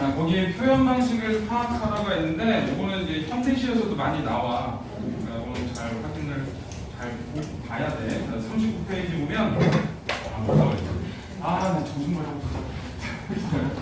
자, 거기에 표현 방식을 파악하라가 있는데, 이거는 이제 현대시에서도 많이 나와. 그러니까 이거는 잘 확인을 잘 봐야 돼. 39페이지 보면, 나 정말 하고 있어.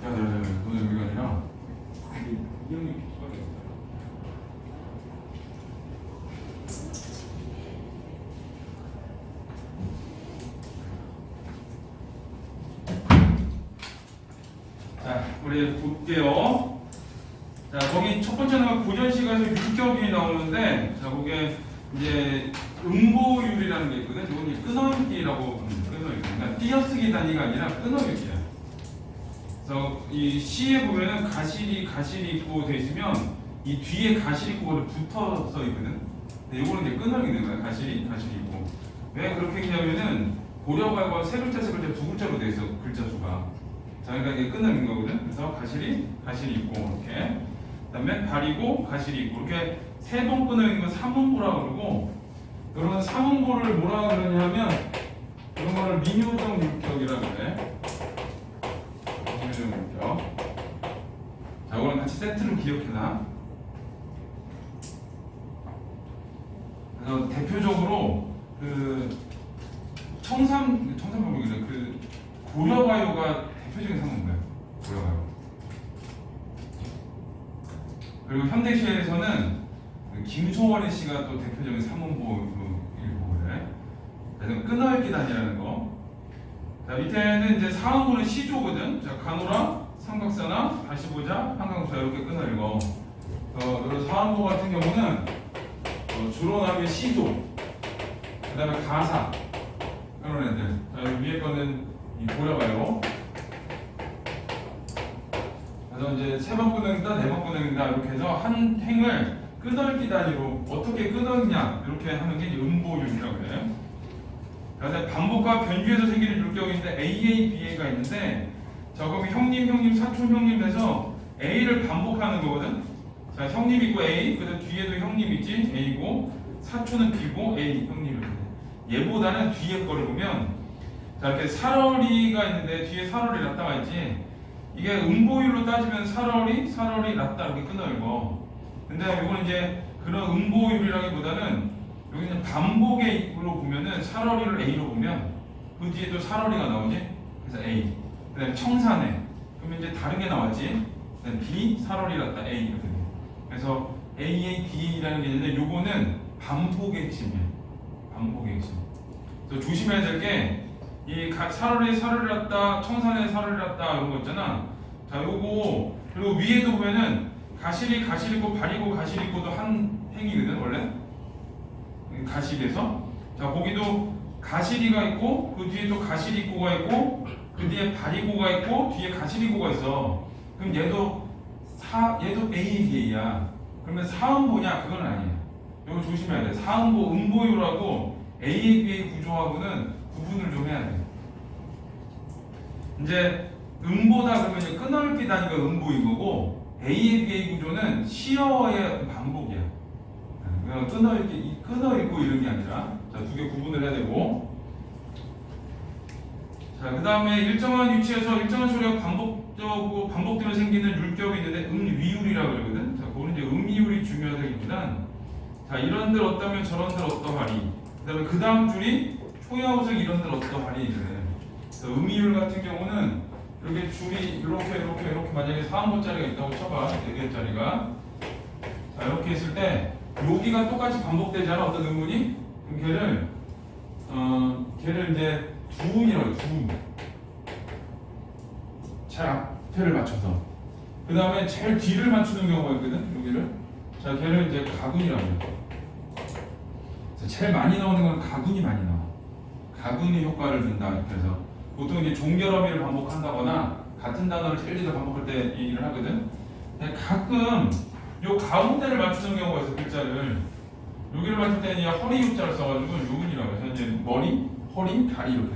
너는 여기가 아니라 이 형이 수밖에 없다. 자, 우리 볼게요. 자, 거기 첫 번째는 고전시가에서 율격이 나오는데, 자, 거기에 이제 음보율이라는 게 있거든. 이건 이제 끊어읽기라고 합니다. 끊어읽기. 그러니까 띄어쓰기 단위가 아니라 끊어읽기야. 그래서 이 시에 보면은 가실이 있고 돼 있으면 이 뒤에 가실 있고 붙어서 있거든. 근데 이거는 이제 끊어있는 거야. 가실이 있고. 왜 그렇게 했냐면은 고려가가 세 글자 두 글자로 돼 있어. 글자 수가. 자, 그러니까 이게 끊어있는 거거든. 그래서 가실이 있고 이렇게. 그다음에 발이고 가실이 있고 이렇게 세 번 끊어있는 건 삼음보라고 그러고, 그러면 삼음보를 뭐라고 그러냐면 이런 거를 민요정 율격이라고 그래. 자, 이거는 같이 세트로 기억해놔. 그래서 대표적으로 그 청삼법이래. 그 고려가요가 대표적인 상품이에요. 고려가요. 그리고 현대시에서는 그 김소월의 시가 또 대표적인 삼음보일보 그래. 그래서 끊어읽기 단위라는 거. 자, 밑에는 이제 사음보는 시조거든. 자, 가노라, 삼각사나, 다시 보자, 한강수야 이렇게 끊어읽어. 그리고 사음보 같은 경우는 주로 나오는 시조, 그 다음에 가사 이런 애들. 자, 위에 거는 이 고려가요. 그래서 이제 세 번 끊어읽다, 네 번 끊어읽다 이렇게 해서 한 행을 끊어읽기 단위로 어떻게 끊어읽냐 이렇게 하는 게 음보율이라고 그래. 그래서 반복과 변주에서 생기는 율격인데 AA, BA가 있는데, 자, 거기 형님, 사촌 형님 해서 A를 반복하는 거거든. 자, 형님 있고 A, 그다음 뒤에도 형님 있지, A고, 사촌은 B고 A, 형님 이렇게. 얘보다는 뒤에 거를 보면, 자, 이렇게 살얼이가 있는데 뒤에 살얼이 났다가 있지. 이게 음보율로 따지면 살얼이 났다 이렇게 끊어읽어. 근데 이건 이제 그런 음보율이라기보다는 여기는 반복의 으로 보면은 살얼이를 A로 보면 그 뒤에 또 살얼이가 나오지. 그래서 A. 그다음에 청산해. 그러면 이제 다른 게 나왔지. 그다음에 B 살얼이 났다 A 이렇게 돼. 그래서 AABA라는 게 있는데 요거는 반복의 핵심이에요. 반복의 핵심. 그래서 조심해야 될 게 이 사월에 살을 났다, 청산에 살을 났다 이런 거 있잖아. 자, 요거 그리고 위에도 보면은 가실이 가실 있고 발이고 가실 있고도 한 행이거든 원래. 가실에서 자 거기도 가실이가 있고 그 뒤에 또 가실이고가 있고 그 뒤에 발이고가 있고 뒤에 가실이고가 있어. 그럼 얘도 ABA야. 그러면 사음보냐? 그건 아니야. 이거 조심해야 돼. 사음보, 음보유라고 ABA 구조하고는 구분을 좀 해야 돼. 이제 음보다 그러면 이제 끄넓기다니까 음보인 거고 ABA 구조는 시어의 반복이야. 그러니까 끊어읽고 이런 게 아니라 자, 두 개 구분을 해야 되고 자, 그 다음에 일정한 위치에서 일정한 소리가 반복되면 생기는 율격이 있는데 음위율이라고 그러거든. 자, 그거는 이제 음위율이 중요하다기보단 자, 이런들 어떠면 저런들 어떠하리. 그 다음에 그 다음 줄이 초야우석 이런들 어떠하리. 이래. 음위율 같은 경우는 이렇게 줄이 이렇게 만약에 4음보짜리가 있다고 쳐봐. 4개짜리가. 자, 이렇게 했을 때 여기가 똑같이 반복되잖아. 어떤 음문이? 그럼 걔를 이제 두음이라고 해요. 두음. 제일 앞에를 맞춰서. 그 다음에 제일 뒤를 맞추는 경우가 있거든. 여기를. 자, 걔를 이제 가군이라고 해요. 제일 많이 나오는 건 가군이 많이 나와. 가군이 효과를 준다. 이렇게 해서 보통 이제 종결어미를 반복한다거나 같은 단어를 제일 뒤에 반복할 때 얘기를 하거든. 근데 가끔 요 가운데를 맞추는 경우가 있어. 글자를. 여기를 맞출 때는 허리 육자를 써가지고 요근이라고 해서 이제 머리, 허리, 다리 이렇게 돼.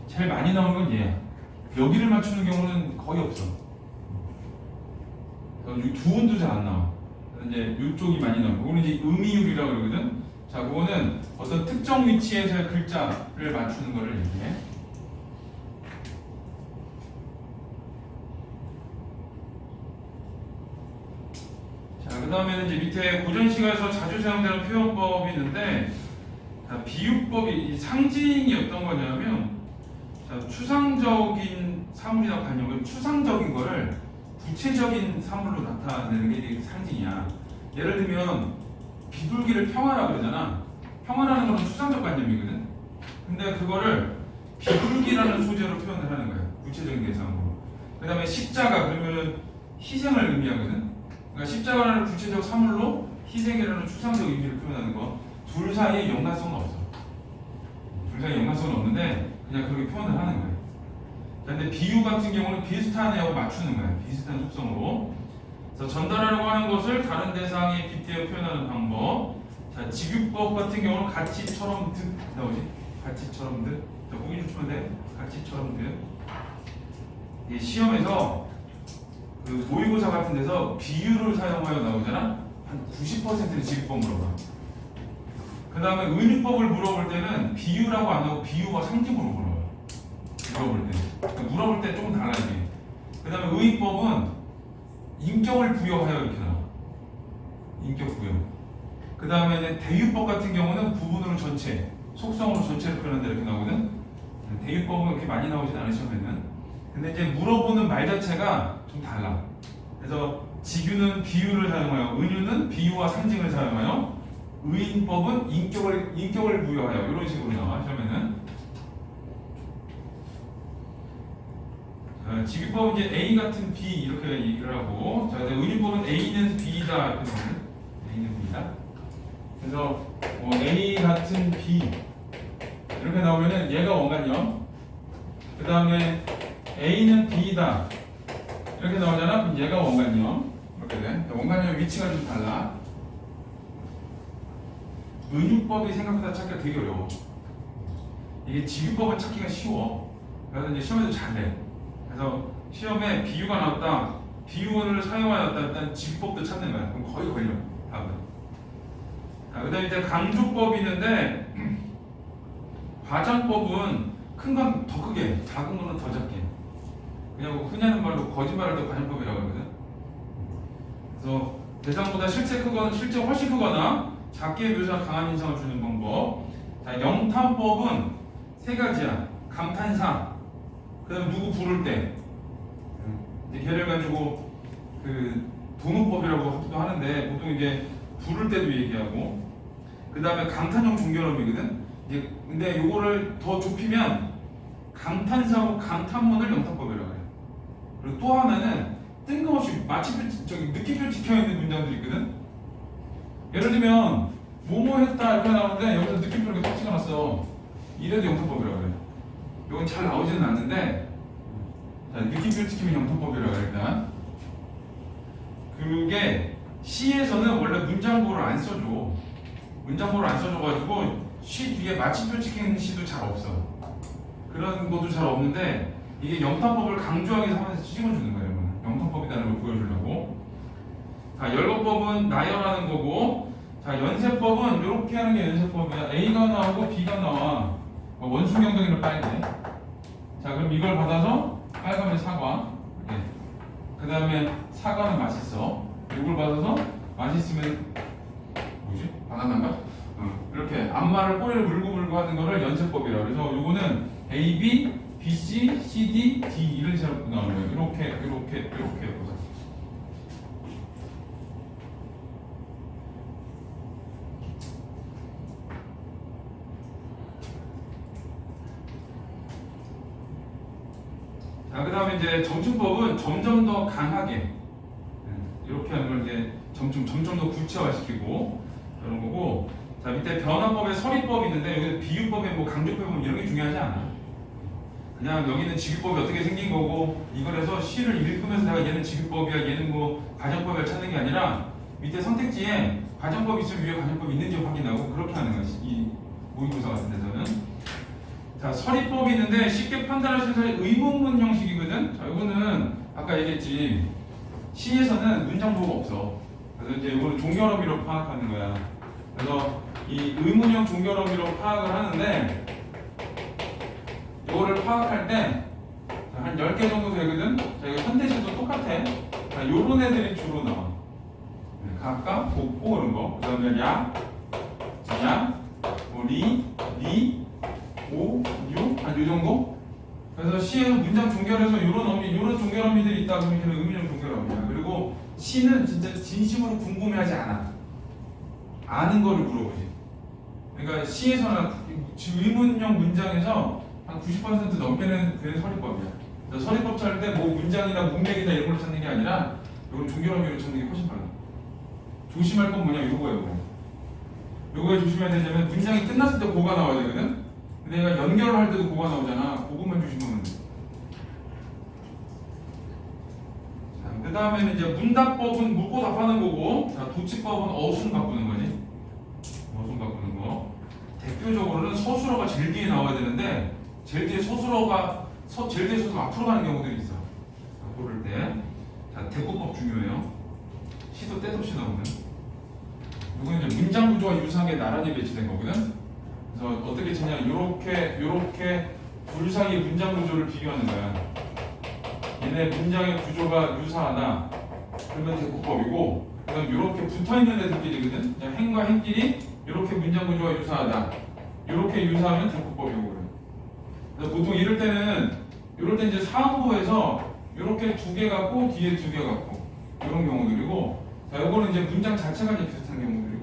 제일 많이 나오는 건 얘야. 여기를 맞추는 경우는 거의 없어. 두운도 잘 안 나와. 이제 이쪽이 많이 나오고, 그거는 이제 음이율이라고 그러거든. 자, 그거는 어떤 특정 위치에서의 글자를 맞추는 거를 얘기해. 자, 그 다음에는 이제 밑에 고전시가에서 자주 사용되는 표현법이 있는데, 자, 비유법이 상징이 어떤 거냐면, 자, 추상적인 사물이나 관념은 추상적인 거를 구체적인 사물로 나타내는 게 상징이야. 예를 들면 비둘기를 평화라고 그러잖아. 평화라는 건 추상적 관념이거든. 근데 그거를 비둘기라는 소재로 표현을 하는 거야. 구체적인 대상으로. 그 다음에 십자가 그러면은 희생을 의미하거든. 그러니까 십자가라는 구체적 사물로 희생이라는 추상적 의미를 표현하는 거. 둘 사이에 연관성은 없어. 둘 사이에 연관성은 없는데 그냥 그렇게 표현을 하는 거야. 근데 비유 같은 경우는 비슷한 애하고 맞추는 거야. 비슷한 속성으로. 그래서 전달하려고 하는 것을 다른 대상에 빗대어 표현하는 방법. 자, 직유법 같은 경우는 가치처럼 듯 나오지. 가치처럼 듯. 자, 보기 좀 치면 돼. 가치처럼 듯. 시험에서 그 모의고사 같은 데서 비유를 사용하여 나오잖아. 한 90%는 직유법 물어봐. 그 다음에 은유법을 물어볼 때는 비유라고 안 하고 비유와 상징으로 물어봐요. 물어볼 때. 그러니까 물어볼 때 조금 달라 이게. 그 다음에 의법은 인격을 부여하여 이렇게 나와. 인격 부여. 그 다음에 대유법 같은 경우는 부분으로 전체, 속성으로 전체를 표현한다 이렇게 나오거든. 대유법은 그렇게 많이 나오진 않은 시험에는. 근데 이제 물어보는 말 자체가 좀 달라. 그래서 직유는 비유를 사용하여, 은유는 비유와 상징을 사용하여, 의인법은 인격을 부여하여 이런 식으로 나와 시험에는. 직유법은 이제 A 같은 B 이렇게 얘기를 하고, 자, 은유법은 A는 B다 이렇게 나오는. A는 B다. 그래서 A 같은 B 이렇게 나오면은 얘가 원관념. 그 다음에 A는 B다 이렇게 나오잖아. 그럼 얘가 원관념. 이렇게 돼. 원관념 위치가 좀 달라. 은유법이 생각보다 찾기가 되게 어려워. 이게 직유법은 찾기가 쉬워. 그래서 이제 시험에도 잘 돼. 그래서 시험에 비유가 나왔다, 비유를 사용하였다, 일단 직유법도 찾는 거야. 그럼 거의 걸려. 답은. 자, 그 다음에 이제 강조법이 있는데, 과장법은 큰 건 더 크게, 작은 거는 더 작게. 그냥 흔히 하는 말로 거짓말을 더 과장법이라고 하거든. 그래서 대상보다 실제 훨씬 크거나 작게 묘사 강한 인상을 주는 방법. 자, 영탄법은 세 가지야. 감탄사, 그 다음에 누구 부를 때, 걔를 가지고 그 도노법이라고 하기도 하는데 보통 이제 부를 때도 얘기하고 그 다음에 감탄형 종결음이거든. 이제 근데 요거를 더 좁히면 감탄사하고 감탄문을 영탄법이라고 해요. 그리고 또 하나는 뜬금없이 마침표 저기 느낌표 찍혀 있는 문장들이 있거든. 예를 들면 뭐뭐 했다 이렇게 나오는데 여기서 느낌표를 이렇게 딱 찍어놨어. 이래도 영탄법이라고 해요. 이건 잘 나오지는 않는데 자, 느낌표 찍히면 영탄법이라고 해요. 일단 그게 시에서는 원래 문장보를 안 써줘. 문장보를 안 써줘가지고 시 뒤에 마침표 찍히는 시도 잘 없어. 그런 것도 잘 없는데 이게 영탄법을 강조하기 위해서 하면서 찍어주는 거예요. 영탄법이라는 걸 보여주려고. 자, 열거법은 나열하는 거고, 자, 연세법은 이렇게 하는 게 연세법이야. A가 나오고 B가 나와. 원숭경동이를 빨개. 자, 그럼 이걸 받아서 빨가면 사과. 이렇게. 그 다음에 사과는 맛있어. 이걸 받아서 맛있으면 뭐지? 바나나인가? 이렇게 앞말을 꼬리를 물고 하는 거를 연세법이라. 그래서 요거는 A, B, B, C, C, D, D 이런 식으로 나오는 거예요. 이렇게 보자. 자, 그 다음에 이제 점층법은 점점 더 강하게 이렇게 하는 걸 이제 점점 더 구체화시키고 이런 거고. 자, 밑에 변화법에 서리법이 있는데 여기 비유법에 뭐 강조법 이런 게 중요하지 않아. 그냥 여기는 직유법이 어떻게 생긴 거고 이걸 해서 시를 읽으면서 내가 얘는 직유법이야 얘는 뭐 가정법이야 찾는 게 아니라 밑에 선택지에 가정법 있으면 위에 가정법이 있는지 확인하고 그렇게 하는 거지. 이 모의고사 같은 데서는. 자, 서리법이 있는데 쉽게 판단할 수 있는 의문문 형식이거든. 자, 이거는 아까 얘기했지. 시에서는 문장보가 없어. 그래서 이제 이거는 종결어미로 파악하는 거야. 그래서 이 의문형 종결어미로 파악을 하는데 이거를 파악할 때 한 10개 정도 되거든. 자, 이거 현대시도 똑같아. 자, 요런 애들이 주로 나와. 각각 곱고 이런 거. 그 다음에 야, 리, 오, 유, 한 요 정도? 그래서 시에서 문장 종결해서 요런 종결어미들이 있다 그러면 의문형 종결어미야. 그리고 시는 진짜 진심으로 궁금해하지 않아. 아는 거를 물어보지. 그러니까 시에서는 의문형 문장에서 한 90% 넘게는 되는 서리법이야. 서리법 찾을 때 뭐 문장이나 문맥이나 이런 걸 찾는 게 아니라 이건 종결어미로 찾는 게 훨씬 빨라. 조심할 건 뭐냐 요거예요. 요거에 조심해야 되냐면 문장이 끝났을 때 고가 나와야 되거든. 근데 얘가 연결을 할 때도 고가 나오잖아. 그것만 조심하면 돼. 그 다음에는 이제 문답법은 묻고 답하는 거고, 자, 도치법은 어순 바꾸는 거지. 어순 바꾸는 거. 대표적으로는 서술어가 제일 뒤에 나와야 되는데, 제일 뒤에 서술어가 앞으로 가는 경우들이 있어. 고를 때. 자, 대꾸법 중요해요. 시도 때도 없이 나오는. 이건 이제 문장 구조와 유사하게 나란히 배치된 거거든. 그래서 어떻게 찾냐? 요렇게 둘 사이의 문장 구조를 비교하는 거야. 얘네 문장의 구조가 유사하다. 그러면 대꾸법이고, 그다음 이렇게 붙어 있는 애들끼리거든. 행과 행끼리 이렇게 문장 구조가 유사하다. 이렇게 유사하면 대꾸법이고. 그래서 보통 이럴 때 이제 사음부에서 이렇게 두 개 갖고 뒤에 두 개 갖고 이런 경우들이고, 자, 요거는 이제 문장 자체가 이제 비슷한 경우들이고,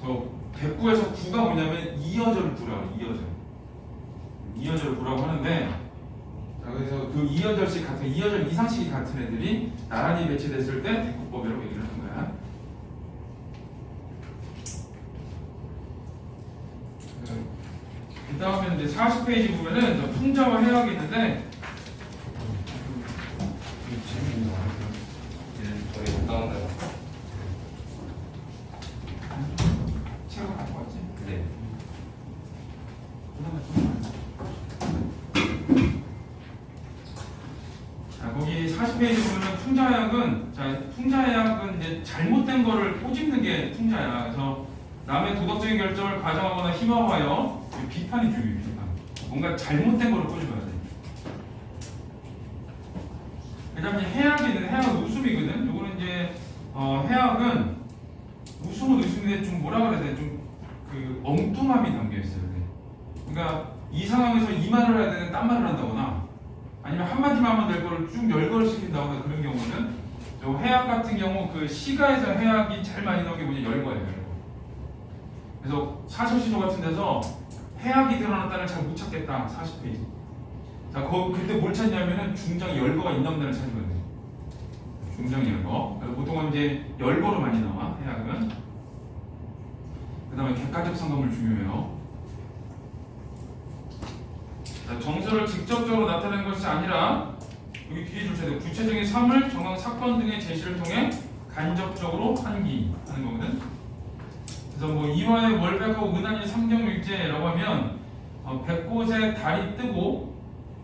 저 대꾸에서 구가 뭐냐면 이어절을 구라고. 이어절을 구라고 하는데. 자, 그래서 그 2여절씩 같은 2여절 이상씩이 같은 애들이 나란히 배치됐을 때 대꾸법이라고 얘기를 하는 거야. 그 다음에 이제 40페이지 보면은 풍자와 해학이 있는데 저희 못 나온다요. 책을 갖고 왔지? 네. 자, 거기 40페이지 보면은 풍자해학은 이제 잘못된 거를 꼬집는 게 풍자야. 그래서 남의 도덕적인 결정을 가정하거나 희망하여 비판이 중요해. 비판. 뭔가 잘못된 거를 꼬집어야 돼. 그다음에 해학은 웃음이거든. 요거는 이제 해학은 웃음은 웃음인데 좀 뭐라 그래야 돼? 좀 그 엉뚱함이 담겨 있어요. 그러니까 이 상황에서 이 말을 해야 되는데 딴 말을 한다거나 아니면 한마디만 하면 될 거를 쭉 열거를 시킨다거나 그런 경우는 요 해악 같은 경우 그 시가에서 해악이 제일 많이 나오는 게 뭐냐 열거예요. 열거. 그래서 사설시조 같은 데서 해악이 드러났다는 잘 못 찾겠다. 40페이지. 자, 그때 뭘 찾냐면은 중장 열거가 있나 없나를 찾는 거예요. 중장 열거. 그래서 보통은 이제 열거로 많이 나와 해악은. 그 다음에 객관적 상관물 중요해요. 자, 정서를 직접적으로 나타내는 것이 아니라 여기 뒤에 줄차례 구체적인 사물, 정황, 사건 등의 제시를 통해 간접적으로 한기하는 거거든. 그래서 뭐 이화의 월백하고 은하의 삼경일제라고 하면 백곳에 달이 뜨고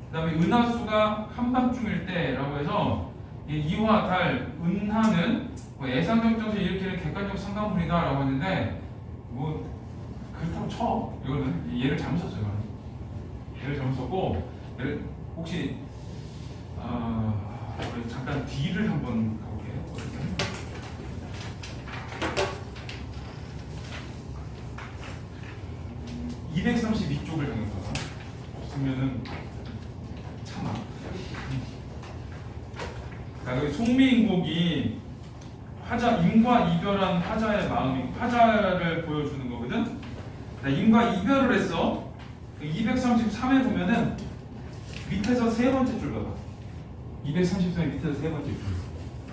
그다음에 은하수가 한밤중일 때라고 해서 이 이화, 달, 은하는 뭐 예상경정에서 일으키는 객관적 상관물이다라고 하는데 뭐 그렇다고 쳐. 이거는 얘를 잘못 썼어요. 얘를 잘못 썼고 얘를 혹시 잠깐 D를 한번 가볼게요. 232쪽을 향해서 없으면은 참아. 자, 여기 송미인곡이 화자, 임과 이별한 화자의 마음이 화자를 보여주는 거거든. 자, 임과 이별을 했어. 233에 보면은 밑에서 세 번째 줄 봐봐. 233에 밑에서 세 번째 줄.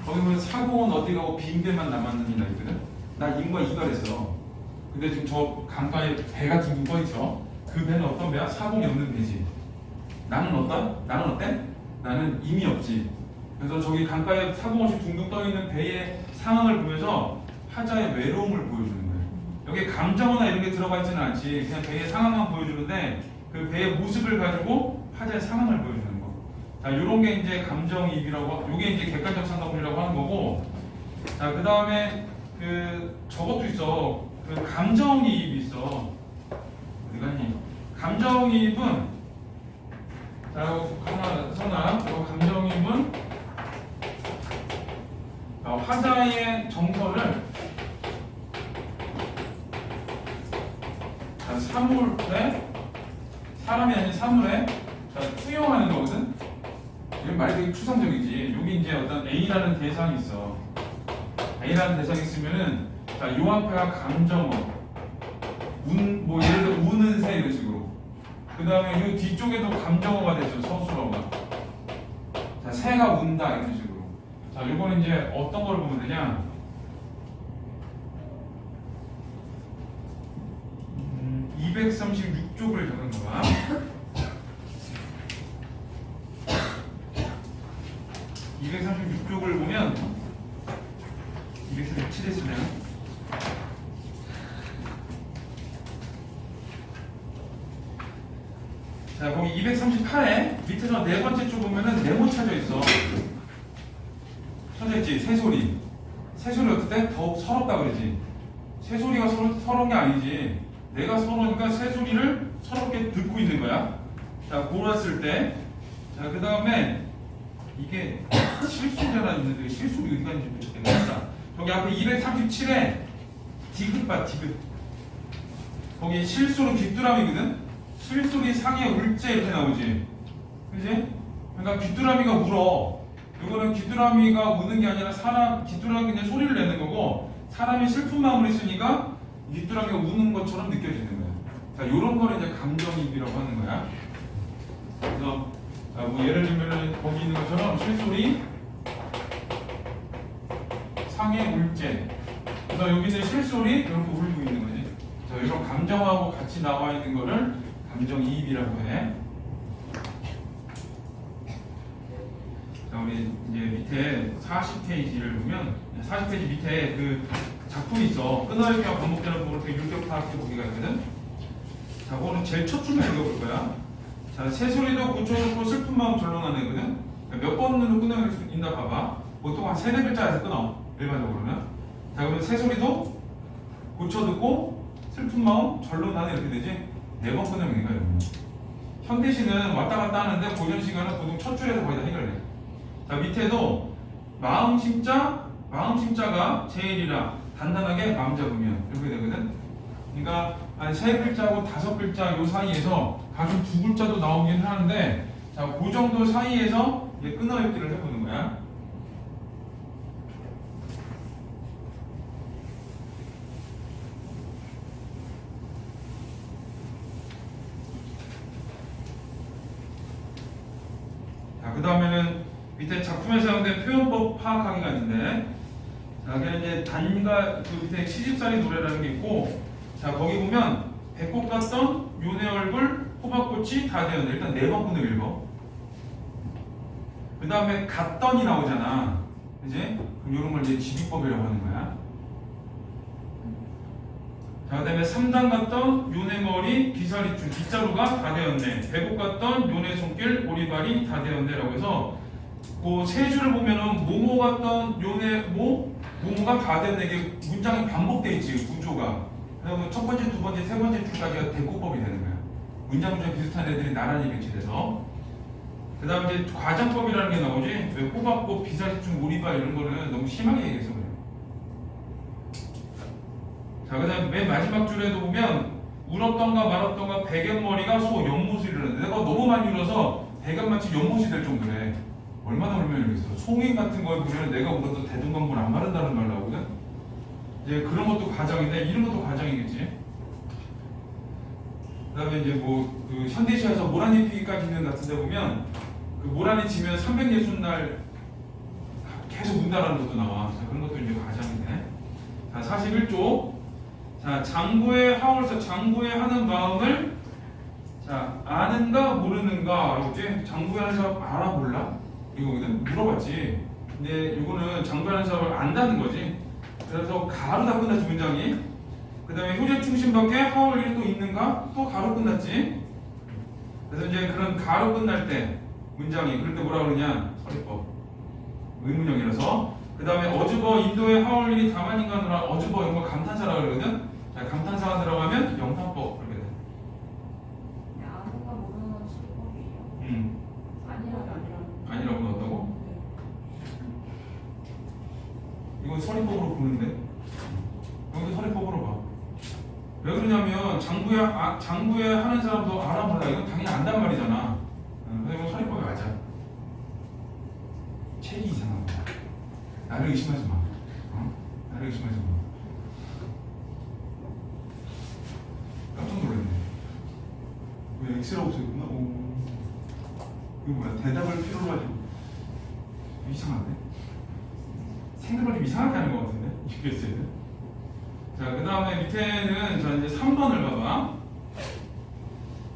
거기 보면 사공은 어디 가고 빈배만 남았느니라 있거든. 나 임과 이별했어. 근데 지금 저 강가에 배 같은 거 있죠. 그 배는 어떤 배야? 사공이 없는 배지. 나는 어떤? 나는 어때? 나는 임이 없지. 그래서 저기 강가에 사공 없이 둥둥 떠 있는 배의 상황을 보면서 화자의 외로움을 보여주는 거예요. 여기 감정어나 이런 게 들어가 있지는 않지. 그냥 배의 상황만 보여주는데 그 배의 모습을 가지고 화자의 상황을 보여주는 거. 자, 요런 게 이제 감정이입이라고, 요게 이제 객관적 상담이라고 하는 거고. 자, 그 다음에 저것도 있어. 그 감정이입이 있어. 어디 갔니? 감정이입은 자, 하나 감정이입은 화자의 정서를 사물에 사람이 아닌 사물에 투영하는 거거든. 이건 말이 되게 추상적이지. 여기 이제 어떤 A라는 대상이 있어. A라는 대상이 있으면은 자, 요 앞에가 감정어, 뭐 예를 들어 우는 새 이런 식으로. 그 다음에 요 뒤쪽에도 감정어가 되죠. 서술어가. 자, 새가 운다 이런 식으로. 자, 요거는 이제 어떤 걸 보면 되냐? 236쪽을 적은 거야. 236쪽을 보면 237에 쓰면 자, 거기 238에 밑에서 네 번째 줄 보면은 네모 쳐져 있어. 쳐져 있지. 새소리. 새소리 어떨 때 더욱 서럽다 그러지. 새소리가 서러운 게 아니지. 내가 서러우니까 새소리를 서럽게 듣고 있는 거야. 자, 그랬을 때. 자, 그 다음에 이게 실수잖아 있는데 실수가 어디 갔는지 못 찾겠네. 저기 앞에 237에 디귿 봐, 디귿. 거기 실수로 귀뚜라미거든? 실소리 상해 울제 이렇게 나오지. 그지? 그러니까 귀뚜라미가 울어. 이거는 귀뚜라미가 우는 게 아니라 귀뚜라미가 그냥 소리를 내는 거고, 사람이 슬픈 마음을 있으니까 귀뚜라미가 우는 것처럼 느껴지는 거야. 자, 요런 거를 이제 감정이입이라고 하는 거야. 그래서 뭐 예를 들면은 거기 있는 것처럼 실소리 상해 울제. 그래서 여기는 실소리 이렇게 울고 있는 거지. 자, 이런 감정하고 같이 나와 있는 거를 감정이입이라고 해. 자, 우리 이제 밑에 40페이지를 보면 40페이지 밑에 그 작품이 있어. 끊어읽기와 반복되는 부분을 그 율격파악해 보기가 있거든. 자, 그거는 제일 첫 줄만 읽어볼 거야. 자, 새소리도 고쳐놓고 슬픈 마음 절로나는 애거든. 몇 번으로 끊어낼 수 있나 봐봐. 보통 한 3-4글자에서 끊어. 일반적으로는. 자, 그러면 새소리도 고쳐듣고 슬픈 마음 절로나는 이렇게 되지. 4번 끊으면 되는 거예요. 현대시는 왔다 갔다 하는데 고전시가는 보통 첫 줄에서 거의 다 해결해. 자, 밑에도 마음심자가 제일이라 단단하게 마음 잡으면 이렇게 되거든. 그러니까 한 3글자하고 5글자 요 사이에서 가끔 2글자도 나오긴 하는데, 자, 그 정도 사이에서 끊어읽기를 해보는 거야. 다음에는 밑에 작품에 사용된 표현법 파악하기가 있는데, 자, 그냥 이제 단가 그 밑에 시집살이 노래라는 게 있고, 자 거기 보면 배꼽 같던 요네 얼굴 호박꽃이 다 되었네. 일단 네 번분을 읽어. 그 다음에 갔더니 나오잖아, 그지? 그럼 이런 걸 이제 지비법이라고 하는 거야. 자, 그 다음에 3단 같던 요네 머리 기사리줄 빗자루가 다 되었네. 배꼽 같던 요네 손길 오리발이 다 되었네 라고 해서 그 세 줄을 보면은 모모 같던 요네 모모가 다 되었네. 이게 문장이 반복돼 있지, 구조가. 그러면 첫 번째, 두 번째, 세 번째 줄까지가 대꾸법이 되는 거야. 문장 비슷한 애들이 나란히 배치돼서. 그 다음에 이제 과장법이라는 게 나오지. 왜 호박꽃, 비사리줄, 오리발 이런 거는 너무 심하게 얘기해서 그래. 자, 그 다음에 맨 마지막 줄에도 보면 울었던가 말았던가 백연머리가 소 연못을 이르는데, 내가 너무 많이 울어서 백연마치 연못이 될 정도래. 얼마나 울면 이러겠어. 송이 같은 거에 보면 내가 울어도 대둔강물 안 마른다는 말 나오거든. 이제 그런 것도 과장인데 이런 것도 과장이겠지. 그 다음에 이제 뭐 그 현대시에서 모란이 피기까지 있는 같은 데 보면 그 모란이 지면 360날 계속 운다라는 것도 나와. 자, 그런 것도 이제 과장이네. 자, 41조. 자, 장부의 하울서, 장부의 하는 마음을, 자, 아는가 모르는가 라고지. 장부에 하는 사람 알아 몰라? 이거거든. 물어봤지. 근데 이거는 장부에 하는 사람을 안다는 거지. 그래서 가로 다 끝났지, 문장이. 그 다음에 효제 충신밖에 하울 일이 또 있는가? 또 가로 끝났지. 그래서 이제 그런 가로 끝날 때 문장이, 그럴 때 뭐라 그러냐? 서리법. 의문형이라서. 그 다음에 어주버 인도의 하울 일이 다만인가 하느라 어주버 이런 거 감탄사라고 그러거든. 자, 감탄사가 들어가면 영탄법 그렇게 돼. 아무가 모르는 건 실법이에요. 아니라고 넣었다고? 이건 서리법으로 보는데. 여기도 서리법으로 봐. 왜 그러냐면 장부에 하는 사람도 알아 몰라. 이건 당연히 안단 말이잖아. 그래서 이건 서리법이 맞아. 책이 이상한 거야. 나를 의심하지 마. 나를 의심하지 마. 깜짝 놀랐네. 왜 엑스라고 써있구나? 오. 이거 뭐야? 대답을 필요로 가지고. 이상한데? 생각을 좀 이상하게 하는 것 같은데? UPS에는. 자, 그 다음에 밑에는 자, 이제 3번을 봐봐.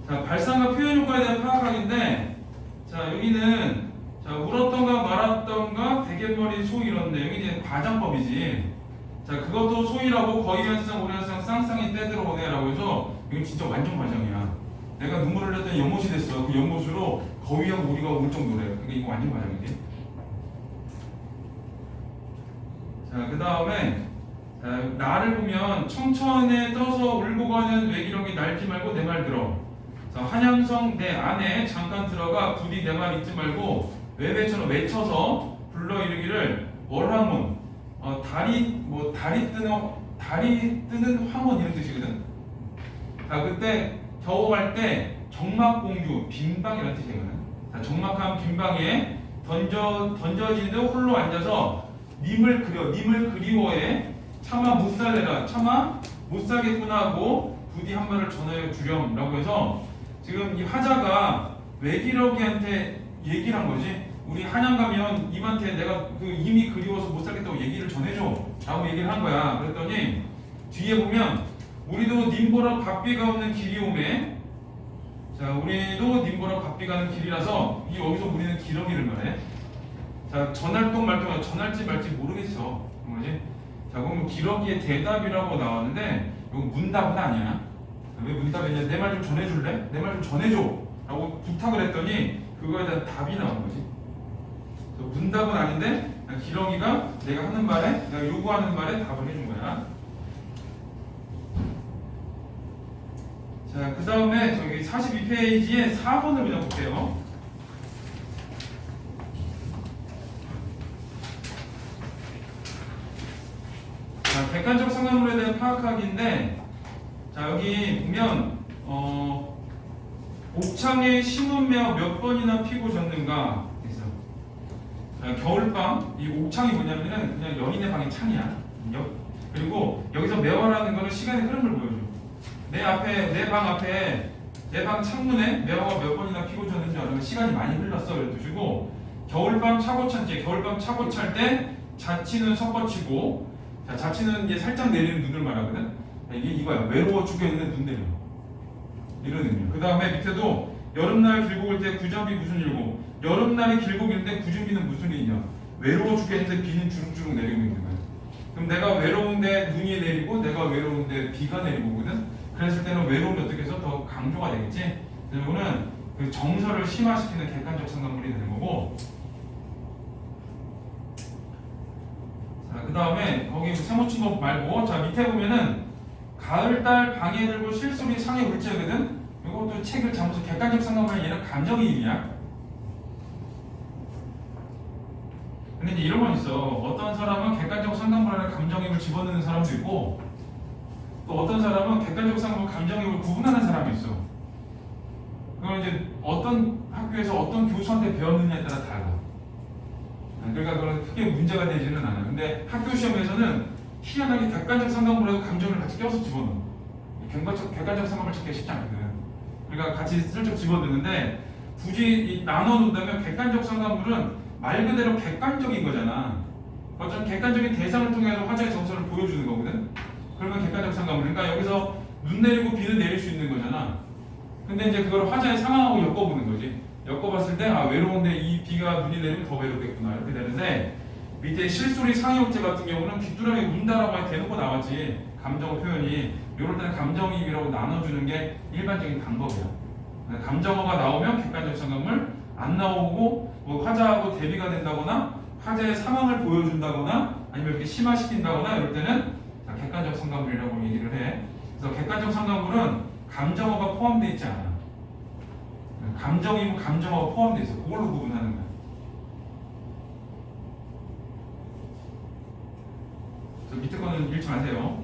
자, 발상과 표현 효과에 대한 파악하기인데, 자, 여기는 자, 울었던가 말았던가 대개머리 소 이런데, 여기 이제 과장법이지. 자, 그것도 소이라고 거의연상, 오랜상, 쌍쌍이 떼들어오네 라고 해서 이건 진짜 완전 과장이야. 내가 눈물을 흘렸더니 연못이 됐어. 그 연못으로 거위하고 우리가 울 정도래. 그러니까 이거 완전 과장이지. 자, 그 다음에 나를 보면 청천에 떠서 울고 가는 외기령이 날지 말고 내 말 들어. 자, 한양성 내 안에 잠깐 들어가 부디 내 말 잊지 말고 외배처럼 외쳐서 불러 이르기를 월화문, 달이 뜨는 황혼 이런 뜻이거든. 자, 그때 겨우할 때 정막공주 빈방이라는 뜻이거든. 자, 정막한 빈방에 던져지는 홀로 앉아서 님을 그리워해 차마 못 살래라, 차마 못 살겠구나 하고 부디 한 말을 전하여 주렴라고 해서 지금 이 화자가 외기러기한테 얘기를 한 거지. 우리 한양 가면 님한테 내가 그 이미 그리워서 못 살겠다고 얘기를 전해줘 라고 얘기를 한 거야. 그랬더니 뒤에 보면 우리도 님 보러 밥비가 없는 길이 오매. 자, 우리도 님 보러 밥비 가는 길이라서 이 여기서 우리는 기러기를 말해. 자, 전할동 말동 전할지 말지 모르겠어. 뭐지? 자, 그럼 기러기의 대답이라고 나왔는데 이거 문답은 아니야. 왜 문답이냐? 내 말 좀 전해줄래? 내 말 좀 전해줘 라고 부탁을 했더니 그거에 대한 답이 나온 거지. 문답은 아닌데 기러기가 내가 하는 말에, 내가 요구하는 말에 답을 해준 거야. 자, 그 다음에 저기 42페이지에 4번을 그냥 볼게요. 자, 객관적 상황물에 대한 파악하기인데, 자, 여기 보면 옥창에 심은며 몇 번이나 피고 졌는가 있어. 자, 겨울밤, 이 옥창이 뭐냐면은 그냥 연인의 방의 창이야. 그리고 여기서 매화라는 거는 시간의 흐름을 보여줘. 내 방 창문에 매화가 몇 번이나 피고 졌는지 알면 시간이 많이 흘렀어 이런 뜻이고, 겨울밤 차고 찰때 겨울밤 차고 찰 때 자치는 섞어치고 자 자치는 이제 살짝 내리는 눈을 말하거든. 이게 이거야. 외로워 죽겠는데 눈 내려. 이런 의미야. 그 다음에 밑에도 여름날 길고 올 때 구정비 무슨 일고 여름날이 길고 길는데 구정비는 무슨 일이냐. 외로워 죽겠는데 비는 주룩주룩 내리고 있는 거야. 그럼 내가 외로운데 눈이 내리고 내가 외로운데 비가 내리고거든. 그랬을 때는 외로움이 어떻게 해서 더 강조가 되겠지. 그래서 이거는 그 정서를 심화시키는 객관적 상관물이 되는 거고. 자, 그 다음에 거기 세모친 거 말고 자 밑에 보면은 가을달 방에 들고 실소리 상해 울지거든. 이것도 책을 잘못해서 객관적 상관물이 얘는 감정이입이야. 근데 이제 이런 건 있어. 어떤 사람은 객관적 상관물 안에 감정입을 집어넣는 사람도 있고 또 어떤 사람은 객관적 상관물 감정입을 구분하는 사람이 있어. 그건 이제 어떤 학교에서 어떤 교수한테 배웠느냐에 따라 달라. 그러니까 그건 크게 문제가 되지는 않아. 근데 학교 시험에서는 희한하게 객관적 상관물에도 감정을 같이 껴서 집어넣어. 객관적 상관물 찾기가 쉽지 않거든. 그러니까 같이 슬쩍 집어넣는데 굳이 나눠놓는다면 객관적 상관물은 말 그대로 객관적인 거잖아. 어떤 객관적인 대상을 통해서 화자의 정서를 보여주는 거거든. 그러면 객관적 상관물. 그러니까 여기서 눈 내리고 비는 내릴 수 있는 거잖아. 근데 이제 그걸 화자의 상황하고 엮어보는 거지. 엮어봤을 때 아 외로운데 이 비가 눈이 내리면 더 외롭겠구나 이렇게 되는데 밑에 실소리 상해옥제 같은 경우는 귀뚜라미 운다라고 많이 대놓고 나왔지. 감정 표현이 이럴 때는 감정이입이라고 나눠주는 게 일반적인 방법이야. 감정어가 나오면 객관적 상관물 안 나오고 뭐 화자하고 대비가 된다거나 화자의 상황을 보여준다거나 아니면 이렇게 심화시킨다거나 이럴 때는 객관적 상관물이라고 얘기를 해. 그래서 객관적 상관물은 감정어가 포함되어 있지 않아. 감정이고 감정어가 포함되어 있어. 그걸로 구분하는 거야. 그래서 밑에 거는 읽지 마세요.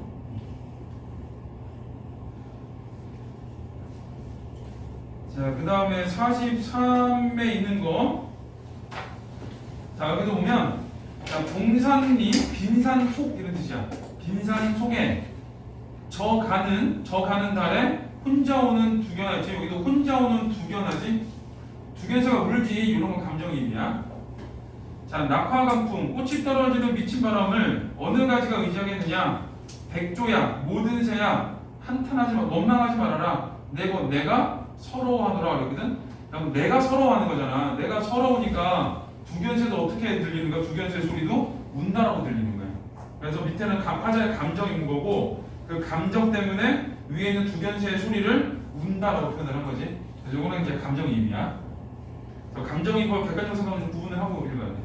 자, 그 다음에 43에 있는 거. 자, 여기도 보면 자, 동산리 빈산속 이런 뜻이야. 빈산 속에 저 가는 달에 혼자 오는 두견하지. 여기도 혼자 오는 두견하지. 두견새가 울지. 이런 건 감정이입이야. 자, 낙화강풍 꽃이 떨어지는 미친 바람을 어느 가지가 의지하겠느냐. 백조야 모든 새야 한탄하지 마 원망하지 말아라. 내가 서러워하노라 그러거든. 그럼 내가 서러워하는 거잖아. 내가 서러우니까 두견새도 어떻게 들리는 거야? 두견새 소리도 운다라고 들리는 거야. 그래서 밑에는 화자의 감정인 거고 그 감정 때문에 위에 있는 두견새의 소리를 운다라고 표현을 한 거지. 그래서 이거는 이제 감정이입이야. 그래서 감정이입과 객관적 상관을 좀 구분을 하고 읽어야 돼.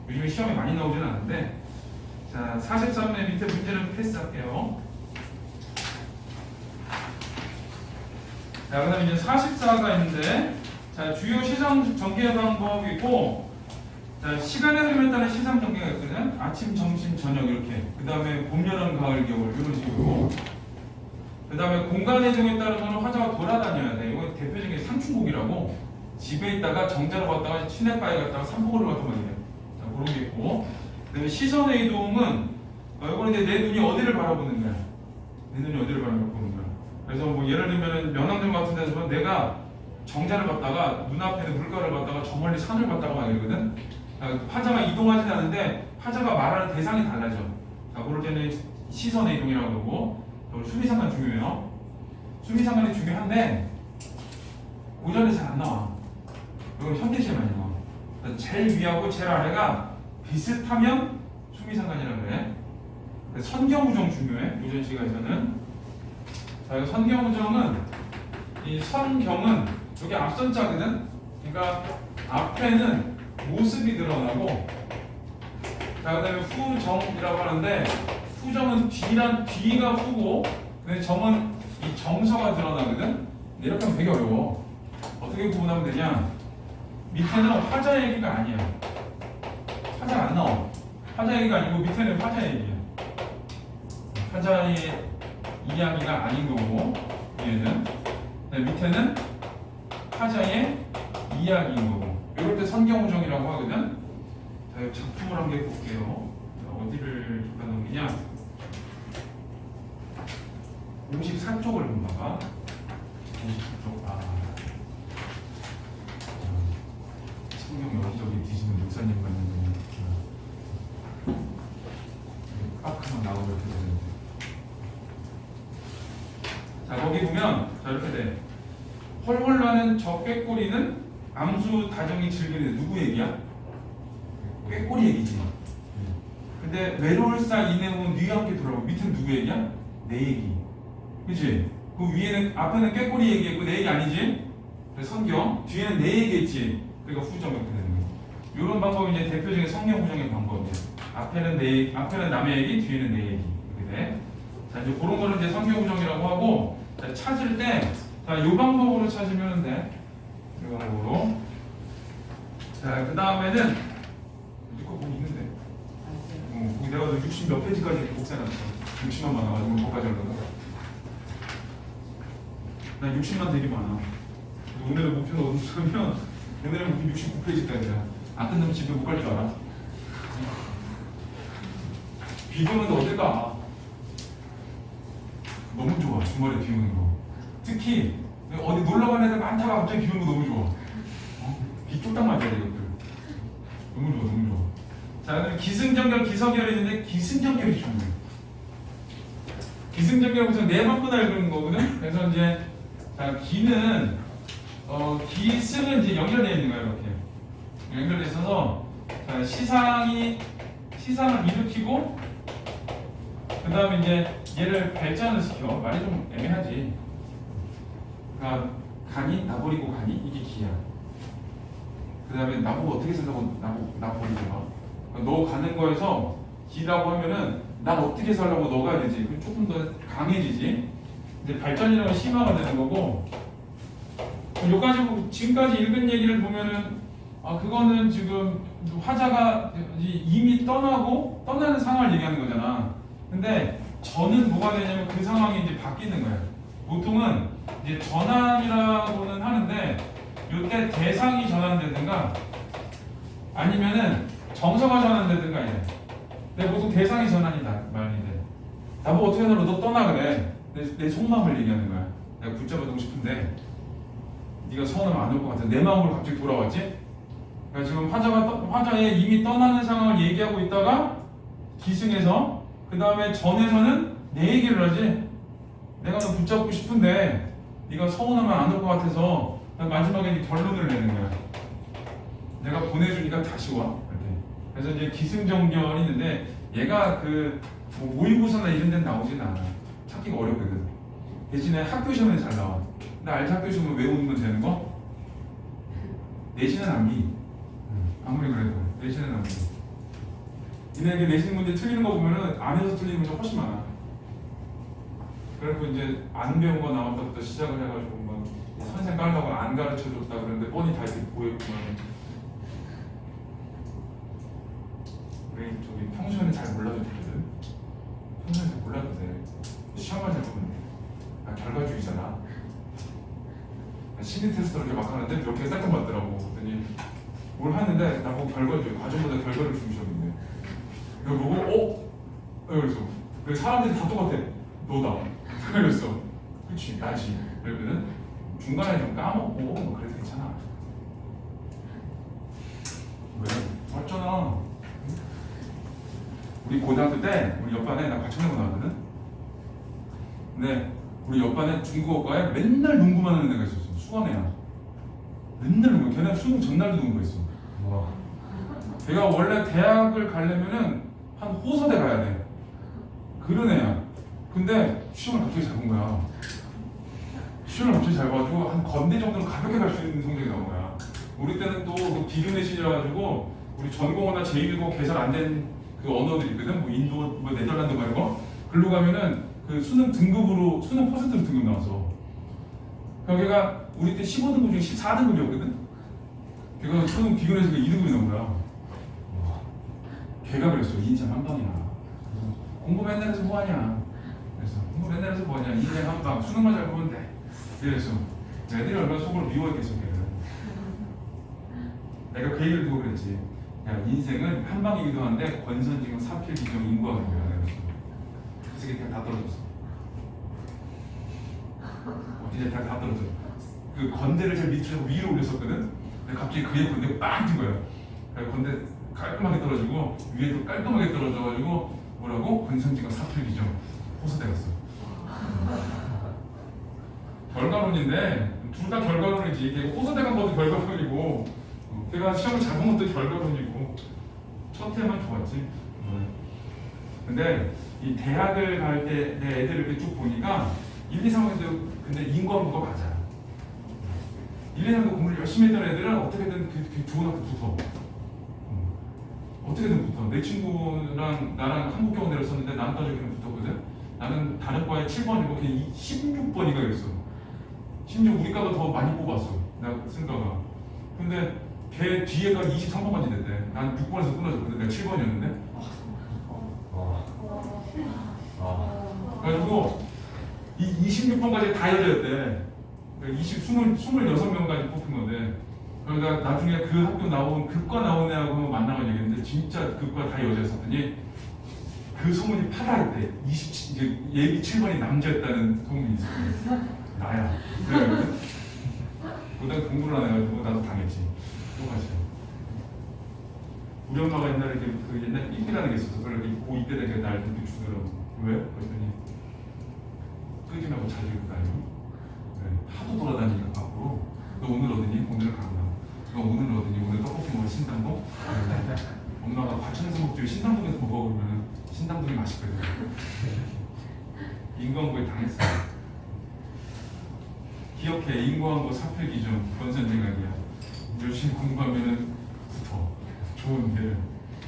요즘에 시험에 많이 나오지는 않는데. 자, 43의 밑에 문제는 패스할게요. 자, 그 다음에 이제 44가 있는데, 자, 주요 시상 전개 방법이 있고, 자, 시간의 흐름에 따른 시상 전개가 있거든. 아침, 점심, 저녁 이렇게. 그 다음에 봄, 여름, 가을, 겨울 이런 식으로. 그 다음에 공간 이동에 따라서는 화자가 돌아다녀야 돼. 이거 대표적인 상충곡이라고. 집에 있다가 정자로 갔다가 시내가에 갔다가 삼복으로 갔다가 이래. 자, 그런 게 있고. 그 다음에 시선의 이동은 이거는 이제 내 눈이 어디를 바라보는 거야. 내 눈이 어디를 바라보는 거야. 그래서 뭐 예를 들면 명랑점 같은 데서 내가 정자를 봤다가 눈앞에 있는 물가를 봤다가 저 멀리 산을 봤다가 막 이러거든. 화자가 이동하진 않는데 화자가 말하는 대상이 달라져. 자, 그럴 때는 시선의 이동이라고 그러고 수미상관 중요해요. 수미상관이 중요한데 고전에 잘 안 나와. 이건 현대시에 많이 나와. 제일 위하고 제일 아래가 비슷하면 수미상관이라고 그래. 선경우정 중요해. 고전시가에서는. 자, 이거 선경우정은 이 선경은 여기 앞선자거든. 그러니까 앞에는 모습이 드러나고, 자, 그 다음에 후정이라고 하는데, 후정은 뒤가 후고, 근데 정은 이 정서가 드러나거든. 이렇게 하면 되게 어려워. 어떻게 구분하면 되냐? 밑에는 화자 얘기가 아니야. 화자가 안 나와. 화자 얘기가 아니고 밑에는 화자 얘기야. 화자의 이야기가 아닌 거고, 얘는. 밑에는 화자의 이야기인 거고. 이럴 때 선경우정이라고 하거든. 자, 작품을 한 개 볼게요. 어디를 잠깐 넘기냐? 54쪽을 좀 봐봐. 54쪽. 성경 여기저기 뒤지는 목사님만 있는 빡 하나 나오고 이렇게 되는데. 자, 거기 보면 자 이렇게 돼. 헐헐 나는 저 꾀꼬리는 암수 다정이 즐기는 누구 얘기야? 꾀꼬리 얘기지. 근데 외로울사 이 내용은 네 함께 돌아오고 밑에는 누구 얘기야? 내 얘기. 그치? 그 위에는 앞에는 꾀꼬리 얘기했고 내 얘기 아니지? 그래서 성경 뒤에는 내 얘기했지. 그러니까 후정 이렇게 되는 거야. 이런 방법이 이제 대표적인 성경 후정의 방법이야. 앞에는 남의 얘기, 뒤에는 내 얘기 이렇게 돼. 자 이제 그런 거를 이제 성경 후정이라고 하고 자, 찾을 때 자 이 방법으로 찾으면 돼. 이 방법으로. 자 그 다음에는 이거 거기 있는데. 거기 내가 60 몇 페이지까지 이렇게 복사해놨어. 60만 많아가지고 거기까지 올라가. 나 60만 되게 많아. 오늘의 목표는 어디서면 오늘의 목표 69페이지까지야. 안 끝나면 집에 못 갈 줄 알아. 비 오는데 어떨까? 너무 좋아. 주말에 비 오는 거. 특히 어디 놀러 가는 애들 많다가 갑자기 비 오는 거 너무 좋아. 비 쫄딱 맞아야 돼 이것들. 너무 좋아, 너무 좋아. 자, 그다음에 기승전결, 기서결이 있는데 기승전결이 중요해. 기승전결부터 네 바꾸나 읽는 거거든. 그래서 이제 자 기는 기승은 이제 연결되어 있는 거예요. 이렇게 연결돼 있어서 자, 시상을 일으키고 그 다음에 이제 얘를 발전을 시켜. 말이 좀 애매하지. 그러니까 가니 나버리고 가니 이게 기야. 그 다음에 나보고 어떻게 살라고 나버리고 가. 그러니까 너 가는 거에서 기라고 하면은 나 어떻게 살라고 너가 되지. 그럼 조금 더 강해지지. 이제 발전이라고 심화가 되는 거고. 여기까지 지금까지 읽은 얘기를 보면은 그거는 지금 화자가 이미 떠나는 상황을 얘기하는 거잖아. 근데 저는 뭐가 되냐면 그 상황이 이제 바뀌는 거야. 보통은 이제 전환이라고는 하는데 이때 대상이 전환되든가 아니면은 정서가 전환되든가 이래. 근데 보통 대상이 전환이 말인데 나보고 어떻게 살아? 너 떠나 그래. 내 속마음을 얘기하는 거야. 내가 붙잡아두고 싶은데 네가 서운하면 안 올 것 같아. 내 마음으로 갑자기 돌아왔지? 그러니까 지금 화자의 이미 떠나는 상황을 얘기하고 있다가 기승해서 그 다음에 전에서는 내 얘기를 하지. 내가 너 붙잡고 싶은데 네가 서운하면 안 올 것 같아서 마지막에 결론을 내는 거야. 내가 보내주니까 다시 와. 이렇게. 그래서 이제 기승전결이 있는데 얘가 뭐 모의고사나 이런 데는 나오진 않아. 찾기가 어렵거든. 대신에 학교 시험에 잘 나와. 근데 알지 학교 시험은 외우면 되는 거? 내신은 암기. 아무리 그래도 내신은 암기. 니네에게 내신 문제 틀리는 거 보면은 안에서 틀리는 문제 훨씬 많아. 그리고 이제 안 배운 거 나왔다부터 시작을 해가지고 막 선생 깔라고 안 가르쳐 줬다 그러는데 뻔히 다 이렇게 보였구만. 우리 저기 평소에는 잘 몰라도 되거든. 평소에는 잘 몰라도 돼. 시험만 잘 보면 돼. 나 결과주의잖아. 심리 테스트를 이렇게 막 하는데 몇 개 딱 맞더라고. 그랬더니 뭘 하는데 나보고 결과주의, 과정보다 결과를 중시하는데 이거 보고 그래서 그 사람들이 다 똑같아. 너다. 그랬어. 그치 나지. 그러면은 중간에 좀 까먹고 뭐 그래도 괜찮아. 왜? 맞잖아. 우리 고등학교 때 우리 옆반에 나 과천고 나왔거든. 근데 우리 옆반에 중국어과에 맨날 농구만 하는 애가 있었어. 수원애야. 맨날 농구. 걔네 수능 전날도 농구했어. 와. 걔가 원래 대학을 가려면은 한 호서대 가야 돼. 그런 애야. 근데 시험을 갑자기 잘 본 거야. 시험을 갑자기 잘 봐가지고 한 건대 정도는 가볍게 갈 수 있는 성적이 나온 거야. 우리 때는 또 비교내신이라 가지고 우리 전공어나 제1고 개설 안 된 그 언어들이 있거든. 뭐 인도, 뭐 네덜란드 말고. 글로 가면은 그 수능 등급으로 수능 퍼센트로 등급 나왔어. 걔가 우리 때 15등급 중에 14등급이었거든. 걔가 수능 비교내서 2등급이 나온 거야. 걔가 그랬어. 인생 한 방이야. 공부 맨날 해서 뭐하냐. 그래서 공부 맨날 해서 뭐하냐. 인생 한 방. 수능만 잘 보면 돼. 그래서 애들이 얼마나 속으로 미워했겠어. 걔를. 내가 그 얘기를 듣고 그랬지. 야, 인생은 한 방이기도 한데 권선징후 사필기종 인구하는 거야. 그래서 걔 다 떨어졌어. 어떻게 다 떨어져. 그 건대를 제일 밑으로 위로 올렸었거든. 근데 갑자기 그게 건데 빵 뛴 거야. 건데 깔끔하게 떨어지고 위에도 깔끔하게 떨어져가지고 뭐라고? 권선징악 사필기죠. 호소대 갔어. 결과론인데 둘 다 결과론이지. 이게 호소대 간 것도 결과론이고 걔가 시험을 잘 본 것도 결과론이고 첫 해만 좋았지. 근데 이 대학을 갈 때 내 애들 이렇게 쭉 보니까 1, 2, 3학년도 근데 인과응보가 맞아요. 1, 2, 3학년 공부를 열심히 했던 애들은 어떻게든 그 좋은 학교 붙어. 어떻게든 붙어. 내 친구랑 나랑 한국경대를 썼는데 나는 따지기는 붙었거든. 나는 다른 과에 7번이고 걔 16번이가 있어. 심지어 우리 과가 더 많이 뽑았어. 나 승가가. 근데 걔 뒤에가 23번까지 됐대. 난 6번에서 끊어졌거든. 내가 7번이었는데. 그래가지고 이 26번까지 다 여자였대. 26명까지 뽑힌 건데. 그러니까 나중에 그 학교 나온 극과 나온 애하고 만나면 얘기했는데 진짜 극과 다 여자였었더니 그 소문이 파다했대. 이제 예비 7번이 남자였다는 소문이 있었거든. 나야. 그래가지고 그다음 공부를 안 해가지고 나도 당했지. 똑같이. 우리 엄마가 옛날에 그 옛날 삐삐라는 게 있었어. 그래서 고2 때 되게 날 이렇게 주더라고. 왜? 그랬더니 끄지 말고 잘 들고 다니고. 네. 하도 돌아다니니까 밖으로. 너 오늘 어디니? 오늘 강남. 너 오늘 어디니? 오늘 떡볶이 먹어 신당동? 엄마가 과천에서 먹지 신당동에서 먹어 그러면 신당동이 맛있거든. 인과응보에 당했어. 기억해. 인과응보 사필 기준 권선징악이야. 열심히 공부하면은 붙어. 좋은데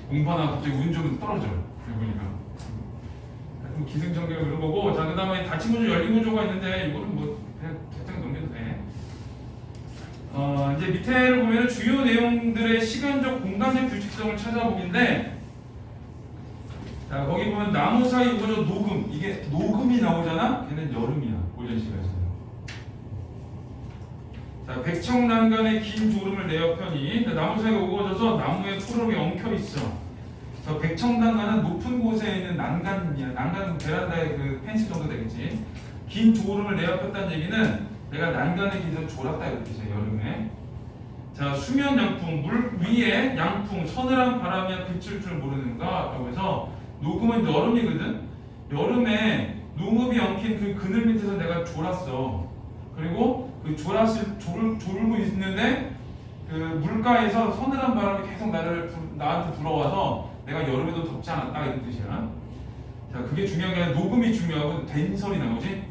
공부하다 갑자기 운 좀 떨어져. 해보니까 기승전결 그런 거고. 자, 그 다음에 닫힌 구조, 열린 구조가 있는데 이거는 뭐 그냥 대충 넘겨도 돼. 이제 밑에를 보면 주요 내용들의 시간적 공간의 규칙성을 찾아보기인데, 자, 거기 보면 나무 사이 구조 녹음, 이게 녹음이 나오잖아. 걔는 여름이야. 오전 시간에서. 자, 백청난간의 긴 졸음을 내어 편히. 나무 사이가 우거져서 나무에 푸름이 엉켜 있어. 저 백청난간은 높은 곳에 있는 난간이야. 난간 베란다의 그 펜스 정도 되겠지. 긴 졸음을 내어 폈다는 얘기는 내가 난간에 기서 졸았다 이렇게 뜻이야. 여름에. 자, 수면 양풍, 물 위에 양풍, 서늘한 바람이 그칠 줄 모르는가? 라고 해서 녹음은 여름이거든. 여름에 농업이 엉킨 그 그늘 밑에서 내가 졸았어. 그리고 그 졸고 있는데 그 물가에서 서늘한 바람이 계속 나한테 불어와서 내가 여름에도 덥지 않았다 이런 뜻이야. 자, 그게 중요한 게 아니라 녹음이 중요하고 된설이 나오지.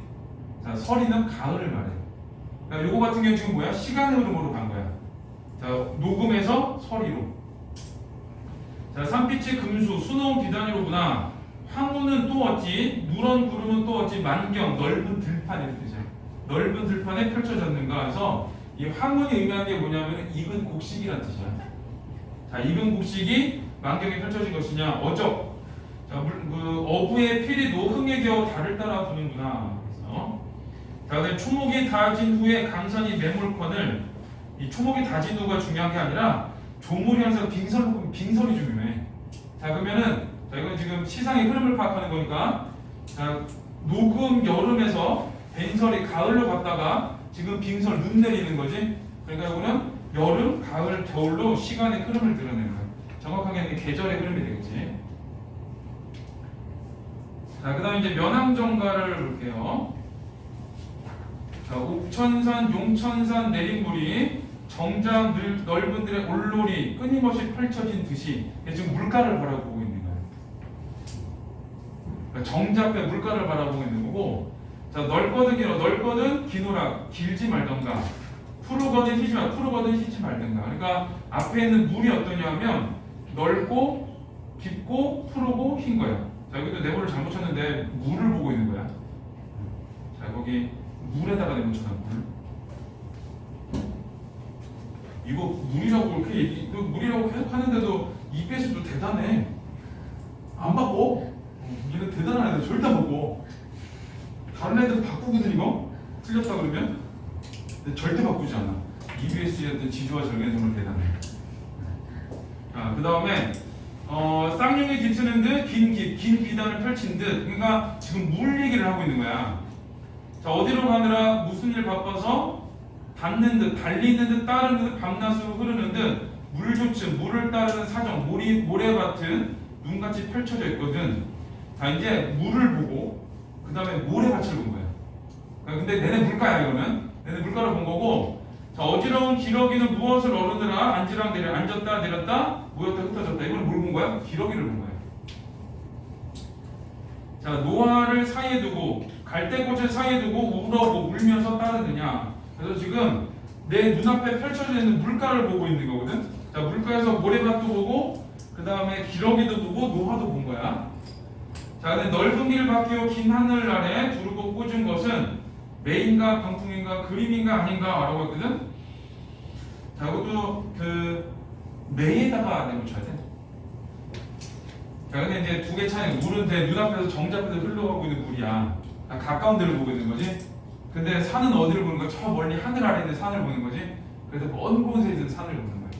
자, 설이는 가을을 말해. 그러니까 요거 같은 경우 지금 뭐야? 시간 흐름으로 간 거야. 자, 녹음에서 설이로. 자, 산빛이 금수, 수놓은 비단위로구나. 황후는 또 어찌, 누런 구름은 또 어찌, 만경, 넓은 들판 이런 뜻이야. 넓은 들판에 펼쳐졌는가 해서 이 황문이 의미하는 게 뭐냐면 익은 곡식이라는 뜻이야. 자, 익은 곡식이 만경에 펼쳐진 것이냐. 어적. 자, 어부의 필이도 흥에 겨워 달을 따라 부는구나. 그래서 자, 그다음에 초목이 다진 후에 강산이 매물컨을, 이 초목이 다진 후가 중요한 게 아니라 조물이 항상 빙설이 중요해. 자, 그러면은 자, 이건 지금 시상의 흐름을 파악하는 거니까. 자, 녹음 여름에서 벤설이 가을로 갔다가 지금 빙설 눈 내리는 거지. 그러니까 이거는 여름, 가을, 겨울로 시간의 흐름을 드러내는 거야. 정확하게 계절의 흐름이 되겠지. 자, 그 다음에 이제 면함정가를 볼게요. 자, 옥천산, 용천산 내린물이 정작 넓은 들의 올놀이 끊임없이 펼쳐진 듯이 지금 물가를 바라보고 있는 거예요. 그러니까 정작의 물가를 바라보고 있는 거고. 자, 넓거든 길어. 넓거든 기노라. 길지 말던가. 푸르거든 희지 말던가. 그러니까 앞에 있는 물이 어떠냐 하면 넓고 깊고 푸르고 흰 거야. 자, 여기도 네모를 잘못 쳤는데 물을 보고 있는 거야. 자, 거기 물에다가 네모 쳐놔. 물. 이거 물이라고 이렇게 물이라고 계속 하는데도 EBS도 대단해. 안 바꿔. 얘는 대단한 애들 절대 안 바꿔. 다른 애들 바꾸거든 이거? 틀렸다 그러면? 근데 절대 바꾸지 않아. EBS의 어떤 지주와 절개성을 대단해. 자, 그 다음에 쌍용이 뒤트는 듯 긴 비단을 펼친 듯. 그러니까 지금 물 얘기를 하고 있는 거야. 자, 어디로 가느라 무슨 일 바빠서 닿는 듯, 달리는 듯, 따르는 듯, 밤낮으로 흐르는 듯, 물조층, 물을 따르는 사정, 모래밭은 눈같이 펼쳐져 있거든. 자, 이제 물을 보고 그 다음에 모래밭을 본 거야. 근데 내내 물가야 이거는. 내내 물가를 본 거고. 자, 어지러운 기러기는 무엇을 어르느라 앉으랑 내려, 앉았다 내렸다, 모였다 흩어졌다. 이거는 뭘 본 거야? 기러기를 본 거야. 자, 노화를 사이에 두고 갈대꽃을 사이에 두고 울어보고 울면서 따르느냐. 그래서 지금 내 눈앞에 펼쳐져 있는 물가를 보고 있는 거거든. 자, 물가에서 모래밭도 보고 그 다음에 기러기도 보고 노화도 본 거야. 자, 근데 넓은 길 바뀌어 긴 하늘 아래 두르고 꽂은 것은 매인가 병풍인가 그림인가 아닌가 라고 했거든. 자, 그것도 그 매에다가 내붙여야 돼. 자, 근데 이제 두 개 차이. 물은 내 눈앞에서 정잡해서 흘러가고 있는 물이야. 가까운 데를 보고 있는 거지. 근데 산은 어디를 보는 거야? 저 멀리 하늘 아래 있는 산을 보는 거지. 그래서 먼 곳에 있는 산을 보는 거야.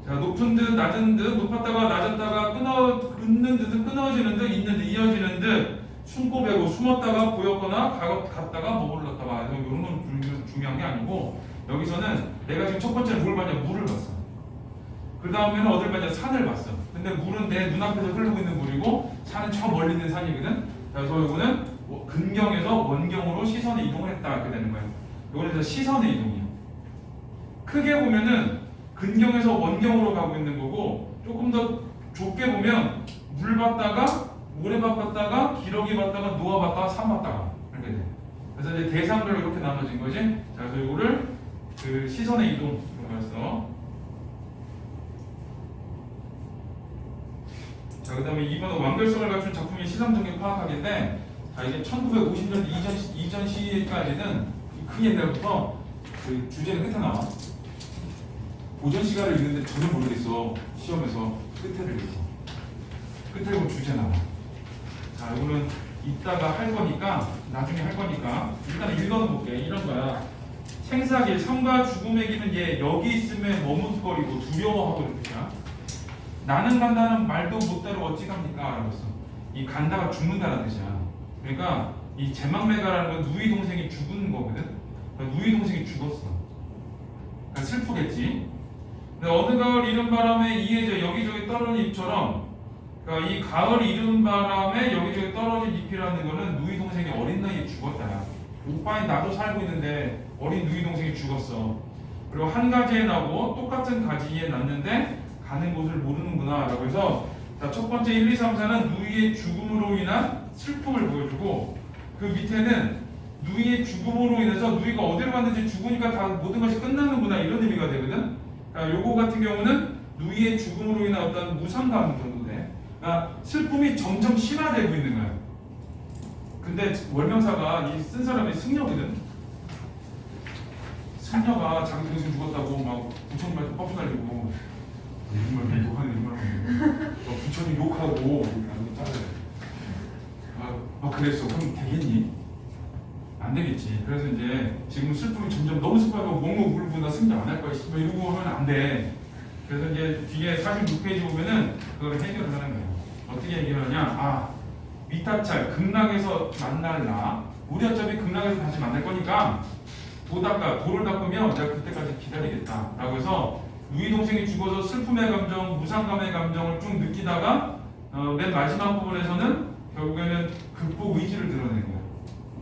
자, 높은 듯 낮은 듯 높았다가 낮았다가 끊는 듯은 끊어지는 듯 있는 듯 이어지는 듯 숨고배고 숨었다가 보였거나 갔다가 머물렀다가. 이런 건 중요한 게 아니고, 여기서는 내가 지금 첫 번째는 뭘 봤냐? 물을 봤어. 그 다음에는 어딜 봤냐? 산을 봤어. 근데 물은 내 눈앞에서 흐르고 있는 물이고 산은 저 멀리 있는 산이거든. 그래서 이거는 근경에서 원경으로 시선의 이동을 했다 이렇게 되는 거예요. 이거는 시선의 이동이에요. 크게 보면은 근경에서 원경으로 가고 있는 거고, 조금 더 좁게 보면 물 봤다가 모래밭 봤다가 기러기 봤다가 노아 봤다가 산 봤다가 이렇게 돼. 그래서 이제 대상별로 이렇게 나눠진 거지. 자, 그래서 이거를 그 시선의 이동 이런 거였어. 자, 그 다음에 이번 완결성을 갖춘 작품이 시상적인 파악하기인데, 자, 이게 1950년 이전 시까지는 그 옛날부터 그 주제는 끝에 나와. 고전 시가를 읽는데 전혀 모르겠어. 시험에서 끝에를 읽어. 끝에 보면 주제 나와. 자, 이거는 이따가 할 거니까, 나중에 할 거니까 일단 읽어볼게. 이런 거야. 생사길, 삶과 죽음의 길은 얘 여기 있음에 머뭇거리고 두려워하고 이렇게야. 나는 간다는 말도 못대로 어찌 갑니까? 라고 했어. 이 간다가 죽는다는 뜻이야. 그러니까 이 제망매가라는 건 누이 동생이 죽은 거거든. 그러니까 누이 동생이 죽었어. 그러니까 슬프겠지. 근데 어느 가을 이른 바람에 이해져 여기저기 떨어진 잎처럼, 그러니까 이 가을 이른 바람에 여기저기 떨어진 잎이라는 거는 누이 동생이 어린 나이에 죽었다. 오빠인 나도 살고 있는데 어린 누이 동생이 죽었어. 그리고 한 가지에 나고 똑같은 가지에 났는데 가는 곳을 모르는구나 라고 해서, 자, 첫 번째 1, 2, 3, 4는 누이의 죽음으로 인한 슬픔을 보여주고, 그 밑에는 누이의 죽음으로 인해서 누이가 어디로 갔는지 죽으니까 다 모든 것이 끝나는구나 이런 의미가 되거든. 그러니까 요거 같은 경우는 누이의 죽음으로 인한 어떤 무상감 정도 돼. 그러니까 슬픔이 점점 심화되고 있는 거야. 근데 월명사가 이 쓴 사람이 승려거든. 승려가 자기 동생 죽었다고 막 부처님한테 뻗쳐 달리고, 정말 욕하네, 정말. 부처님 욕하고, 그랬어. 그럼 되겠니? 안 되겠지. 그래서 이제 지금 슬픔이 점점 너무 슬퍼서 몽롱 울고 나 승자 안 할 거야. 뭐 이러고 하면 안 돼. 그래서 이제 뒤에 46페이지 보면은 그걸 해결을 하는 거예요. 어떻게 해결하냐? 아, 미타찰, 극락에서 만날라. 우리 어차피 극락에서 다시 만날 거니까 도 닦아, 도를 닦으면 내가 그때까지 기다리겠다. 라고 해서 누이 동생이 죽어서 슬픔의 감정, 무상감의 감정을 쭉 느끼다가 맨 마지막 부분에서는 결국에는 극복 의지를 드러내는 거예요.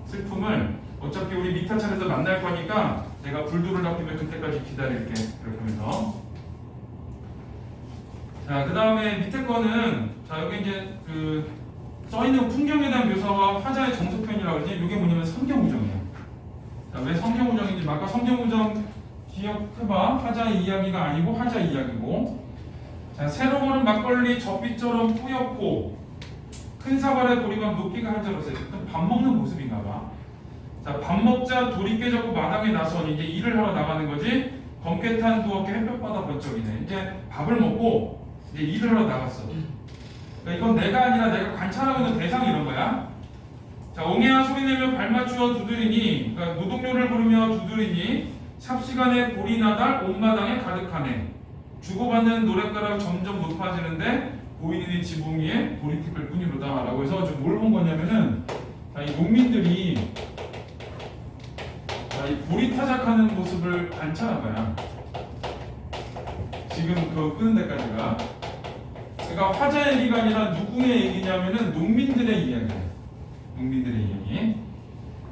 슬픔을 어차피 우리 미타찰에서 만날 거니까 내가 불도를 닦으면 그때까지 기다릴게. 이렇게 하면서, 자, 그 다음에 밑에 거는, 자, 여기 이제 그 써있는 풍경에 대한 묘사와 화자의 정서 표현이라고 그러지. 이게 뭐냐면 성경우정이에요. 자, 왜 성경우정인지, 아까 성경우정 기억해봐. 화자의 이야기가 아니고 화자의 이야기고. 자, 새로 고른 막걸리 젖빛처럼 뿌옇고 큰 사발에 보리밥 높이가 한자로서 밥 먹는 모습인가 봐. 자, 밥 먹자 돌이 깨졌고 마당에 나서니 이제 일을 하러 나가는 거지. 검게 탄 두어깨 햇볕바다 번쩍이네. 이제 밥을 먹고 이제 일을 하러 나갔어. 그러니까 이건 내가 아니라 내가 관찰하고 있는 대상이 이런 거야. 자, 옹해야 소리내며 발맞추어 두드리니, 그러니까 노동요를 부르며 두드리니 삽시간에 볼이 나달 온마당에 가득하네. 주고받는 노랫가락 점점 높아지는데 보이는 이 지붕 위에 볼이 티끌 뿐이로다. 라고 해서 좀 뭘 본 거냐면은, 자, 이 농민들이, 자, 자, 이 보리타작하는 모습을 관찰한 거야. 지금 그 끄는 데까지가. 그러니까 화자의 얘기가 아니라 누구의 얘기냐면은 농민들의 이야기야. 농민들의 이야기.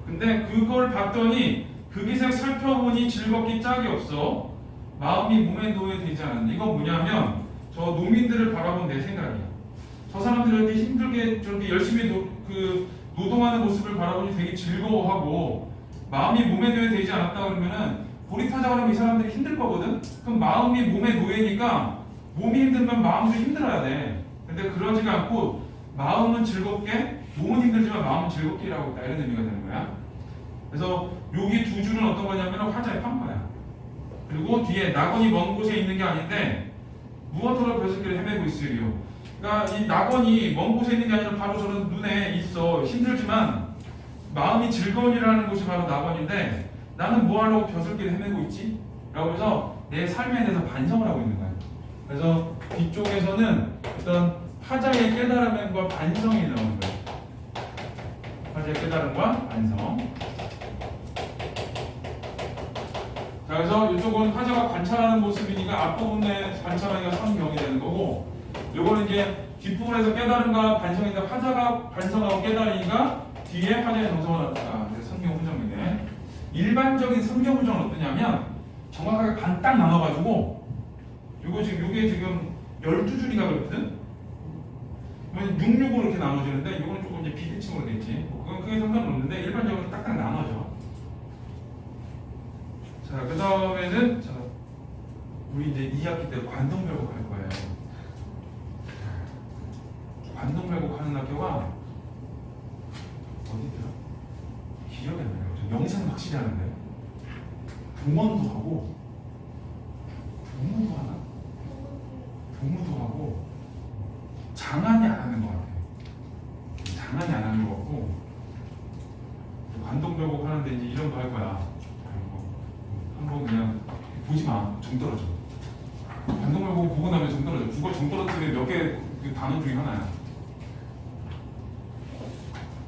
근데 그걸 봤더니 그 기색 살펴보니 즐겁기 짝이 없어. 마음이 몸에 노예되지 않았는데 이건 뭐냐면 저 농민들을 바라본 내 생각이야. 저 사람들이 이렇게 힘들게 저렇게 열심히 노동하는 모습을 바라보니 되게 즐거워하고 마음이 몸에 노예되지 않았다 그러면은 보리타작을 하면 이 사람들이 힘들 거거든. 그럼 마음이 몸에 노예니까 몸이 힘들면 마음도 힘들어야 돼. 근데 그러지가 않고 마음은 즐겁게, 몸은 힘들지만 마음은 즐겁게 일하고 있다 이런 의미가 되는 거야. 그래서 여기 두 줄은 어떤 거냐면 화자의 평가야. 그리고 뒤에 낙원이 먼 곳에 있는 게 아닌데 무엇으로 벼슬길을 헤매고 있으리요. 그러니까 이 낙원이 먼 곳에 있는 게 아니라 바로 저는 눈에 있어. 힘들지만 마음이 즐거움이라는 곳이 바로 낙원인데 나는 뭐 하려고 벼슬길을 헤매고 있지? 라고 해서 내 삶에 대해서 반성을 하고 있는 거야. 그래서 뒤쪽에서는 어떤 화자의 깨달음과 반성이 나오는 거야. 화자의 깨달음과 반성. 자, 그래서 이쪽은 화자가 관찰하는 모습이니까 앞부분에 관찰하기가 성경이 되는 거고, 요거는 이제 뒷부분에서 깨달음과 반성인데 화자가 반성하고 깨달으니까 뒤에 화자의 정성을 나타나. 성경 후정이네. 일반적인 성경 후정은 어떠냐면 정확하게 반 딱 나눠가지고 요게 지금 12줄이가 그렇거든. 66으로 이렇게 나눠지는데 이거는 조금 이제 비대칭으로 됐지. 그건 크게 상관없는데 일반적으로 딱딱 나눠져. 자, 그 다음에는 우리 이제 2학기 때 관동별곡 할 거예요. 관동별곡 하는 학교가 어디더라? 기억이 안 나요. 저 영상 확실히 하는데 동원도 하고 동무도 하나? 동무도 하고 장안이 안 하는 것 같아. 장안이 안 하는 것 같고 관동별곡 하는데 이제 이런 거 할 거야. 한번 그냥 보지 마. 정 떨어져. 관동별곡 보고 나면 정 떨어져. 국어 정 떨어지는 몇 개 그 단어 중에 하나야.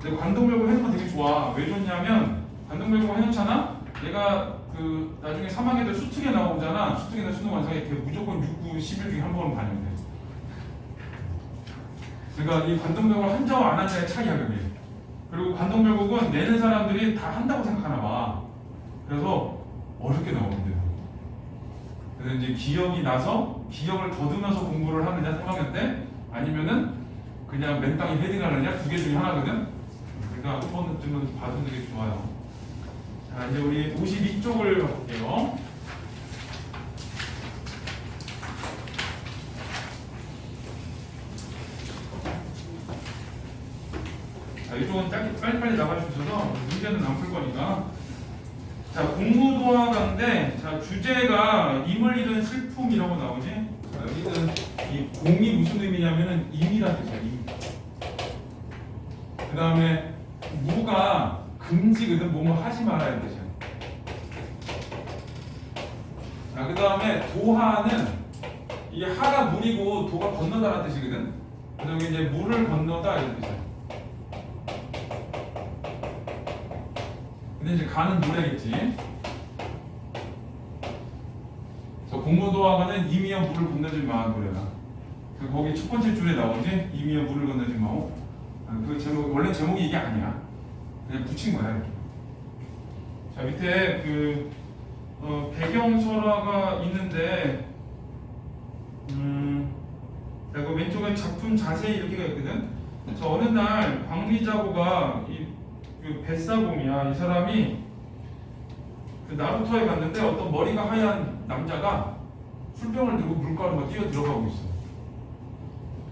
근데 관동별곡 해놓으면 되게 좋아. 왜 좋냐면 관동별곡 해놓잖아. 얘가 그 나중에 3학년 때 수특에 나오잖아. 수특이나 수능 완성에 무조건 6, 9, 11 중에 한 번은 반영돼. 그러니까 이 관동별곡을 한 자와 안 한 자의 차이야 그게. 그리고 관동별곡은 내는 사람들이 다 한다고 생각하나 봐. 그래서 어렵게 나오는데요. 그래서 이제 기억이 나서 기억을 더듬어서 공부를 하느냐 3학년 때 아니면은 그냥 맨땅에 헤딩하느냐 두 개 중에 하나거든. 그러니까 한 번쯤은 봐주는 게 좋아요. 자, 이제 우리 52쪽을 볼게요. 자, 이쪽은 빨리빨리 나가주셔서 문제는 안 풀 거니까. 자, 공무도화가인데, 자, 주제가 임을 잃은 슬픔이라고 나오지? 자, 여기는 이 공이 무슨 의미냐면은 임이라는 뜻이야, 임. 그 다음에 무가 금지거든, 뭐뭐 하지 말아야 뜻이야. 자, 그 다음에 도하는 이게 하가 물이고 도가 건너다라는 뜻이거든. 그래서 여기 이제 물을 건너다 이런 뜻이야. 근데 이제 가는 노래겠지. 그래서 공무도화가는 이미여 물을 건너지 마 노래가. 그 거기 첫 번째 줄에 나오지. 이미여 물을 건너지 마오. 그 제목 원래 제목이 이게 아니야. 그냥 붙인 거야. 이렇게. 자, 밑에 그 배경설화가 있는데, 자, 그 왼쪽에 작품 자세히 이렇게가 있거든. 저 어느 날 광리자고가 그 뱃사공이야. 이 사람이 그 나루터에 갔는데 어떤 머리가 하얀 남자가 술병을 들고 물가로 뛰어 들어가고 있어.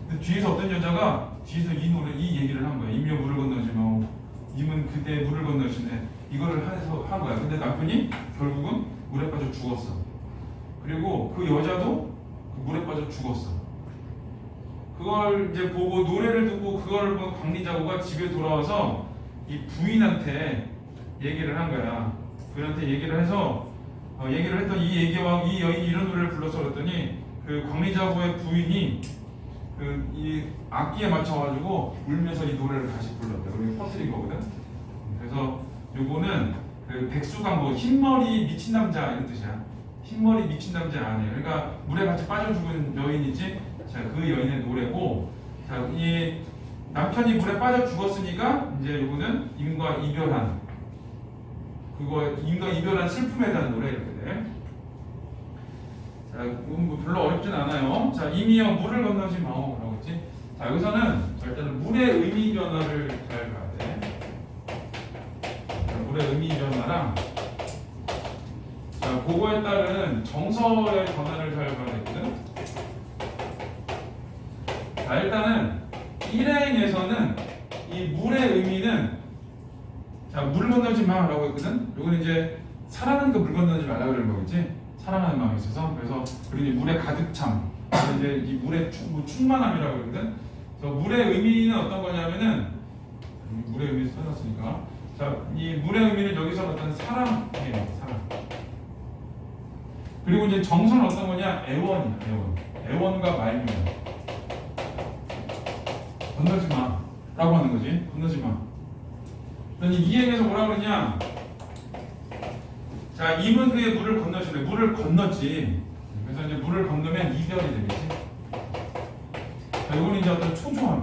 근데 뒤에서 어떤 여자가 뒤에서 이 얘기를 한 거야. 임여 물을 건너지 마. 임은 그대 물을 건너시네. 이거를 해서 한 거야. 근데 남편이 결국은 물에 빠져 죽었어. 그리고 그 여자도 물에 빠져 죽었어. 그걸 이제 보고 노래를 듣고 그걸 본 광리자고가 집에 돌아와서 이 부인한테 얘기를 한 거야. 부인한테 얘기를 해서 얘기를 했던 이 얘기와 이 여인이 이런 노래를 불러서 그랬더니 그 광리자고의 부인이 이 악기에 맞춰가지고 울면서 이 노래를 다시 불렀대. 그리고 퍼뜨린 거거든. 그래서 요거는 그 백수광고 흰머리 미친 남자 이런 뜻이야. 흰머리 미친 남자 아니에요. 그러니까 물에 같이 빠져 죽은 여인이지. 자, 그 여인의 노래고, 자, 이 남편이 물에 빠져 죽었으니까 이제 이거는 임과 이별한 그거 임과 이별한 슬픔에 대한 노래 이렇게 돼. 자, 뭐 별로 어렵진 않아요. 자, 이미여 물을 건너지 마오라고 했지. 자, 여기서는 자, 일단 물의 의미 변화를 잘 봐야 돼. 자, 물의 의미 변화랑 자, 그거에 따른 정서의 변화를 잘 봐야 되거든. 자, 일단은 일행에서는 이 물의 의미는 자, 물 건너지 마라고 했거든. 요거는 이제 사랑하니까 물 건너지 말라고 그러는 거겠지. 사랑하는 마음이 있어서. 그래서 우리 물에 가득 참. 이제 이 물의 충만함이라고 그러거든. 그래서 물의 의미는 어떤 거냐면은 물의 의미 써놨으니까. 자, 이 물의 의미는 여기서 어떤 사랑이에요. 사랑. 그리고 이제 정서는 어떤 거냐? 애원이야. 애원. 애원과 말미암. 건너지 마라고 하는 거지. 건너지 마. 그러니 이행에서 뭐라 그러냐? 자, 임은 그의 물을 건너시네. 물을 건넜지. 그래서 이제 물을 건너면 이별이 되겠지. 자, 이건 이제 어떤 초조함.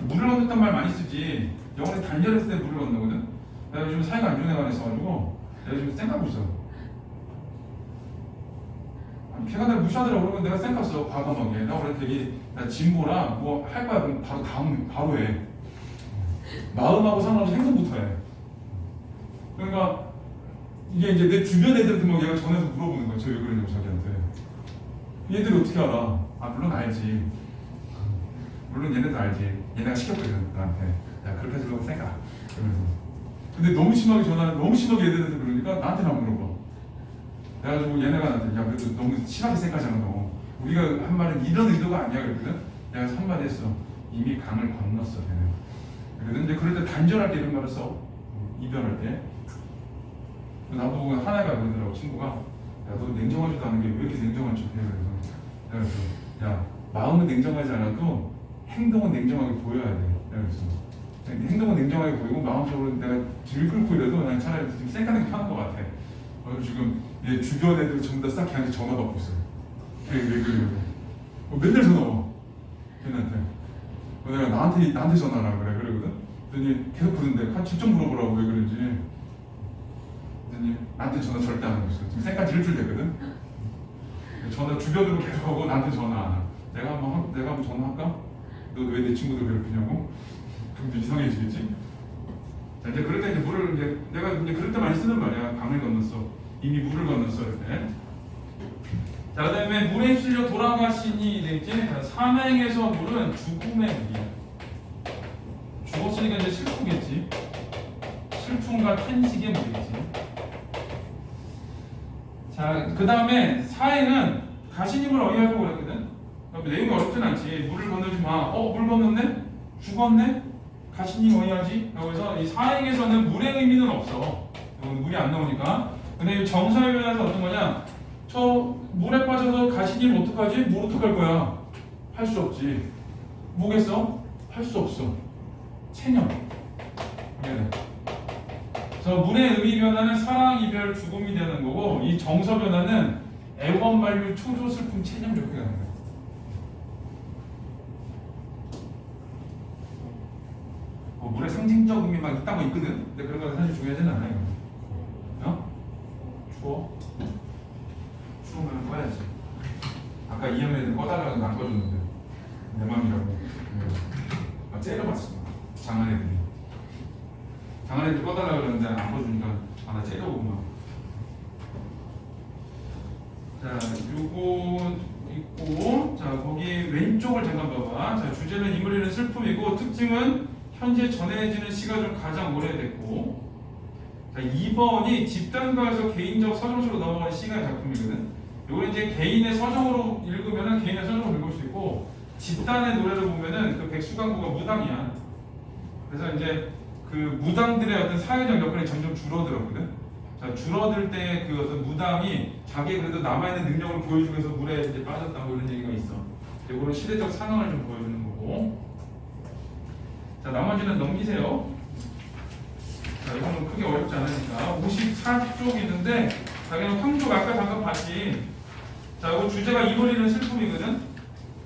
물을 건넜단 말 많이 쓰지. 영어에 단절했을 때 물을 건너거든. 내가 요즘 사이가 안 좋은 애가 있어가지고 내가 지금 쌩까고 있어. 걔가 날 무시하더라고. 그러면 내가 쌩깠어. 과감하게. 나 원래 되게 나 진보라 뭐 할 거야. 그럼 바로 해. 마음하고 상관없이 행동부터 해. 그러니까 이게 이제 내 주변 애들한테 막 얘가 전화해서 물어보는 거야. 저 왜 그러냐고 자기한테. 얘들이 어떻게 알아? 아, 물론 알지. 물론 얘네도 알지. 얘네가 시켰거든 나한테. 야, 그렇게 해서 쌩까. 그러면서. 근데 너무 심하게 너무 심하게 애들한테 그러니까 나한테는 안 물어봐. 그래가지고 얘네가 나한테 야, 그래도 너무 심하게 쌩까잖아 너. 우리가 한 말은 이런 의도가 아니야 그랬거든. 내가 한마디 했어. 이미 강을 건넜어 걔는. 그런데 그럴 때 단절할 때 이런 말을 써. 이별할 때. 나보고 하나가 그러더라고. 친구가 야, 너 냉정하지도 않은 게 왜 이렇게 냉정한 척해. 그래서 야, 마음은 냉정하지 않아도 행동은 냉정하게 보여야 돼. 그래서 행동은 냉정하게 보이고 마음적으로 내가 뒤를 끌고 이래도 난 차라리 좀 쌩까는 게 편한 것 같아. 그래서 지금 얘 주변 애들 전부 다 싹 걔한테 전화 받고 있어요. 그래. 맨날 전화 와. 걔한테. 내가 나한테 전화하라 그래. 그러거든. 그랬더니 계속 그러는데 직접 물어보라고 왜 그런지. 그랬더니 나한테 전화 절대 안 하고 있어. 지금 쌩까지 일주일 됐거든. 전화 주변으로 계속 하고 나한테 전화 안 와. 내가 한번 전화할까? 너 왜 내 친구들 괴롭히냐고? 그럼 좀 이상해지겠지? 자, 이제 그럴 때 이제 물을 내가 이제 그럴 때 많이 쓰는 말이야. 강을 건넜어. 이미 물을 건넜어. 이렇게. 자, 그다음에 물에 휩쓸려 돌아가시니 되겠지? 자, 삼행에서 물은 죽음의 물이야. 죽었으니까 이제 슬프겠지. 슬픔과 탄식의 물이겠지. 자, 그 다음에 사행은 가시님을 어휘하고 그랬거든. 내용이 어렵진 않지. 물을 건너지 마. 물 건넜네? 죽었네? 가시님 어휘하지? 그래서 이 사행에서는 물의 의미는 없어. 물이 안 나오니까. 근데 이 정서에 변해서 어떤 거냐? 저 물에 빠져서 가시님 어떡하지? 뭘 어떡할 거야? 할 수 없지. 뭐겠어? 할 수 없어. 체념. 그래서 물의 의미 변화는 사랑, 이별, 죽음이 되는 거고, 이 정서 변화는 애원, 만류, 초조, 슬픔, 체념 이렇게 가는 거야. 물의 상징적 의미 막 이딴 거 있거든. 근데 그런 거 사실 중요하지는 않아요. 추워? 추우면 꺼야지. 아까 이형 애들 꺼달라고 안 꺼줬는데 내 맘이라고 막 째려봤어. 장한 애들 꺼달라고 그러는데 안 꺼주니까 나 째려보고 막. 자, 요거 있고, 자, 거기 왼쪽을 잠깐 봐봐. 자, 주제는 인물이는 슬픔이고, 특징은 현재 전해지는 시가 좀 가장 오래됐고, 자, 2번이 집단가에서 개인적 서정으로 넘어가는 시가의 작품이거든. 요거 이제 개인의 서정으로 읽으면은 개인의 서정으로 읽을 수 있고, 집단의 노래를 보면은 그 백수광고가 무당이야. 그래서 이제 그 무당들의 어떤 사회적 여건이 점점 줄어들었거든. 자, 줄어들 때 그 어떤 무당이 자기 그래도 남아있는 능력을 보여주기 위해서 물에 이제 빠졌다고 이런 얘기가 있어. 이거는 시대적 상황을 좀 보여주는 거고. 자, 나머지는 넘기세요. 자, 이거는 크게 어렵지 않으니까 54쪽 있는데 자, 그냥 황족 아까 잠깐 봤지. 자, 이거 주제가 이물이는 슬픔이거든.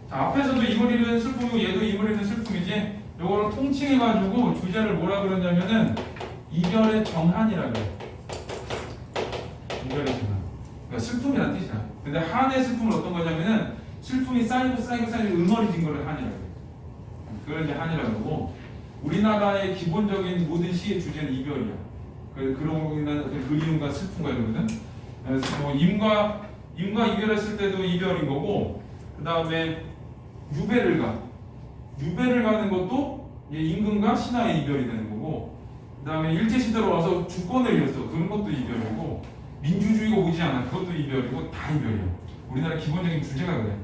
자, 앞에서도 이물이는 슬픔이고 얘도 이물이는 슬픔이지. 요거를 통칭해가지고 주제를 뭐라 그러냐면은 이별의 정한이라고 해. 이별의 정한. 그러니까 슬픔이라는 뜻이야. 근데 한의 슬픔은 어떤 거냐면은 슬픔이 쌓이고 응어리진 거를 한이라고 해. 그걸 이제 한이라고 하고, 우리나라의 기본적인 모든 시의 주제는 이별이야. 그러고 있는 그리움과 슬픔과 이러거든. 그래서 뭐 임과 이별했을 때도 이별인 거고, 그 다음에 유배를 가는 것도 임금과 신하의 이별이 되는 거고, 그 다음에 일제시대로 와서 주권을 잃었어. 그런 것도 이별이고, 민주주의가 오지 않아. 그것도 이별이고, 다 이별이야. 우리나라 기본적인 주제가 그래.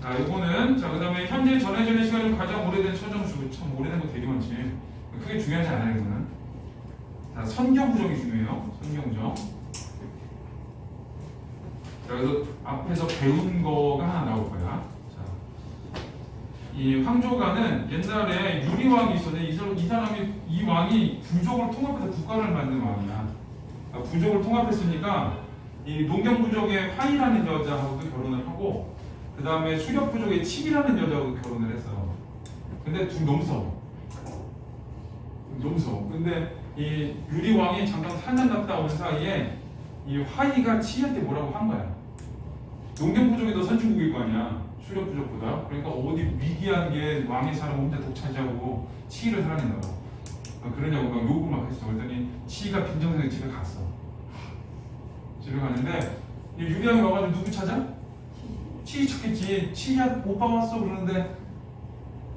자, 이거는, 자, 그 다음에 현재 전해지는 시간이 가장 오래된 서정수. 참 오래된 거 되게 많지. 크게 중요하지 않아요, 이거는. 자, 선경부정이 중요해요. 선경부정. 자, 그래서 앞에서 배운 거가 하나 나올 거야. 자, 이 황조가는 옛날에 유리왕이 있었는데 이 왕이 부족을 통합해서 국가를 만든 왕이야. 그러니까 부족을 통합했으니까 이 농경부족의 화이라는 여자하고도 결혼을 하고, 그 다음에 수렵부족의 칙이라는 여자하고 결혼을 했어. 근데 둘 너무 싸워. 근데 이 유리왕이 잠깐 4년 갔다 온 사이에 이 화이가 칙한테 뭐라고 한 거야. 농경부족이 더 선진국일 거 아니야. 수렵부족보다. 그러니까 어디 미개한 게 왕의 사람 혼자 독차지하고 칙을 사랑했나 봐. 그러냐고 막 욕을 막 했어. 그랬더니 칙이가 빈정상에 집에 갔어. 집에 갔는데 이 유리왕이 와가지고 누구 찾아? 치 찾겠지. 치야 오빠 왔어 그러는데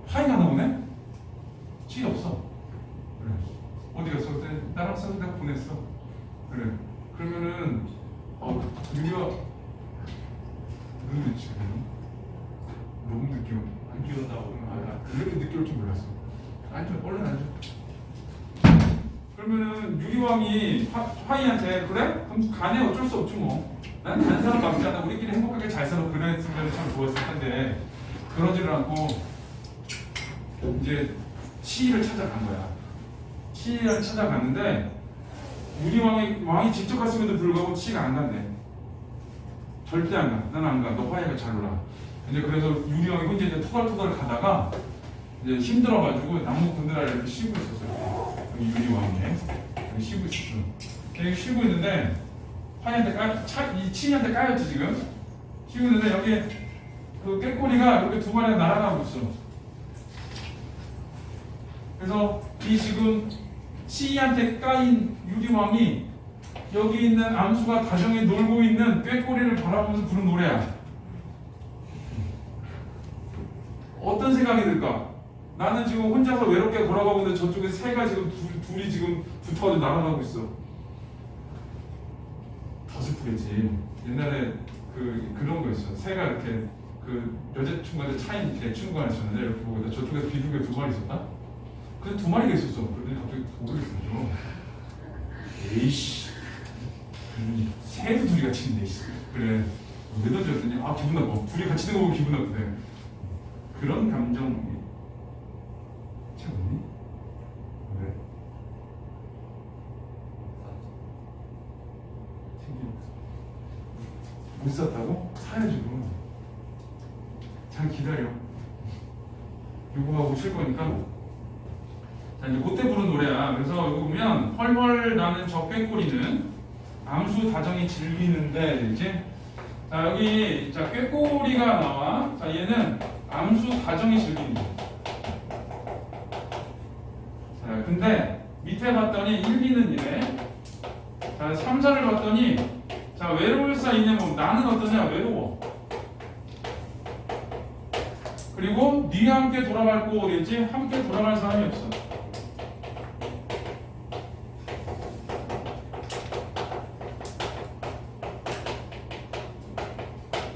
화이가 나오네. 치 없어. 그래. 어디 갔어? 그때 나랑 써서 내가 보냈어. 그래. 그러면은 유리가 너무 늦지. 너무 늦게 안 끼웠다고. 그렇게 늦게 올 줄 몰랐어. 앉아, 얼른 앉아. 그러면은 유리왕이 화이한테 그래? 그럼 가네. 어쩔 수 없지 뭐. 난 다른 사람 막지 않아. 우리끼리 행복하게 잘 살아. 그랬으면 참 좋았을 텐데 그러지를 않고 이제 치이를 찾아간 거야. 치이를 찾아갔는데 왕이 직접 갔음에도 불구하고 치이가 안 간대. 절대 안 가. 나는 안 가. 너 화이가 잘 놀아. 이제 그래서 유리왕이 혼자 이제 토갈토갈 가다가 이제 힘들어가지고 나무 군데라를 이렇게 쉬고 있었어요. 여기 유리왕이 여기 쉬고 있었어. 여기 쉬고 있는데 화이한테 이 치이한테 까였지 지금. 쉬고 있는데 여기 그 꾀꼬리가 이렇게 두 마리가 날아가고 있어. 그래서 이 지금 치이한테 까인 유리왕이 여기 있는 암수가 다정히 놀고 있는 꾀꼬리를 바라보면서 부른 노래야. 어떤 생각이 들까? 나는 지금 혼자서 외롭게 걸어가고 있는데 저쪽에 새가 지금 둘이 지금 붙어가지고 날아가고 있어. 더 슬프겠지. 옛날에 그런 거 있어. 새가 이렇게 그 여자친구한테 차인 친구가 있었는데 이렇게 보고 있다. 저쪽에서 비둘기가 두 마리 있었다. 근데 두 마리가 있었어. 그러더니 갑자기 고개를 들죠. 에이씨. 새도 둘이 같이 있는데 있어. 그래. 왜 던졌더니 기분 나빠. 둘이 같이 있는 거 보고 기분 나쁘대. 그런 감정이 참니? 왜? 못 샀다고? 사야지 그럼. 잘 기다려. 요거하고 칠 거니까. 자, 이제 그때 부른 노래야. 그래서 여기 보면 헐헐 나는 저 꾀꼬리는 암수 다정이 질리는데 이제 자 여기 자 꾀꼬리가 나와. 자 얘는 암수 다정이 질린다. 자 근데 밑에 봤더니 1, 2는 이래. 자 3, 4를 봤더니 자 외로울사 있네. 뭐 나는 어떠냐? 외로워. 그리고 네가 함께 돌아갈 곳 어디였지? 함께 돌아갈 사람이 없어.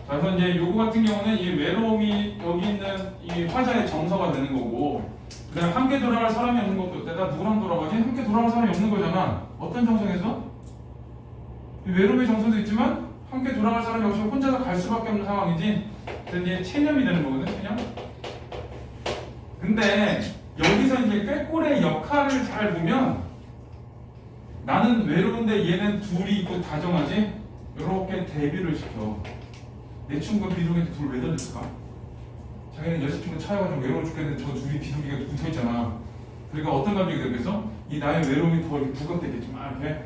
그래서 이제 요거 같은 경우는 이 외로움이 여기 있는 이 화자의 정서가 되는 거고, 그다음에 함께 돌아갈 사람이 없는 것도 내가 누구랑 돌아가지? 함께 돌아갈 사람이 없는 거잖아. 어떤 정성에서? 이 외로움의 정서도 있지만 함께 돌아갈 사람이 없이 혼자서 갈 수밖에 없는 상황이지. 그래서 이제 체념이 되는 거거든, 체념. 근데 여기서 이제 꾀꼬리의 역할을 잘 보면 나는 외로운데 얘는 둘이 있고 다정하지? 이렇게 대비를 시켜. 내 친구가 비둘기한테 둘 왜 던질까? 자기는 여자친구 차여가지고 외로워 죽겠는데 저 둘이 비둘기가 붙어있잖아. 그러니까 어떤 감정이 되겠어? 이 나의 외로움이 더 이렇게 부각되겠지 막 이렇게.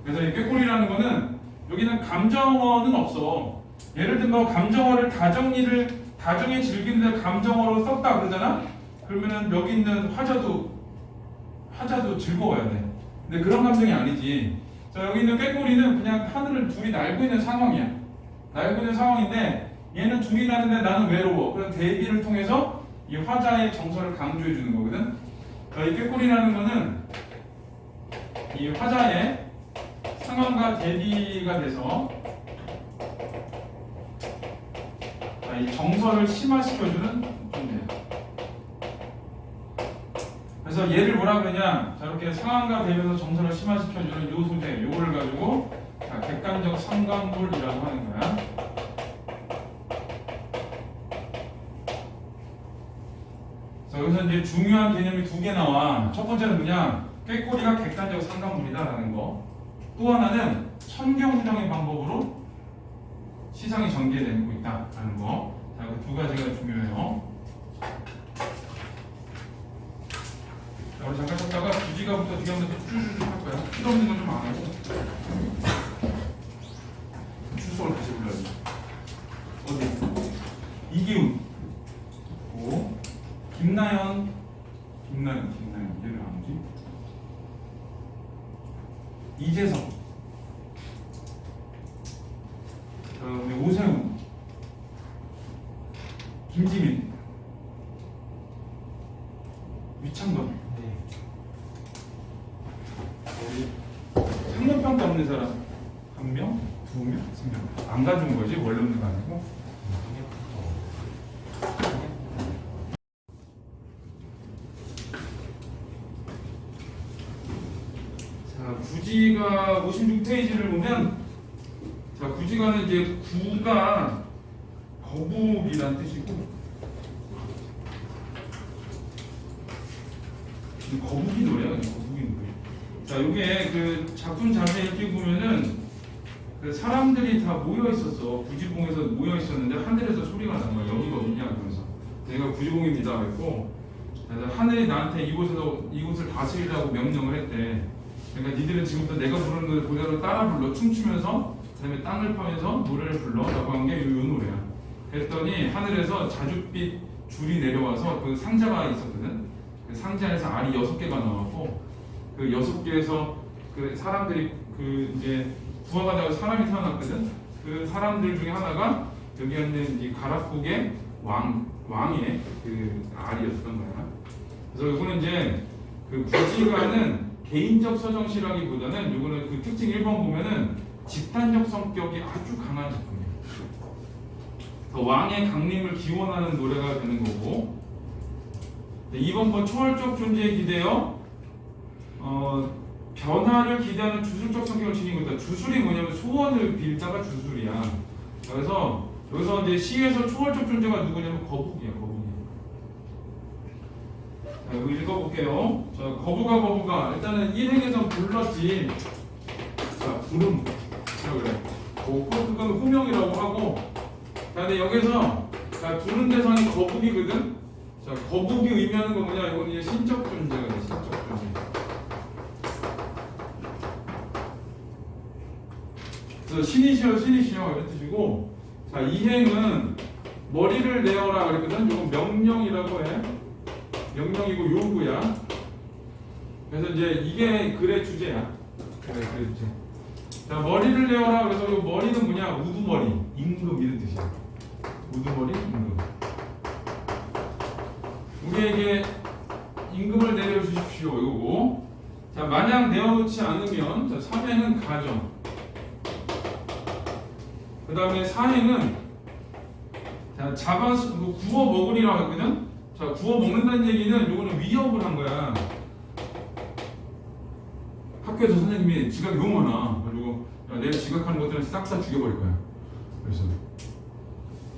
그래서 이 꾀꼬리라는 거는 여기는 감정어는 없어. 예를 들면 감정어를 다정히 즐기는데 감정어로 썼다 그러잖아? 그러면은 여기 있는 화자도 즐거워야 돼. 근데 그런 감정이 아니지. 자, 여기 있는 꾀꼬리는 그냥 하늘을 둘이 날고 있는 상황이야. 날고 있는 상황인데 얘는 둘이 나는데 나는 외로워. 그런 대비를 통해서 이 화자의 정서를 강조해 주는 거거든. 자, 이 꾀꼬리라는 거는 이 화자의 상황과 대비가 돼서 이 정서를 심화시켜주는 존재야. 그래서 얘를 뭐라 그러냐? 자, 이렇게 상황과 대비에서 정서를 심화시켜주는 요 소재, 요거를 가지고 자, 객관적 상관물이라고 하는 거야. 자, 여기서 이제 중요한 개념이 두 개 나와. 첫 번째는 뭐냐? 꾀꼬리가 객관적 상관물이다라는 거. 또 하나는 천경훈령의 방법으로 시상이 전개되고 있다라는 거. 자, 그 두 가지가 중요해요. 자, 우리 잠깐 찾다가 부지가부터 뒤에부터 쭉쭉쭉 할 거야. 필요 없는 건 좀 안 하고. 출석을 다시 불러야지. 어디? 이기훈. 오. 김나연. 얘를 안 오지? 이재성. 그다음에 오세훈. 김지민. 위창건. 상명평가 없는 사람 한 명, 두 명, 세 명. 안 가져온 거지 원래 없는 거 아니고. 자, 구지가 56페이지를 보면, 자, 구지가는 이제 구가 거북이란 뜻이고, 거북이 노래야, 거북이 노래. 자, 요게 그 작품 자세히 이렇게 보면은 그 사람들이 다 모여 있었어. 구지봉에서 모여 있었는데 하늘에서 소리가 난 거야. 여기가 어디냐 그러면서 내가 구지봉입니다 했고, 그래서 하늘이 나한테 이곳을 다스리라고 명령을 했대. 그러니까 니들은 지금부터 내가 부르는 노래 그대로 따라 불러, 춤추면서 그다음에 땅을 파면서 노래를 불러라고 한 게 요 노래야. 그랬더니 하늘에서 자줏빛 줄이 내려와서 그 상자가 있었거든. 그 상자에서 알이 6개가 나왔고, 그 6개에서 그 사람들이 그 이제 부화가 되고 사람이 태어났거든. 그 사람들 중에 하나가 여기 있는 이 가락국의 왕의 그 알이었던 거야. 그래서 이거는 이제 그 구지가는 개인적 서정시라기보다는 이거는 그 특징 1번 보면은 집단적 성격이 아주 강한 작품이에요. 왕의 강림을 기원하는 노래가 되는 거고, 2번 번 초월적 존재에 기대어 변화를 기대하는 주술적 성격을 지니고 있다. 주술이 뭐냐면 소원을 빌다가 주술이야. 그래서 여기서 이제 시에서 초월적 존재가 누구냐면 거북이야, 거북이. 자, 이거 읽어볼게요. 자, 거북아. 일단은 일행에서 불렀지. 자, 부름. 그래. 그건 호명이라고 하고. 자, 근데 여기서 자, 부른 대상이 거북이거든. 자, 거북이 의미하는 건 뭐냐? 이건 이제 신적 존재가 돼, 신적 존재. 그래서 신이시여 이런 뜻이고, 자, 이행은 머리를 내어라 그랬거든. 이건 명령이라고 해. 명령이고 요구야. 그래서 이제 이게 글의 주제야. 글의 주제. 자, 머리를 내어라 그래서 이 머리는 뭐냐? 우두머리, 임금 이런 뜻이야. 우두머리, 임금. 우리에게 임금을 내려주십시오. 요거. 자, 만약 내어놓지 않으면, 자, 3행은 가정. 그 다음에 4행은 자, 잡아서 구워 먹으리라고 했거든. 자, 구워 먹는다는 얘기는 요거는 위협을 한 거야. 학교에서 선생님이 지각 너무 많아. 그리고 내일 지각하는 것들은 싹 다 죽여버릴 거야. 그래서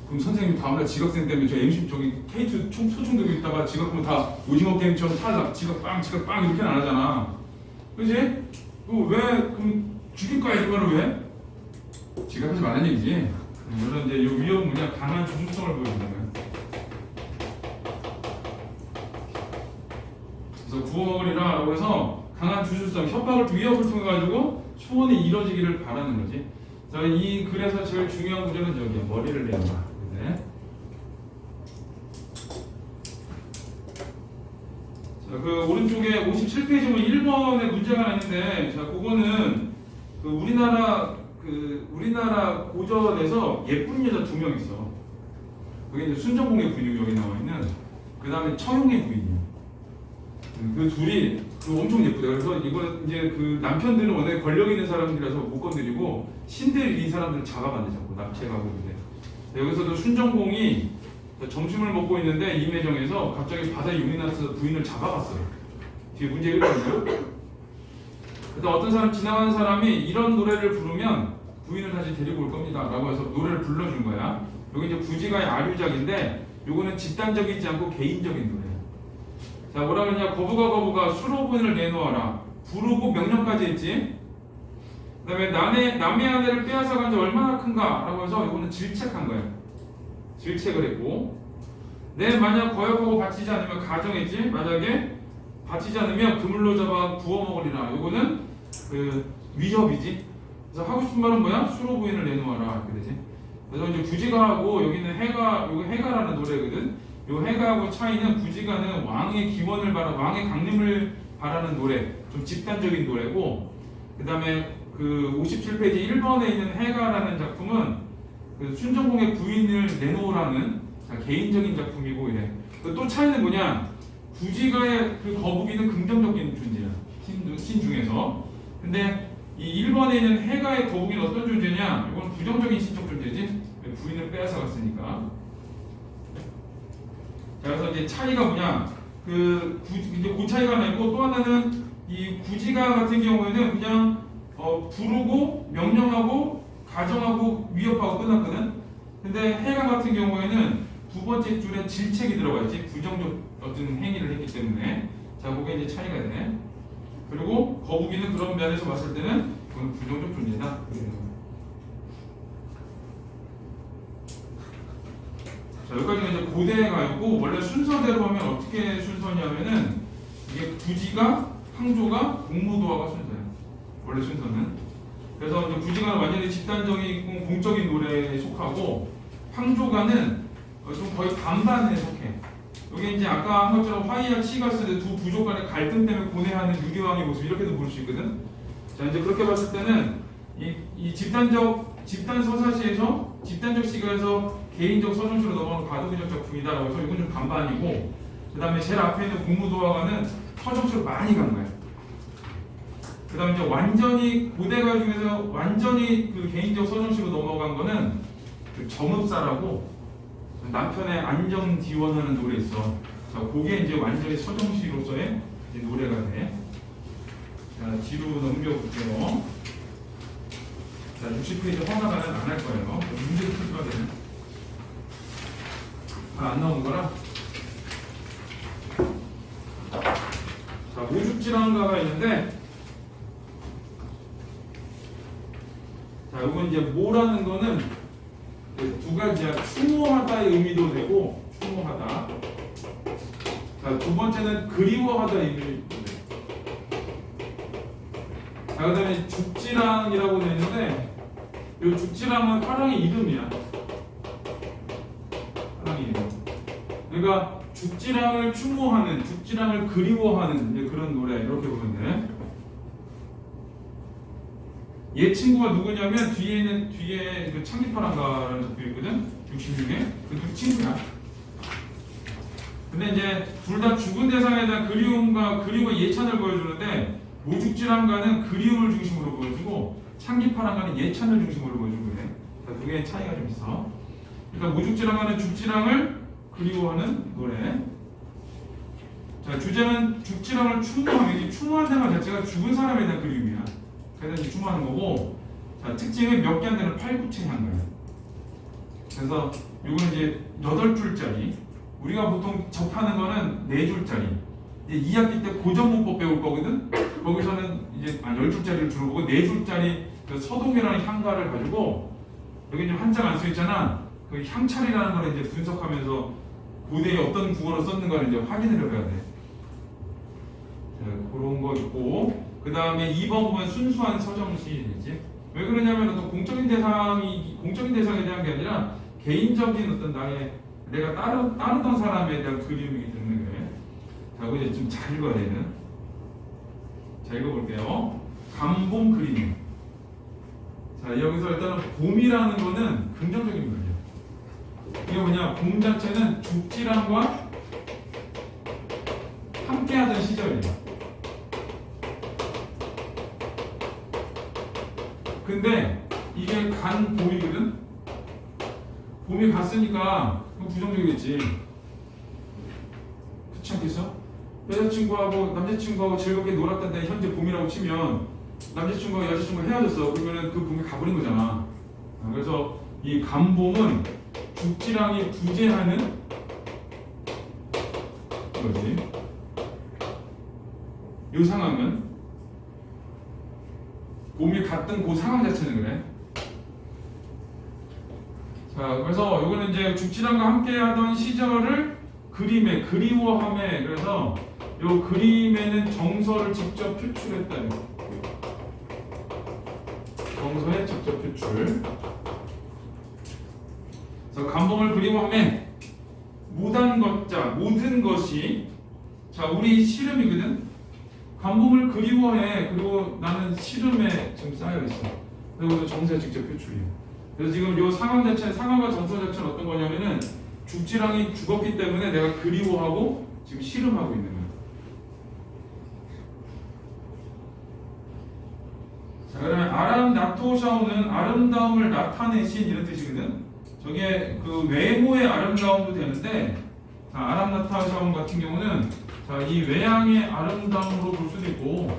그럼 선생님 다음날 지각생 때문에 저 MC 저기 K2 소총 들고 있다가 지각하면 다 오징어 게임처럼 탈락 지각 빵 이렇게는 안 하잖아. 그지? 왜 그럼 죽일 거야 이거를 왜? 지각하지 말라는 얘기지. 이런 이제 이 위협 뭐냐 강한 주술성을 보여주는 거야. 그래서 구호먹으리라고 해서 강한 주술성, 협박을 위협을 통해 가지고 소원이 이루어지기를 바라는 거지. 자, 그래서 제일 중요한 구조는 저기야 머리를 내놔. 네. 자, 그 오른쪽에 57페이지 보면 1번에 문제가 하나 있는데, 자, 그거는 그 우리나라 고전에서 예쁜 여자 2명 있어. 그게 이제 순정공의 부인이 여기 나와 있는. 그 다음에 처용의 부인이요. 그 둘이 엄청 예쁘다. 그래서 이거는 이제 그 남편들은 워낙에 권력 있는 사람들이라서 못 건드리고 신들이 이 사람들을 잡아간대 자꾸 납치해가고 이제. 여기서도 순정공이 점심을 먹고 있는데 임혜정에서 갑자기 바다에 용이 나서 부인을 잡아갔어요. 뒤에 문제 읽어보세요. 그래서 어떤 사람 지나가는 사람이 이런 노래를 부르면 부인을 다시 데리고 올 겁니다 라고 해서 노래를 불러준 거야. 여기 이제 구지가의 아류작인데 요거는 집단적이지 않고 개인적인 노래야. 자, 뭐라 그러냐. 거부가 수로 부인을 내놓아라. 부르고 명령까지 했지. 그 다음에 남의 아내를 빼앗아간 지 얼마나 큰가 라고 해서 이거는 질책한 거예요. 질책을 했고, 만약 거역하고 바치지 않으면 가정했지. 만약에 바치지 않으면 그물로 잡아 구워 먹으리라. 이거는 그 위협이지. 그래서 하고 싶은 말은 뭐야? 수로 부인을 내놓아라 이렇게 되지. 그래서 이제 구지가하고 여기는 이거 해가라는 노래거든. 요 해가하고 차이는 구지가는 왕의 기원을 왕의 강림을 바라는 노래, 좀 집단적인 노래고, 그 다음에 그 57페이지 1번에 있는 해가라는 작품은 그 순정공의 부인을 내놓으라는 개인적인 작품이고 이래. 또 차이는 뭐냐? 구지가의 그 거북이는 긍정적인 존재야. 신 중에서. 근데 이 1번에 있는 해가의 거북이는 어떤 존재냐? 이건 부정적인 신적 존재지. 부인을 빼앗아 갔으니까. 자, 그래서 이제 차이가 뭐냐? 이제 그 차이가 하나 있고, 또 하나는 이 구지가 같은 경우에는 그냥 부르고 명령하고 가정하고 위협하고 끝났거든. 근데 해가 같은 경우에는 두 번째 줄에 질책이 들어가 있지. 부정적 어떤 행위를 했기 때문에. 자, 그게 이제 차이가 되네. 그리고 거북이는 그런 면에서 봤을 때는 그건 부정적 존재다. 자, 여기까지가 이제 고대가 있고, 원래 순서대로 하면 어떻게 순서냐면은 이게 구지가, 항조가, 공무도화가 순서예요. 원래 순서는. 그래서 이제 구지가는 완전히 집단적인 공적인 노래에 속하고, 항조가는 좀 거의 반반에 속해. 여기 이제 아까 한 것처럼 화이와 치가 쓰는 두 부족 간의 갈등 때문에 고뇌하는 유리왕의 모습 이렇게도 볼 수 있거든. 자, 이제 그렇게 봤을 때는 이 집단 서사시에서 집단적 시가에서 개인적 서정시로 넘어가는 과도기적 작품이다라고 해서 이건 좀 반반이고, 그 다음에 제일 앞에 있는 공무도화가는 서정시로 많이 간 거예요. 그 다음에 이제 완전히 고대가 중에서 완전히 그 개인적 서정시로 넘어간 거는 그 정읍사라고 남편의 안정 지원하는 노래 있어. 자, 그게 이제 완전히 서정시로서의 이제 노래가 돼. 자, 뒤로 넘겨볼게요. 자, 60페이지 허가가는 안 할 거예요. 문제를 풀어야 되네. 안 나온 거라. 자, 모죽지랑가가 있는데, 자, 이건 이제 뭐라는 거는 두 가지야. 추모하다의 의미도 되고, 추모하다. 자, 두 번째는 그리워하다의 의미도 돼. 자, 그 다음에 죽지랑이라고 되어 있는데, 이 죽지랑은 화랑의 이름이야. 화랑의 이름. 그러니까 죽지랑을 추모하는, 죽지랑을 그리워하는 이제 그런 노래 이렇게 보면 돼. 얘 친구가 누구냐면 뒤에 그 창기파랑가라는 작품이 있거든. 66에 그 친구야. 근데 이제 둘 다 죽은 대상에 대한 그리움과 예찬을 보여주는데, 모죽지랑가는 그리움을 중심으로 보여주고 창기파랑가는 예찬을 중심으로 보여주고 그래. 두 개의 차이가 좀 있어. 그러니까 모죽지랑가는 죽지랑을 그리워하는 노래. 자, 주제는 죽지랑을 추모하는, 추모한다는 것 자체가 죽은 사람에 대한 그리움이야. 그래서 이제 추모하는 거고, 자, 특징은 몇 개 안 되는 8, 9층 한 거예요. 그래서 요거는 이제 8줄짜리. 우리가 보통 접하는 거는 4줄짜리. 이제 2학기 때 고전문법 배울 거거든. 거기서는 이제 10줄짜리를 주로 보고 4줄짜리 그 서동이라는 향가를 가지고 여기 이제 한자가 안 써 있잖아. 그 향찰이라는 걸 이제 분석하면서 고대에 어떤 국어를 썼는가를 이제 확인을 해봐야 돼. 자, 그런 거 있고 그 다음에 2번 보면 순수한 서정시이지. 왜 그러냐면 어떤 공적인 대상에 대한 게 아니라 개인적인 어떤 내가 따르던 사람에 대한 그림이기 때문에 그래. 자, 그거 이제 좀 잘 읽어야 되는. 자, 읽어볼게요. 감봄 그림. 자, 여기서 일단은 봄이라는 거는 긍정적인 거예요. 이게 뭐냐? 봄 자체는 죽지랑과 함께하던 시절이에요. 근데 이게 간 봄이거든? 봄이 갔으니까 부정적이겠지. 그렇지 않겠어? 여자친구하고 남자친구하고 즐겁게 놀았던 데 현재 봄이라고 치면 남자친구와 여자친구가 헤어졌어. 그러면 그 봄이 가버린 거잖아. 그래서 이 간봄은 죽지랑이 부재하는 거지. 이 상황은 봄이 갔던 그 상황 자체는 그래. 자, 그래서 요거는 이제 죽지랑과 함께하던 시절을 그림에 그리워함에 그래서 요 그림에는 정서를 직접 표출했다. 정서에 직접 표출. 그래서 감동을 그리워함에 모든 것이 자 우리 시름이거든. 감동을 그리워해. 그리고 나는 시름에 지금 쌓여 있어. 그리고 정서에 직접 표출이에요. 그래서 지금 이 상황과 정서 자체는 어떤 거냐면은 죽지랑이 죽었기 때문에 내가 그리워하고 지금 씨름하고 있는 거야. 자, 그러면 아람 나토샤오는 아름다움을 나타내신 이런 뜻이거든. 저게 그 외모의 아름다움도 되는데, 자, 아람 나토샤오 같은 경우는 자, 이 외양의 아름다움으로 볼 수도 있고,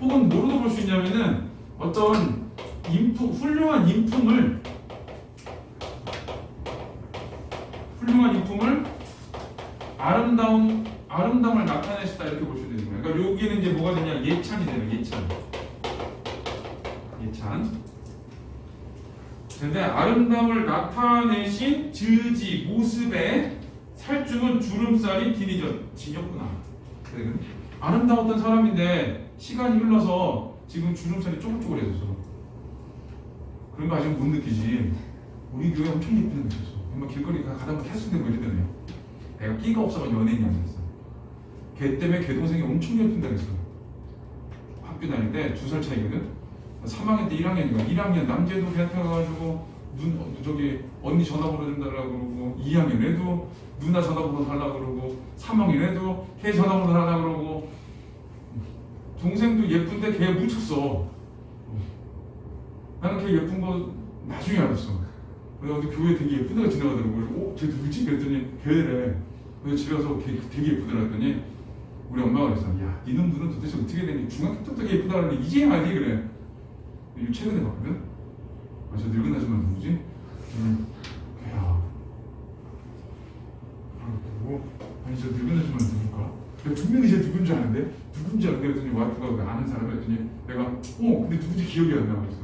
혹은 뭐로도 볼 수 있냐면은 어떤 훌륭한 인품을 아름다움을 나타내시다 이렇게 볼 수도 있는 거예요. 그러니까 여기는 이제 뭐가 되냐? 예찬이 되는 예찬. 근데 아름다움을 나타내신 즉지 모습에 살쭌은 주름살이 지녔구나. 아름다웠던 사람인데 시간이 흘러서 지금 주름살이 쪼글쪼글해졌어. 그런 거 아직 못 느끼지. 우리 교회 엄청 예쁜 애 있었어. 정말 길거리 가다 보면 캐스팅되고 이러더니 애가 끼가 없어가지고 연예인이 아니었어. 걔 때문에 걔 동생이 엄청 예쁜다 그랬어. 학교 다닐 때 2살 차이거든. 3학년 때 1학년이니까 1학년 남자애도 걔한테 가가지고 저기 언니 전화번호 좀 달라고 그러고 2학년 애도 누나 전화번호 달라고 그러고 3학년 애도 걔 전화번호 달라고 그러고 동생도 예쁜데 걔 묻혔어. 나는 걔 예쁜 거 나중에 알았어. 그래서 어디 교회에 되게 예쁜 애가 지나가더라고. 그래서 쟤 누구지? 그랬더니 걔래. 그래서 집에 가서 걔 되게 예쁘더라 했더니 우리 엄마가 그랬어. 야, 니는 눈은 도대체 어떻게 되니? 중학교 때부터 되게 예쁘다 그러는데 이제 아니? 그래. 이거 최근에 봤거든? 저 늙은 아줌마 누구지? 야. 그리고 아니 저 늙은 아줌마는 누굴까? 내가 분명히 쟤 누군지 아는데? 그랬더니 와이프가 왜 아는 사람이 했더니 내가 근데 누군지 기억이 안 나. 그랬어.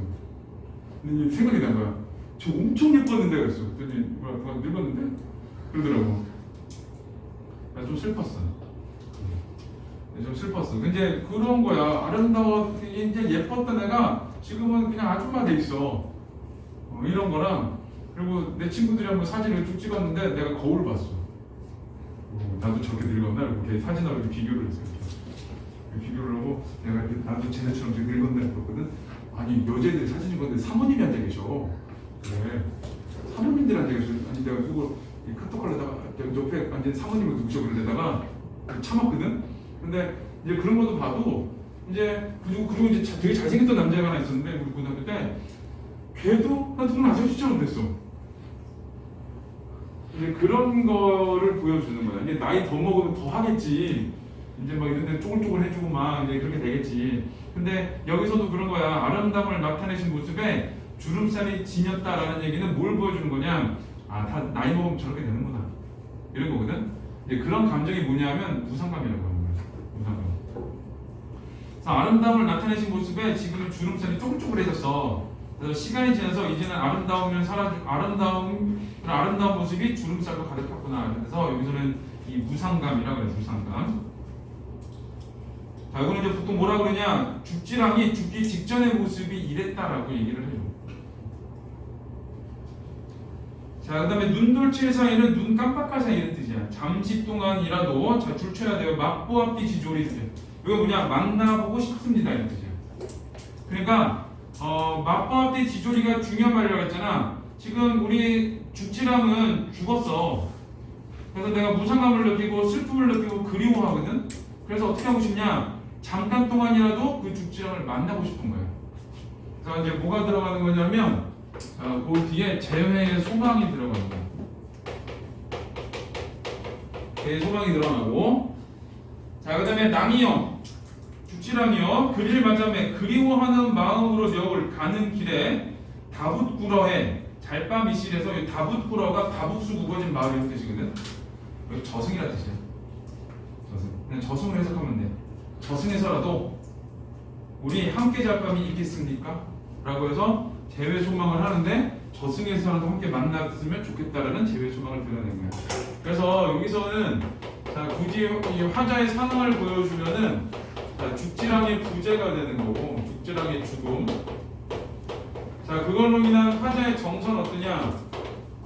근데 생각이 난 거야. 저 엄청 예뻤는데 그랬어. 그랬더니 와이프가 늙었는데? 그러더라고. 나 좀 슬펐어. 근데 그런 거야. 이제 예뻤던 애가 지금은 그냥 아줌마 돼 있어. 이런 거랑 그리고 내 친구들이 한번 사진을 쭉 찍었는데 내가 거울을 봤어. 나도 저렇게 늙었나? 그리고 걔 사진하고 이렇게 비교를 했어요. 비교를 하고 내가 이렇게 나도 쟤네처럼 좀 늙었나 그랬거든. 아니 여자애들 사진 찍었는데 사모님이 앉아 계셔. 그래. 사모님들 앉아 계셔. 아니 내가 그거 카톡 하려다가 옆에 앉은 사모님을 누구셔 그러려다가 참았거든. 근데 이제 그런 것도 봐도 이제 그리고 이제 되게 잘생겼던 남자가 하나 있었는데 우리 고등학교 때 걔도 난 동네 아저씨처럼 됐어. 이제 그런 거를 보여주는 거야. 이제 나이 더 먹으면 더 하겠지. 이제 막 이런 데 쪼글쪼글 해주고 막 이제 그렇게 되겠지. 근데 여기서도 그런 거야. 아름다움을 나타내신 모습에 주름살이 지녔다라는 얘기는 뭘 보여주는 거냐? 아, 다 나이 먹으면 저렇게 되는구나. 이런 거거든. 이제 그런 감정이 뭐냐면 무상감이라고 하는 거야. 무상감. 그래서 아름다움을 나타내신 모습에 지금은 주름살이 쪼글쪼글해졌어. 그래서 시간이 지나서 이제는 아름다운 모습이 주름살로 가득했구나. 그래서 여기서는 이 무상감이라고 그래서 무상감. 자, 이거는 이제 보통 뭐라 그러냐? 죽지랑이 죽기 직전의 모습이 이랬다라고 얘기를 해줘. 자, 그 다음에 눈돌칠 사이는 눈 깜빡할 사이 이런 뜻이야. 잠시 동안이라도 자, 줄쳐야 돼요. 맛보았디 지조리 뜻이야. 이거 뭐냐? 만나보고 싶습니다 이런 뜻이야. 그러니까 맛보았디 지조리가 중요한 말이라고 했잖아. 지금 우리 죽지랑은 죽었어. 그래서 내가 무상감을 느끼고 슬픔을 느끼고 그리워하거든. 그래서 어떻게 하고 싶냐? 잠깐 동안이라도 그 죽지랑을 만나고 싶은 거야. 그래서 이제 뭐가 들어가는 거냐면 그 뒤에 재회의 소망이 들어가는 거야. 재회의 소망이 들어가고, 자, 그 다음에 남이여 죽지랑이여 그릴 마자매 그리워하는 마음으로 벽을 가는 길에 다붓꾸러해 잘바미실에서 이 다붓꾸러가 다북수 굽어진 마을이라는 뜻이거든. 여기 저승이라는 뜻이야. 저승. 그냥 저승으로 해석하면 돼. 저승에서라도 우리 함께 잘 밤이 있겠습니까? 라고 해서 재회 소망을 하는데 저승에서라도 함께 만났으면 좋겠다라는 재회 소망을 드러낸 거야. 그래서 여기서는 자, 굳이 이 화자의 상황을 보여주면은 자, 죽지랑의 부재가 되는 거고 죽지랑의 죽음. 자, 그걸로 인한 화자의 정서는 어떠냐?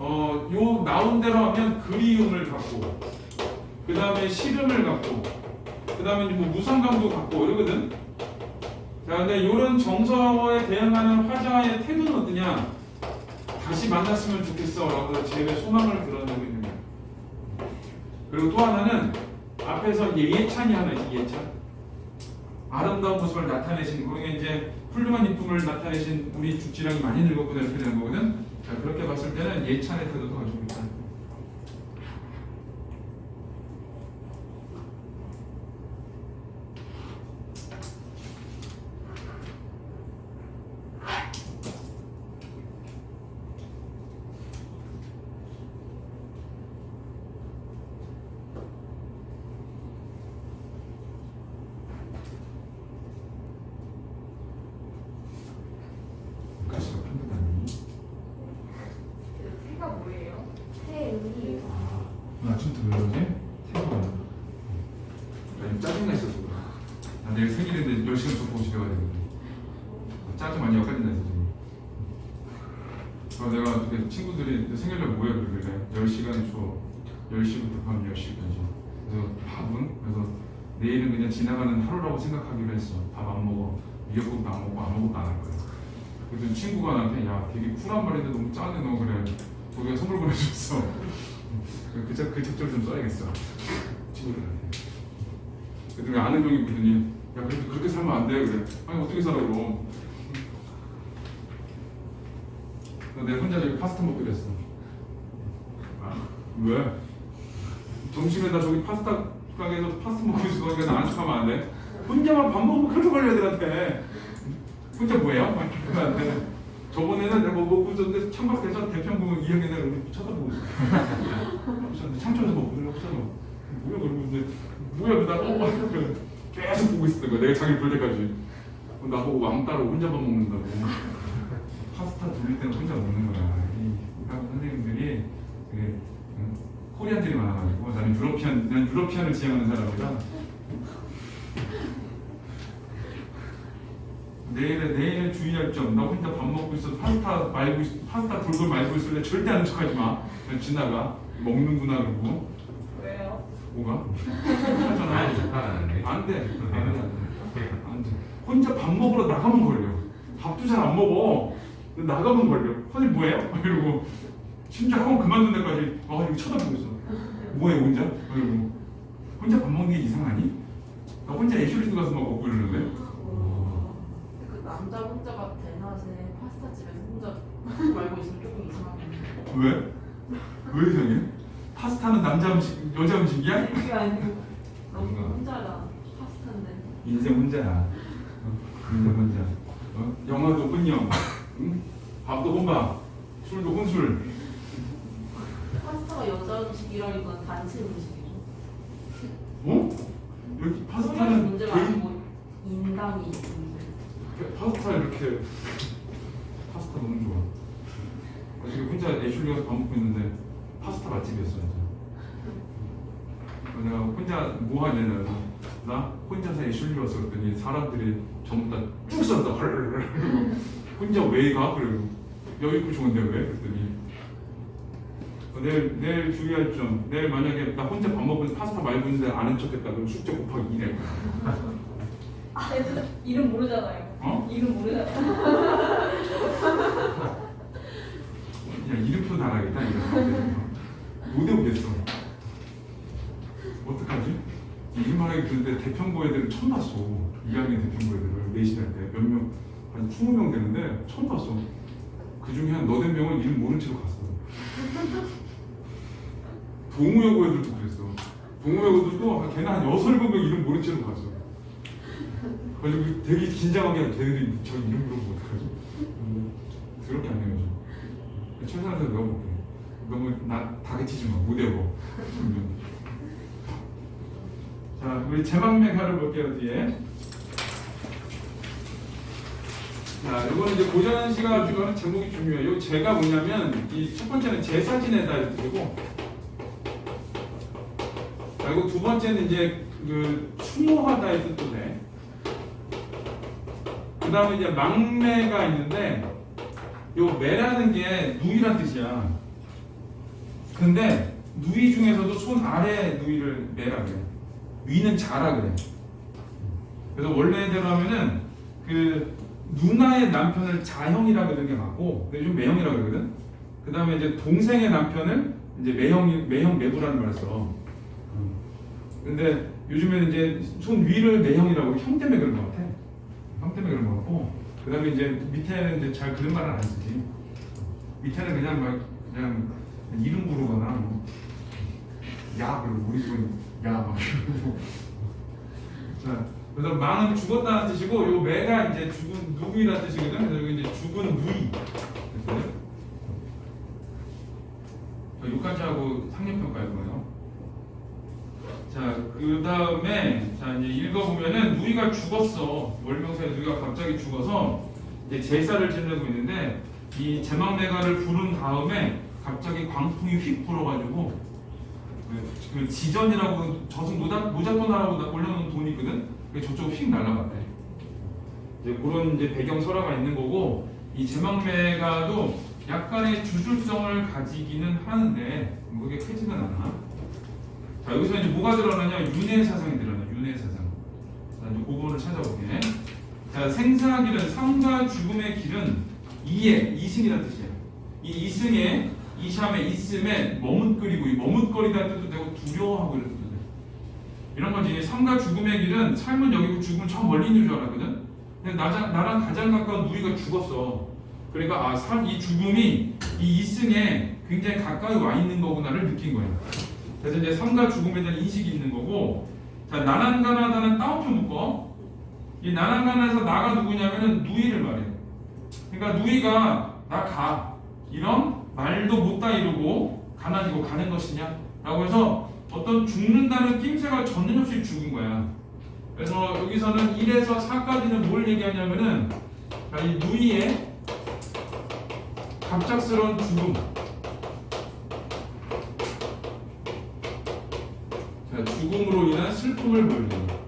요 나온 대로 하면 그리움을 갖고, 그 다음에 싫음을 갖고, 그 다음에 뭐 무상감도 갖고 이러거든. 자, 근데 이런 정서에 대응하는 화자의 태도는 어떠냐? 다시 만났으면 좋겠어라고 재회 소망을 드러내고 있는 거야. 그리고 또 하나는 앞에서 예찬이 하나 있어. 예찬. 아름다운 모습을 나타내신 거기에 이제 훌륭한 인품을 나타내신 우리 죽지랑이 많이 늙었구나 이렇게 되는 거거든. 자, 그렇게 봤을 때는 예찬의 태도도 가지고 있다. 태가 뭐예요? 태의 아침부터 왜 그러지? 태도가 나 짜증나 있어서 그래. 내일 생일인데 10시간 더 보고 집에 가야 되거든. 짜증 많이 엇갈린다 해서 지금. 그래서 내가 어떻게 친구들이 너 생일날 뭐해 그러길래 10시간 줘. 10시부터 밤 10시까지. 그래서 밥은? 그래서 내일은 그냥 지나가는 하루라고 생각하기로 했어. 밥 안 먹어. 미역국도 안 먹고 아무것도 안 할 거야. 그래서 친구가 나한테 야 되게 쿨한 말인데 너무 짜네 너 그래. 거기가 선물 보내줬어. 그 적절 좀 써야겠어. 친구들한테. 그랬더니 아는 형이 보더니 야 그래도 그렇게 살면 안 돼 그래. 아니 어떻게 살아 그럼. 내가 혼자 저기 파스타 먹기로 했어. 아, 왜? 점심에 나 저기 파스타 가게에서 파스타 먹고 있어. 그러니까 나안 척하면 안 돼. 혼자만 밥 먹으면 그렇게 걸려 애들한테. 혼자 뭐예요? 애들한테. 저번에는 내가 뭐 먹고 있었는데 창밖에서 대평구 이야기나 이렇게 쳐다보고 있어. 창천에서 뭐 보려고 쳐다봐. 뭐야 그러고 있는데 뭐야 나 계속 보고 있었던 거야. 내가 자기 볼 때까지. 나보고 왕따로 혼자 밥 먹는다고. 파스타 돌릴 때는 혼자 먹는 거야. 이 한국 선생님들이 되게 코리안들이 많아가지고 난 유러피안을 지향하는 사람이라 내일에 주의할 점. 나 혼자 밥 먹고 있어. 파스타 돌돌 말고 있을래. 절대 아는 척하지 마. 그냥 지나가. 먹는구나 그러고. 왜요? 뭐가? 하잖아. 안 돼. 안 돼. 혼자 밥 먹으러 나가면 걸려. 밥도 잘 안 먹어. 나가면 걸려. 선생님 뭐예요? 이러고 심지어 학원 그만둔 데까지 이거 쳐다보고 있어. 뭐해 혼자? 이러고 혼자 밥 먹는 게 이상하니? 나 혼자 애슐리드 가서 막 먹고 이러는데. 그 남자 혼자가 대낮에 파스타 집에서 혼자 말고 있으면 조금 이상한데. 왜? 왜 이상해? 파스타는 남자 음식, 여자 음식이야? 그게 아니고 너무 혼자라 파스타인데. 인생 혼자야. 인생 혼자. 영화도 혼영. 응? 밥도 혼밥, 술도 혼술. 파스타가 여자 음식이라기보다 단체 음식이죠. 어? 여기 성별적 파스타는 문제가 개인 아니고 인당이 문제. 파스타 이렇게 파스타 너무 좋아. 지금 혼자 애슐리 가서 밥 먹고 있는데 파스타 맛집이었어 진짜. 내가 혼자 뭐 하냐면 나 혼자서 애슐리 왔어 그랬더니 사람들이 전부 다 쭉 쏜다. 그리고 혼자 왜 가? 그리고 여기 있고 좋은데 왜? 그랬더니 내일 주의할 점. 내일 만약에 나 혼자 밥 먹고 파스타 말고 있는데 아는 척했다 그러면 숙제 곱하기 2내 거야. 이름 모르잖아요. 어? 이름 모르잖아요. 그냥 이름표 나가겠다 이런 못 해보겠어. 어떡하지? 이름 말하기 그런데 대평고 애들을 처음 봤어. 2학년 대평고 애들을 내신할 때 몇 명, 한 20명 되는데 처음 봤어. 그 중에 한 너댓 명은 이름 모른 채로 갔어. 동우여고 애들도 그랬어. 동우여고 애들도 걔는 한 6, 7명 이름 모른 채로 갔어. 그래서 되게 긴장하게 걔들이 저 이름 물어보면 어떡하지? 더럽게 안 해요. 최선을 다해 넣어볼게. 너무 나 다그치지 마. 못 외워. 자, 우리 제망매가를 볼게요 뒤에. 자, 이거는 이제 고전 시가 가지고 제목이 중요해요. 이 제가 뭐냐면 이 첫 번째는 제사지내다 이렇게 되고, 그리고 두 번째는 이제 그 추모하다의 뜻도 돼. 그 다음에 이제 망매가 있는데, 요 매라는 게 누이란 뜻이야. 근데 누이 중에서도 손 아래 누이를 매라 그래. 위는 자라 그래. 그래서 원래대로 하면은 그 누나의 남편을 자형이라 그러는 게 맞고, 근데 좀 매형이라 그러거든. 그 다음에 이제 동생의 남편을 이제 매형 매부라는 말을 써. 근데 요즘에는 이제 손 위를 매형이라고 형 때문에 그런 것 같아. 형 때문에 그런 것 같고, 그 다음에 이제 밑에는 이제 잘 그런 말을 안 쓰지. 밑에는 그냥 막 그냥 이름 부르거나 뭐, 야 그리고 우리 집은 야 막 이러고. 자, 그래서 망은 죽었다는 뜻이고, 요 매가 이제 죽은 누구이라는 뜻이거든. 그래서 여기 이제 죽은 누이. 그래서 여기까지 하고 상념평가 해보네요. 자, 그 다음에 자 이제 읽어보면은 누이가 죽었어. 월명사에 누이가 갑자기 죽어서 이제 제사를 지내고 있는데, 이 제망내가를 부른 다음에 갑자기 광풍이 휙 불어가지고 그 지전이라고 저승 모자돈하라고 올려놓은 돈이 있거든. 그게 저쪽으로 휙 날아갔대. 이제 그런 이제 배경 설화가 있는 거고, 이 제망매가도 약간의 주술성을 가지기는 하는데 그게 크지는 않아. 자, 여기서 이제 뭐가 드러나냐? 윤회 사상이 드러나. 윤회 사상. 자, 이제 그거를 찾아볼게. 자, 생사의 길은 삶과 죽음의 길은 이에 이승이라는 뜻이야. 이 이승에 이샴에 있음에 머뭇거리고, 이 머뭇거리다는 뜻도 되고 두려워하고 이런 뜻도 돼. 이런 거지. 삶과 죽음의 길은 삶은 여기고 죽음은 저 멀리 있는 줄 알았거든. 근데 나랑 가장 가까운 누이가 죽었어. 그러니까 이 죽음이 이 이승에 굉장히 가까이 와 있는 거구나를 느낀 거야. 그래서 이제 삶과 죽음에 대한 인식이 있는 거고, 자, 나난가나다는 따옴표 묶어. 이 나난가나에서 나가 누구냐면은 누이를 말해. 그러니까 누이가 나 가. 이런 말도 못다 이루고 가난이고 가는 것이냐? 라고 해서 어떤 죽는다는 낌새가 전혀 없이 죽은 거야. 그래서 여기서는 1에서 4까지는 뭘 얘기하냐면은 이 누이의 갑작스러운 죽음. 자, 죽음으로 인한 슬픔을 보여줍니다.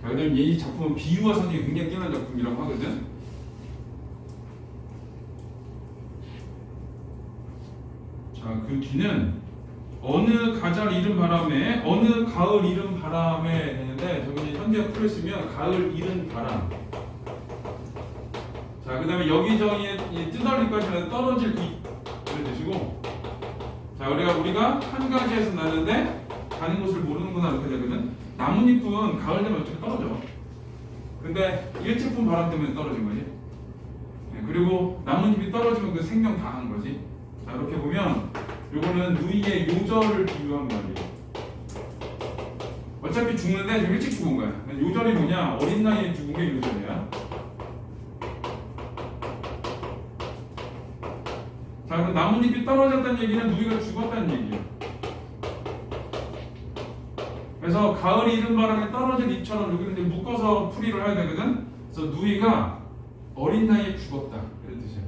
자, 그다음 이 작품은 비유와 선이 굉장히 뛰어난 작품이라고 하거든. 자, 그 뒤는 어느 가을 이른 바람에, 어느 가을 이른 바람에 되는데, 저기 현대어 풀을 쓰면 가을 이른 바람. 자, 그 다음에 여기저기에 뜨덜리까지 떨어질 잎 이런 뜻이고, 자, 우리가 한 가지에서 나는데 가는 곳을 모르는구나 이렇게 되거든. 나뭇잎은 가을 되면 어차피 떨어져. 근데 일체품 바람 때문에 떨어진 거지. 네, 그리고 나뭇잎이 떨어지면 그 생명 다 한 거지. 자, 이렇게 보면 요거는 누이의 요절을 비유한 말이에요. 어차피 죽는데 좀 일찍 죽은 거야. 요절이 뭐냐? 어린 나이에 죽은 게 요절이야. 자, 그럼 나뭇잎이 떨어졌다는 얘기는 누이가 죽었다는 얘기예요. 그래서 가을이 이른 바람에 떨어진 잎처럼 여기를 이제 묶어서 풀이를 해야 되거든. 그래서 누이가 어린 나이에 죽었다 이런 뜻이에요.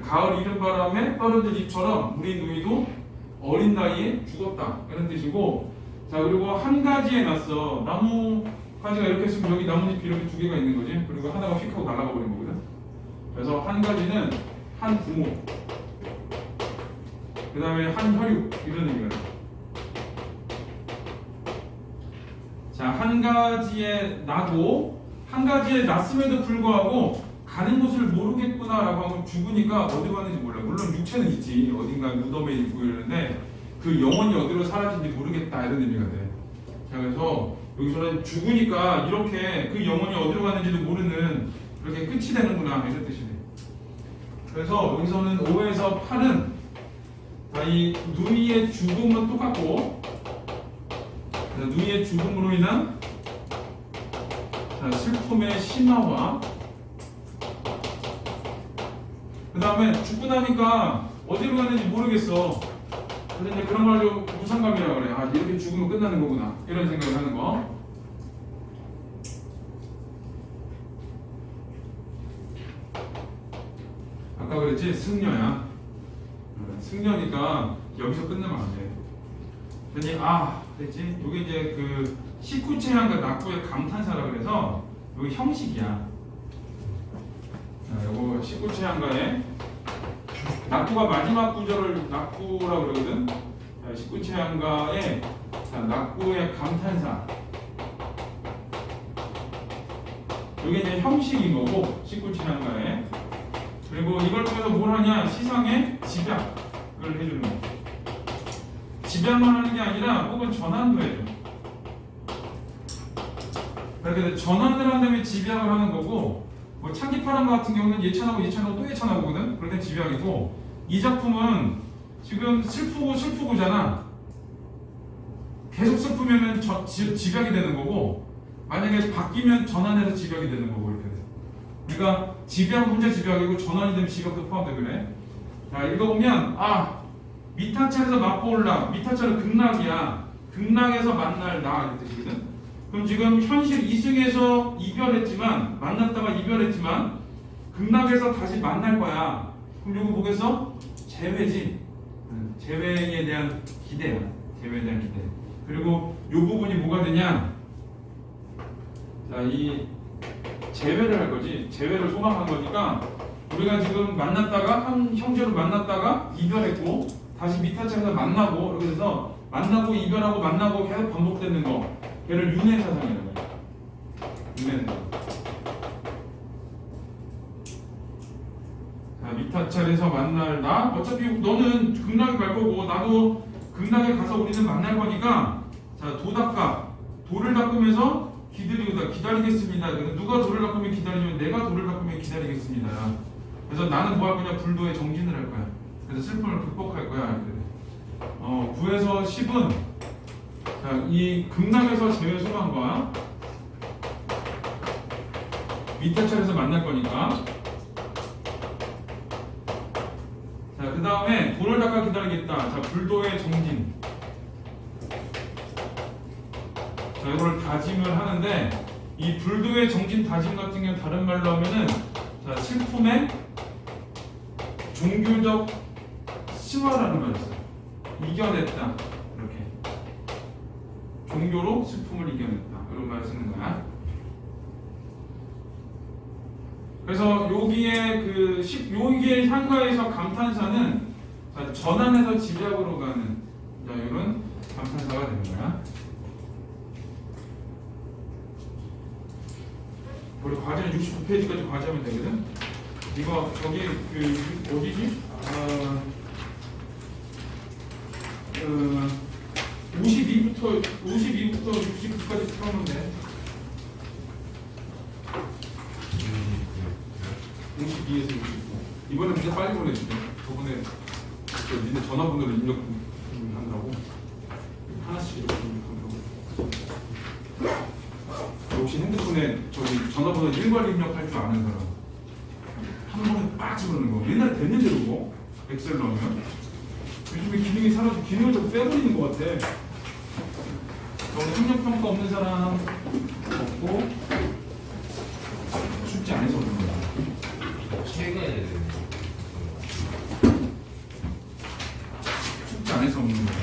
가을 이른 바람에 떨어진 잎처럼 우리 누이도 어린 나이에 죽었다 이런 뜻이고, 자 그리고 한 가지에 났어. 나무 가지가 이렇게 있으면 여기 나뭇잎이 이렇게 두 개가 있는 거지. 그리고 하나가 휙 하고 날아가 버린 거거든. 그래서 한 가지는 한 부모, 그 다음에 한 혈육 이런 의미가 돼. 자, 한 가지에 나고 한 가지에 났음에도 불구하고 가는 곳을 모르겠구나라고 하면 죽으니까 어디 가는지 몰라. 물론 육체는 있지, 어딘가 무덤에 있고 이러는데 그 영혼이 어디로 사라진지 모르겠다 이런 의미가 돼. 자, 그래서 여기서는 죽으니까 이렇게 그 영혼이 어디로 가는지도 모르는 그렇게 끝이 되는구나 이런 뜻이 돼. 그래서 여기서는 5에서 8은 이 누이의 죽음은 똑같고, 누이의 죽음으로 인한 슬픔의 심화와, 그 다음에 죽고 나니까 어디로 가는지 모르겠어. 그래서 이제 그런 말로 무상감이라고 그래. 아, 이렇게 죽으면 끝나는 거구나 이런 생각을 하는 거. 아까 그랬지? 승려야. 승려니까 여기서 끝내면 안 돼. 그랬더니 그랬지? 이게 이제 그 식구체향과 낙구의 감탄사라 그래서 이게 형식이야. 자, 요거 식구체향가의 낙구가 마지막 구절을 낙구라고 그러거든. 자, 식구체향가의 낙구의 감탄사. 이게 이제 형식인 거고 식구체향가의. 그리고 이걸 통해서 뭘 하냐? 시상의 집약을 해주는 거. 집약만 하는 게 아니라 혹은 전환도 해줘. 그렇게 전환을 한 다음에 집약을 하는 거고, 뭐 창기파란 같은 경우는 예찬하고 예찬하고 또 예찬하고거든. 그럴 땐 집약이고, 이 작품은 지금 슬프고잖아. 계속 슬프면은 집약이 되는 거고, 만약에 바뀌면 전환해서 집약이 되는 거고 이렇게 돼. 그러니까 집약 문제 집약이고 전환이 되면 집약도 포함돼. 그래. 자, 읽어보면 미타철에서 맛보올라. 미타철은 극락이야. 극락에서 만날 나 이런 뜻이거든. 그럼 지금 현실 이승에서 이별했지만, 만났다가 이별했지만 극락에서 다시 만날 거야. 그럼 이거 보겠어? 재회지. 재회에 대한 기대야. 재회에 대한 기대. 그리고 이 부분이 뭐가 되냐? 자, 이 재회를 할 거지. 재회를 소망한 거니까 우리가 지금 만났다가 한 형제로 만났다가 이별했고 다시 미타철에서 만나고 이렇게 해서 만나고 이별하고 만나고 계속 반복되는 거, 걔를 윤회사상이라고 해요. 윤회사상. 자, 미타철에서 만날 나. 어차피 너는 극락에 갈 거고 나도 극락에 가서 우리는 만날 거니까, 자, 돌을 닦으면서 기다리겠습니다. 누가 돌을 닦으면 기다리면 내가 돌을 닦으면 기다리겠습니다. 그래서 나는 뭐 할 거냐? 불도의 정진을 할 거야. 그래서 슬픔을 극복할 거야. 9에서 10은 이 극락에서 재회 소망과 미타철에서 만날 거니까, 자, 그 다음에 돌을 닦아 기다리겠다. 자, 불도의 정진. 자, 이걸 다짐을 하는데, 이 불도의 정진 다짐 같은 경우는 다른 말로 하면은, 자, 슬픔의 종교적 승화라는 말이 있어요. 이겨냈다. 이렇게. 종교로 슬픔을 이겨냈다. 이런 말을 쓰는 거야. 그래서 여기에 향가에서 감탄사는, 자, 전환해서 집약으로 가는, 자, 이런 감탄사가 되는 거야. 우리 과제는 69페이지까지 과제하면 되거든. 이거 저기 어디지? 52부터 69까지 풀어놓으면 돼. 52에서 69. 이번에 문제 빨리 보내주세요. 저번에 니네 전화번호를 입력한다고 하나씩 이렇게 입력한다고. 저기 전화번호 일괄 입력할 줄 아는 사람 한 번에 빡 집어넣는 거. 옛날에 됐는데 그거 엑셀로 하면 요즘에 기능이 사라지고 기능을 좀 빼버리는 것 같아. 오늘 학력평가 없는 사람 없고 숙제 안 해서 없는 거야. 최근에 숙제 안 해서 없는 거야.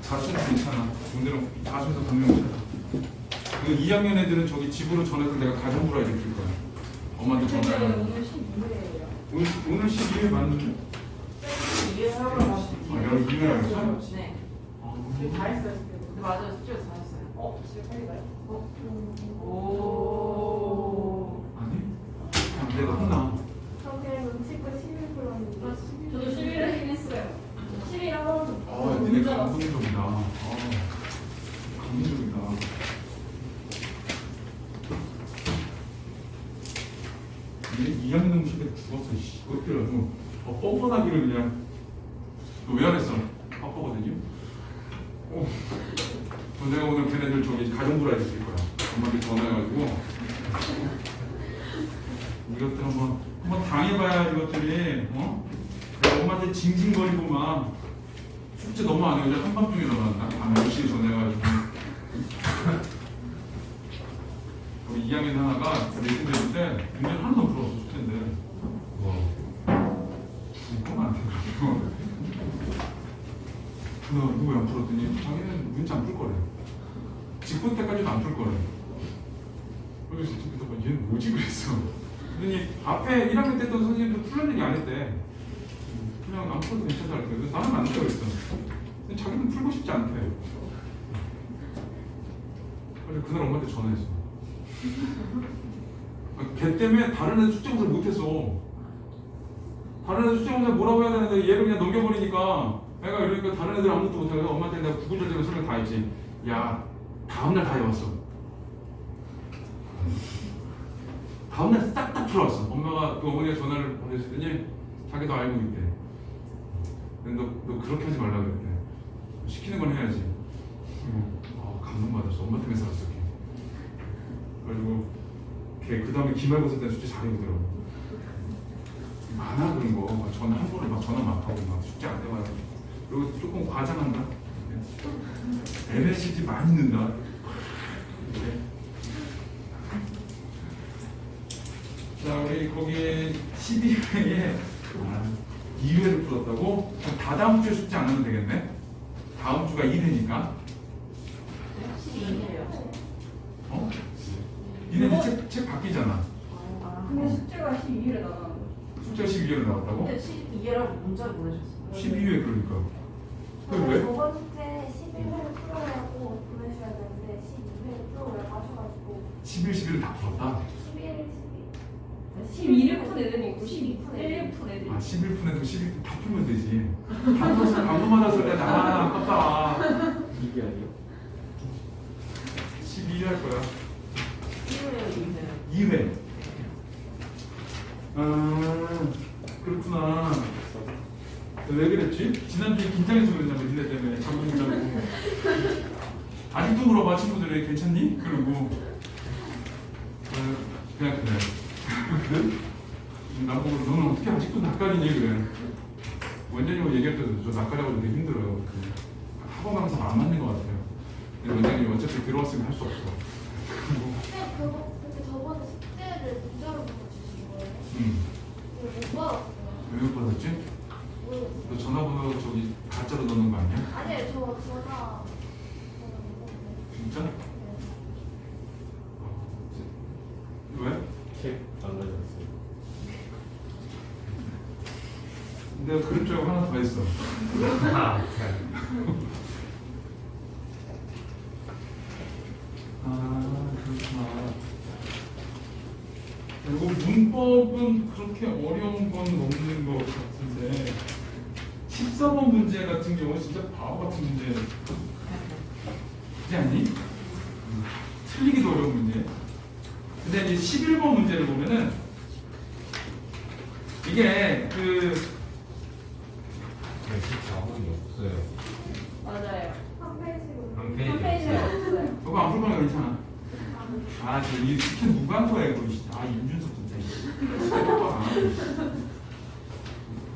자수는 괜찮아. 오늘은 자수에서 분명 찾아. 그 2학년 애들은 저기 집으로 전해서 내가 가정부라 이렇게 줄 거야. 엄마한테 근데 전화해. 오늘 12회예요. 오늘 12일 맞는데? 이해하고 아, 여기 2일 알았어? 네. 저희 다 했어요. 근데 맞아요. 숙제에서 다 했어요. 지금 빨리 가요? 오. 아니? 아, 내가 혼나. 저게 눈치껏 11%는 저도 11회 하긴 했어요. 11회 하고 아, 니네 감동적이다. 감동적이다. 얘 2학년 음식에 죽었어. 씨. 어떻게 알고 뻔뻔하기를 그냥. 너 왜 안 했어? 바쁘거든요. 내가 오늘 걔네들 저기 가정부라 했을 거야. 엄마한테 전화해가지고 이것들 한번 당해봐야 이것들이 내가 엄마한테 징징거리고 막 숙제 너무 안 해. 어제 한밤중에 일어났나? 밤 10시에 전화해가지고 우리 2학년 하나가 내신 대일 때 문제 하나도 못 풀었어 숙제인데 그건 안 되더라고. 너 누구 왜 안 풀었더니 자기는 문제 안 풀 거래. 직분 때까지도 안 풀 거래. 그래서 얘는 뭐지 그랬어. 그랬더니 앞에 1학년 때 했던 선생님도 풀는 얘기 안 했대. 그냥 안 풀어도 괜찮다 그랬대. 그래서 나는 안 된다고 했어. 근데 자기는 풀고 싶지 않대. 그래서 그날 엄마한테 전화했어. 걔 때문에 다른 애들 숙제 검사를 못했어. 다른 애들 숙제 검사 뭐라고 해야 되는데 얘를 그냥 넘겨버리니까 애가 이러니까 다른 애들 아무것도 못하고 엄마한테 내가 구분절대로 설명 다 했지. 야 다음날 다 해왔어. 다음날 싹 다 풀어왔어. 엄마가 그 어머니가 전화를 보냈더니 자기도 알고 있대. 근데 너 그렇게 하지 말라 그랬대. 시키는 건 해야지. 감동받았어. 엄마 때문에 살았어. 걔. 그래가지고 걔 그 다음에 기말고사 때 숙제 잘해보더라고. 많아 그런 거. 전화 한 번에 막 전화 막 하고 막 숙제 안 해봐요. 그리고 조금 과장한다. MSG 많이 넣는다. 자, 우리 거기 12회에 2회를 풀었다고? 그럼 다다음 주에 숙제 안 하면 되겠네? 다음 주가 2회니까. 12회요. 어? 니네 책 바뀌잖아. 근데 숙제가 12일에 나가는 거. 숙제가 12회로 나왔다고? 근데 12회라고 문자를 보내셨어요. 12회 그러니까. 그게 왜? 저번 주에 11회를 풀어라고 보내셔야 되는데 12회를 풀어야 하셔가지고 11, 11을 다 풀었다? 11일 12일 푼 애들이 있고 11일 푼 애들이 아, 있고. 11분에도 11분 다 풀면 되지. 방금 맞았을 때, 아깝다. 이게 아니에요? 12회 할 거야. 1회요, 2회요. 2회. 아, 그렇구나. 왜 그랬지? 지난주에 긴장해서 그랬냐고, 니네 때문에. 자꾸 긴장하고. 아직도 물어봐, 친구들이. 괜찮니? 그러고. 그냥 그래. 나보고 너는 어떻게 아직도 낯가리니? 그래. 원장님하고 얘기할 때도 저 낯가려고 되게 힘들어요. 학원 강사가 안 맞는 것 같아요. 근데 원장님이 어차피 들어왔으면 할 수 없어. 그리고 근데 그렇게 저번에 숙제를 문자로 보내주신 거예요? 못 받았어요. 왜 못 받았지? 모르겠어요. 너 전화번호 저기 가짜로 넣는 거 아니야? 아니에요, 저 전화 진짜? 네. 왜? 책안 가져왔어요. 내가 그럴 줄 알고 하나 더 했어. 아, 그렇구나. 그리고 문법은 그렇게 어려운 건 없는 것 같은데 14번 문제 같은 경우 진짜 바보 같은 문제 그렇지 않니? 틀리기도 어려운 문제. 근데 이제 11번 문제를 보면은 이게 그 자본이 없어요. 맞아요. 한 페이지로. 한 한 페이지 페이지가 없어요. 없어요. 저거 안 풀거나 괜찮아. 아, 저이 스캔 누가 한 거야, 이거. 아, 임준석 진짜.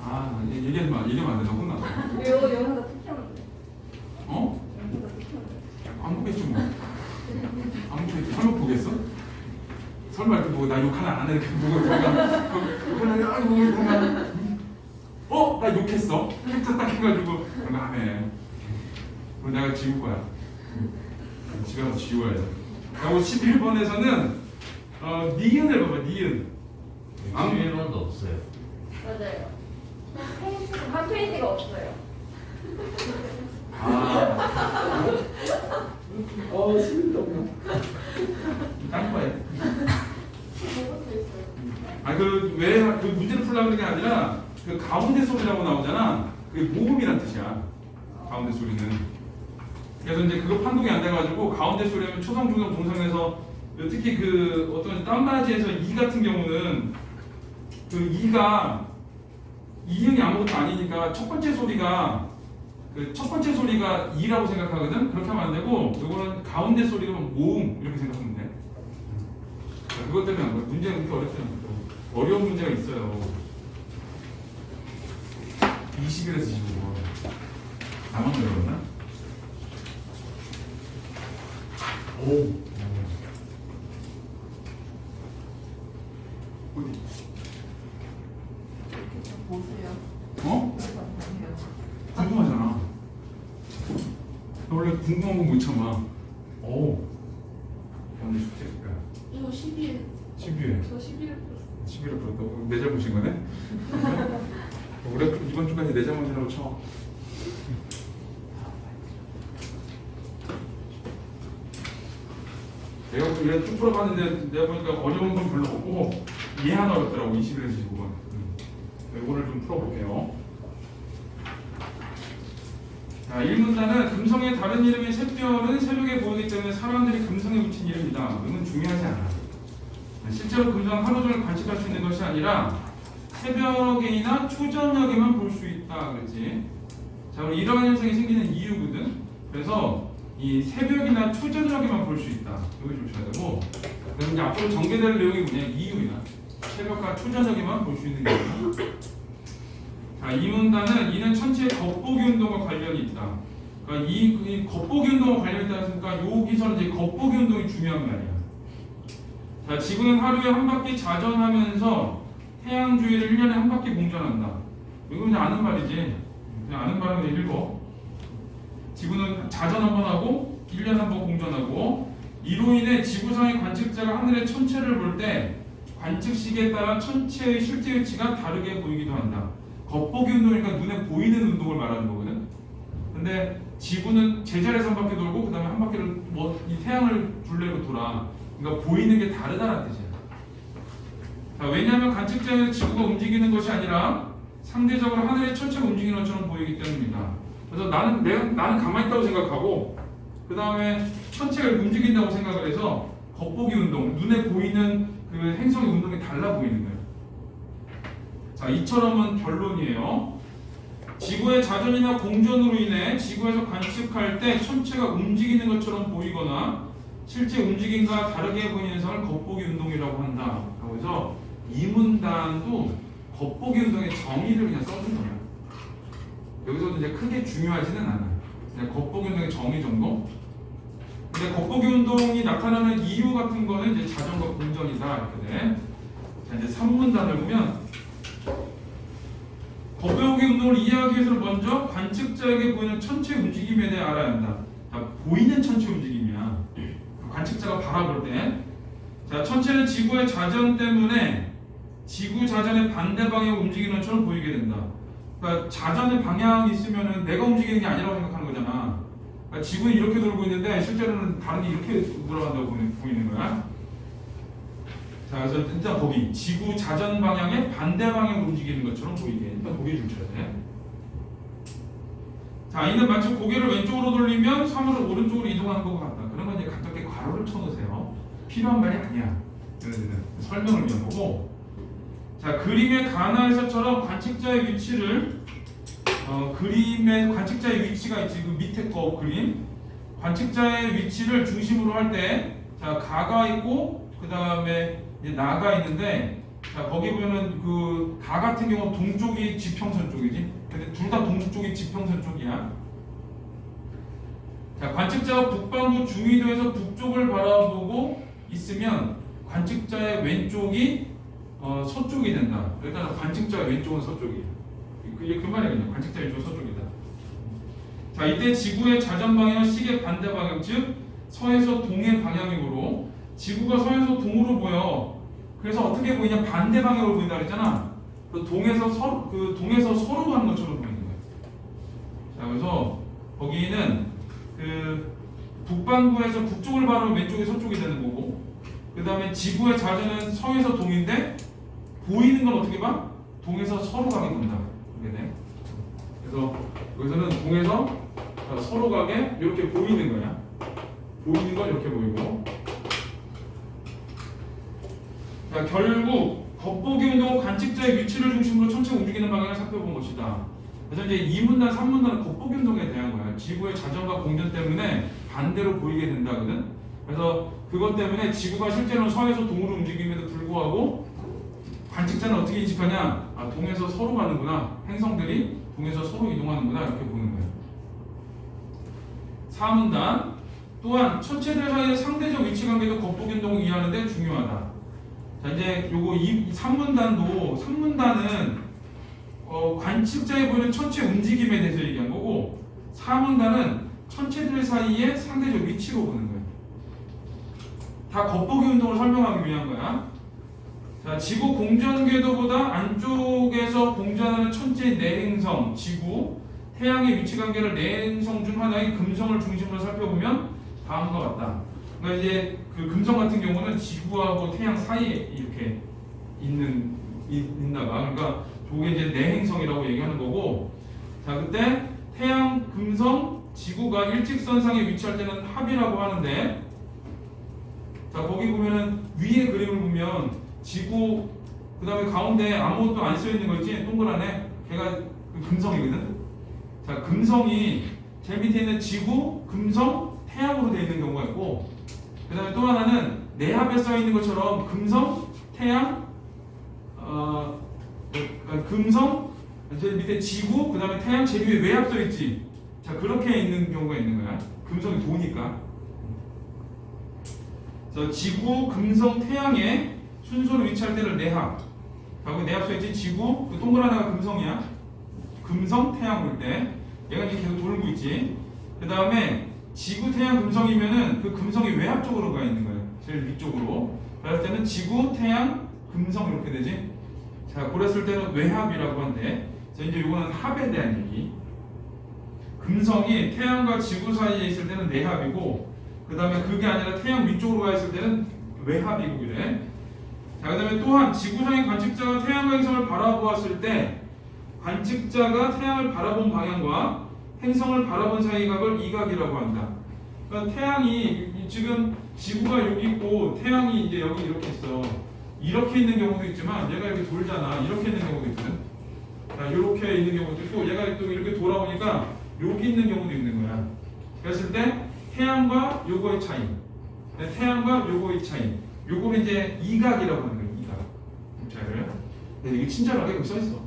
아, 얘기하지 마. 얘기하면 안 돼. 너 혼나. 왜요? 영어가 특히한데. 어? 영어가 특히한데. 안 보겠지 뭐. 안 보겠지. 설마 보겠어? 설마 이렇게 보고 나 욕하나 안 해? 이렇게 보고 욕하나 아이고 욕하나. 나 욕했어. 딱 해가지고 그런 거안 해. 그럼 내가 지울 거야. 집에 가서 지워야 돼. 그리고 11번에서는 니은을 봐봐. 니은. 11번도 없어요. 맞아요. 한 페이지가 없어요. 신이 너무. 딴 거야. 저것도 있어요. 그 문제를 풀려고 하는 게 아니라 그 가운데 소리라고 나오잖아. 그게 모음이란 뜻이야. 가운데 소리는. 그래서 이제 그거 판독이 안 돼가지고 가운데 소리하면 초성, 중성, 동성에서 특히 그 어떤 딴바지에서 이 같은 경우는 그 이가 이음이 아무것도 아니니까 첫 번째 소리가 이라고 생각하거든. 그렇게 하면 안 되고 이거는 가운데 소리가 모음 이렇게 생각하면 돼. 그것 때문에 안 그래. 문제가 그렇게 어렵지 않고 어려운 문제가 있어요. 20일에서 25번. 나만 어려웠나? 오. 어디? 보세요. 어? 보세요. 궁금하잖아. 너 원래 궁금한 거 못 참아. 오. 오늘 숙제야. 이거 12일. 12회. 저 11일 풀었어요. 11회 풀었다고? 내 잘못인 거네? 올해 이번 주까지 내 잘못이라고 쳐. 내가 이래 쭉 풀어봤는데 내가 보니까 어려운 건 별로 없고 얘 하나 어렵더라고. 21에서 25번. 이거를 좀 풀어볼게요. 자, 1문단은 금성의 다른 이름인 샛별은 새벽에 보이기 때문에 사람들이 금성에 붙인 이름이다. 이건 중요하지 않아. 실제로 금성 하루 종일 관측할 수 있는 것이 아니라 새벽에나 초저녁에만 볼 수 있다. 그렇지? 자, 그럼 이러한 현상이 생기는 이유거든. 그래서 이 새벽이나 초저녁에만 볼 수 있다. 여기 조셔야 되고. 그럼 이제 앞으로 전개될 내용이 뭐냐? 이유야. 새벽과 초저녁에만 볼 수 있는 이유. 자, 이 문단은 이는 천체의 겉보기 운동과 관련이 있다. 그러니까 이 겉보기 운동과 관련이 있다 했으니까 여기서는 이제 겉보기 운동이 중요한 말이야. 자, 지구는 하루에 한 바퀴 자전하면서 태양 주위를 1년에 한 바퀴 공전한다. 이거 그냥 아는 말이지. 그냥 아는 말은 읽어. 지구는 자전 한 번 하고 1년에 한 번 공전하고 이로 인해 지구상의 관측자가 하늘의 천체를 볼 때 관측식에 따라 천체의 실제 위치가 다르게 보이기도 한다. 겉보기 운동이니까 눈에 보이는 운동을 말하는 거거든. 근데 지구는 제자리에서 한 바퀴 돌고 그 다음에 한 바퀴를 이 태양을 둘레로 돌아. 그러니까 보이는 게 다르다는 뜻이야. 자, 왜냐하면 관측자는 지구가 움직이는 것이 아니라 상대적으로 하늘의 천체가 움직이는 것처럼 보이기 때문이다. 그래서 나는 가만히 있다고 생각하고 그 다음에 천체가 움직인다고 생각을 해서 겉보기 운동, 눈에 보이는 그 행성의 운동이 달라 보이는 거예요. 자, 이처럼은 결론이에요. 지구의 자전이나 공전으로 인해 지구에서 관측할 때 천체가 움직이는 것처럼 보이거나 실제 움직임과 다르게 보이는 현상을 겉보기 운동이라고 한다. 그래서 이 문단도 겉보기 운동의 정의를 그냥 써준 거예요. 여기서도 이제 크게 중요하지는 않아요. 그냥 겉보기 운동의 정의 정도. 근데 겉보기 운동이 나타나는 이유 같은 거는 이제 자전과 공전이다 이렇게 돼. 자, 이제 3문단을 보면 겉보기 운동을 이해하기 위해서는 먼저 관측자에게 보이는 천체 움직임에 대해 알아야 한다. 자, 보이는 천체 움직임이야. 관측자가 바라볼 때. 자, 천체는 지구의 자전 때문에 지구 자전의 반대 방향으로 움직이는 것처럼 보이게 된다. 그러니까 자전의 방향이 있으면은 내가 움직이는 게 아니라고 생각하는 거잖아. 그러니까 지구는 이렇게 돌고 있는데 실제로는 다른 게 이렇게 돌아간다고 보이는 거야. 자, 그래서 일단 보기. 지구 자전 방향의 반대 방향으로 움직이는 것처럼 보이게. 일단 보기 좀 쳐야 돼. 자, 이는 마치 고개를 왼쪽으로 돌리면 사물을 오른쪽으로 이동하는 것과 같다. 그런 건 이제 가볍게 괄호를 쳐놓으세요. 필요한 말이 아니야. 설명을 위한 거고. 자, 그림의 가나에서처럼 관측자의 위치를 그림에 관측자의 위치가 있지. 그 밑에 거 그림. 관측자의 위치를 중심으로 할 때 자, 가가 있고 그 다음에 이제 나가 있는데, 자, 거기 보면은 그 가 같은 경우는 동쪽이 지평선 쪽이지. 근데 둘 다 동쪽이 지평선 쪽이야. 자, 관측자가 북반구 중위도에서 북쪽을 바라보고 있으면 관측자의 왼쪽이 서쪽이 된다. 일단 관측자의 왼쪽은 서쪽이야. 이게 그 말이거든요. 관측자의 왼쪽은 서쪽이다. 자, 이때 지구의 자전 방향은 시계 반대 방향, 즉 서에서 동의 방향이므로 지구가 서에서 동으로 보여. 그래서 어떻게 보이냐? 반대 방향으로 보인다 그랬잖아. 그 동에서 서로 가는 것처럼 보이는 거야. 자, 그래서 거기는 그 북반구에서 북쪽을 바라보면 왼쪽이 서쪽이 되는 거고, 그 다음에 지구의 자전은 서에서 동인데 보이는 건 어떻게 봐? 동에서 서로 가게 된다. 그게 돼. 그래서 여기서는 동에서 서로 가게 이렇게 보이는 거야. 보이는 건 이렇게 보이고. 자, 결국 겉보기 운동은 관측자의 위치를 중심으로 천체 움직이는 방향을 살펴본 것이다. 그래서 이제 2문단, 3문단은 겉보기 운동에 대한 거야. 지구의 자전과 공전 때문에 반대로 보이게 된다거든. 그래서 그것 때문에 지구가 실제로는 서에서 동으로 움직임에도 불구하고 관측자는 어떻게 인식하냐? 아, 동에서 서로 가는구나. 행성들이 동에서 서로 이동하는구나. 이렇게 보는 거야. 4문단 또한 천체들 사이의 상대적 위치 관계도 겉보기 운동을 이해하는 데 중요하다. 자, 이제 요거 3문단은 관측자에 보이는 천체 움직임에 대해서 얘기한 거고, 4문단은 천체들 사이의 상대적 위치로 보는 거예요. 다 겉보기 운동을 설명하기 위한 거야. 자, 지구 공전 궤도보다 안쪽에서 공전하는 천체의 내행성, 지구, 태양의 위치 관계를 내행성 중 하나인 금성을 중심으로 살펴보면 다음과 같다. 그러니까 이제 그 금성 같은 경우는 지구하고 태양 사이에 이렇게 있나 봐. 그러니까 저게 이제 내행성이라고 얘기하는 거고, 자, 그때 태양, 금성, 지구가 일직선상에 위치할 때는 합이라고 하는데, 자, 거기 보면은 위에 그림을 보면 지구, 그 다음에 가운데 아무것도 안 써 있는 거 있지? 동그라네. 걔가 금성이거든. 자, 금성이 제일 밑에 있는 지구, 금성, 태양으로 되어 있는 경우가 있고, 그 다음에 또 하나는 내합에 써 있는 것처럼 금성, 태양, 금성, 제일 밑에 지구, 그 다음에 태양, 제일 위에 외합 써 있지. 자, 그렇게 있는 경우가 있는 거야. 금성이 도니까. 그래서 지구, 금성, 태양에 순서로 위치할 때를 내합. 하고 내합 써 있지. 지구, 그 동그란 애가 금성이야. 금성, 태양 볼 때. 얘가 이제 계속 돌고 있지. 그 다음에 지구, 태양, 금성이면은 그 금성이 외합 쪽으로 가 있는 거예요. 제일 위쪽으로. 그럴 때는 지구, 태양, 금성 이렇게 되지. 자, 그랬을 때는 외합이라고 하는데, 자, 이제 이거는 합에 대한 얘기. 금성이 태양과 지구 사이에 있을 때는 내합이고, 그 다음에 그게 아니라 태양 위쪽으로 가 있을 때는 외합이고 그래. 자, 그 다음에 또한 지구상의 관측자가 태양과 행성을 바라보았을 때 관측자가 태양을 바라본 방향과 행성을 바라본 사이의 각을 이각이라고 한다. 그러니까 태양이 지금 지구가 여기 있고 태양이 이제 여기 이렇게 있어. 이렇게 있는 경우도 있지만 얘가 이렇게 돌잖아. 이렇게 있는 경우도 있거든. 자, 이렇게 있는 경우도 있고 얘가 또 이렇게 돌아오니까 여기 있는 경우도 있는 거야. 그랬을 때 태양과 요거의 차이, 태양과 요거의 차이, 요거는 이제 이각이라고 하는 거예요. 이각. 잘. 근데 이게 친절하게 여기 써 있어.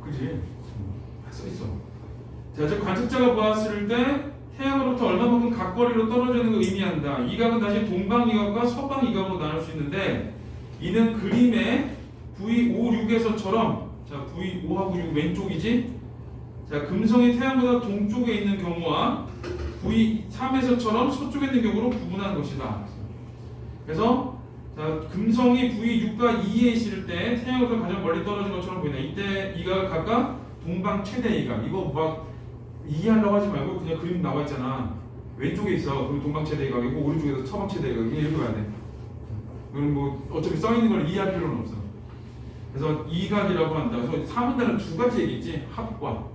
그지? 써 있어. 자, 즉 관측자가 보았을 때 태양으로부터 얼마만큼 각거리로 떨어져 있는 걸 의미한다. 이각은 다시 동방이각과 서방이각으로 나눌 수 있는데, 이는 그림의 V5,6에서처럼, 자, V5하고 6 왼쪽이지? 자, 금성이 태양보다 동쪽에 있는 경우와 V3에서처럼 서쪽에 있는 경우로 구분하는 것이다. 그래서 자, 금성이 V6과 2에 있을 때 태양으로부터 가장 멀리 떨어진 것처럼 보인다. 이때 이각을 각각 동방 최대 이각. 이거 막 이해하려고 하지 말고 그냥 그림 나와 있잖아. 왼쪽에 있어. 그럼 동방 최대 이각이고 오른쪽에서 서방 최대 이각. 이게 이렇게 가야 돼. 그럼 뭐 어차피 써 있는 걸 이해할 필요는 없어. 그래서 이각이라고 한다. 그래서 3문단은 두 가지 얘기지. 합과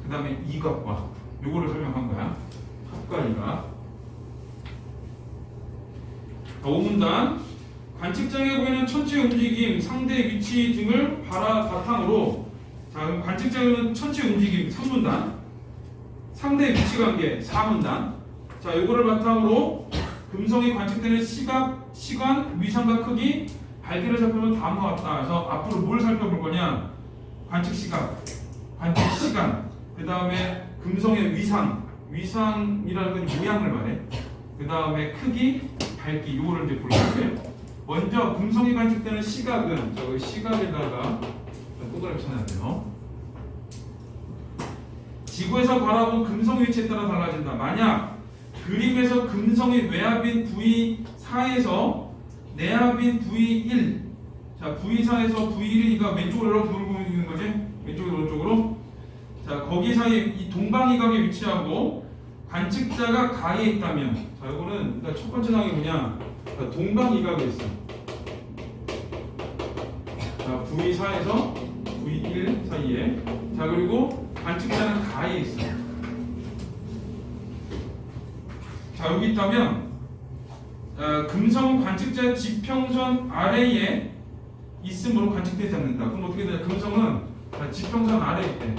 그 다음에 이각과 요거를 설명한 거야. 합과 이각. 5문단 관측장에 보이는 천체 움직임, 상대 위치 등을 바탕으로, 자, 그럼 관측장에는 천체 움직임 3문단, 상대 위치 관계 4문단. 자, 자, 이거를 바탕으로 금성이 관측되는 시각, 시간, 위상과 크기, 밝기를 살펴보면 다음과 같다. 그래서 앞으로 뭘 살펴볼 거냐? 관측 시각, 관측 시간, 그 다음에 금성의 위상이라는 건 모양을 말해. 그 다음에 크기, 밝기, 이거를 이제 볼 거예요. 먼저 금성이 관측되는 시각은 저기 시각에다가 동그라미 쳐놔야 돼요. 지구에서 바라본 금성 위치에 따라 달라진다. 만약 그림에서 금성의 외압인 V4에서 내압인 V1, 자 V4에서 V1이니까 왼쪽으로 이렇게 돌고 있는 거지? 왼쪽으로 오른쪽으로. 자 거기 사이에 이 동방이각에 위치하고 관측자가 가에 있다면, 자 이거는 그러니까 첫 번째 항이 뭐냐? 자, 동방이각에 있어. 자 V4에서 V1 사이에. 자 그리고 관측자는 가에 있어. 자 여기 있다면 금성 관측자 지평선 아래에 있음으로 관측되지 않는다. 그럼 어떻게 되냐? 금성은 지평선 아래에 있대.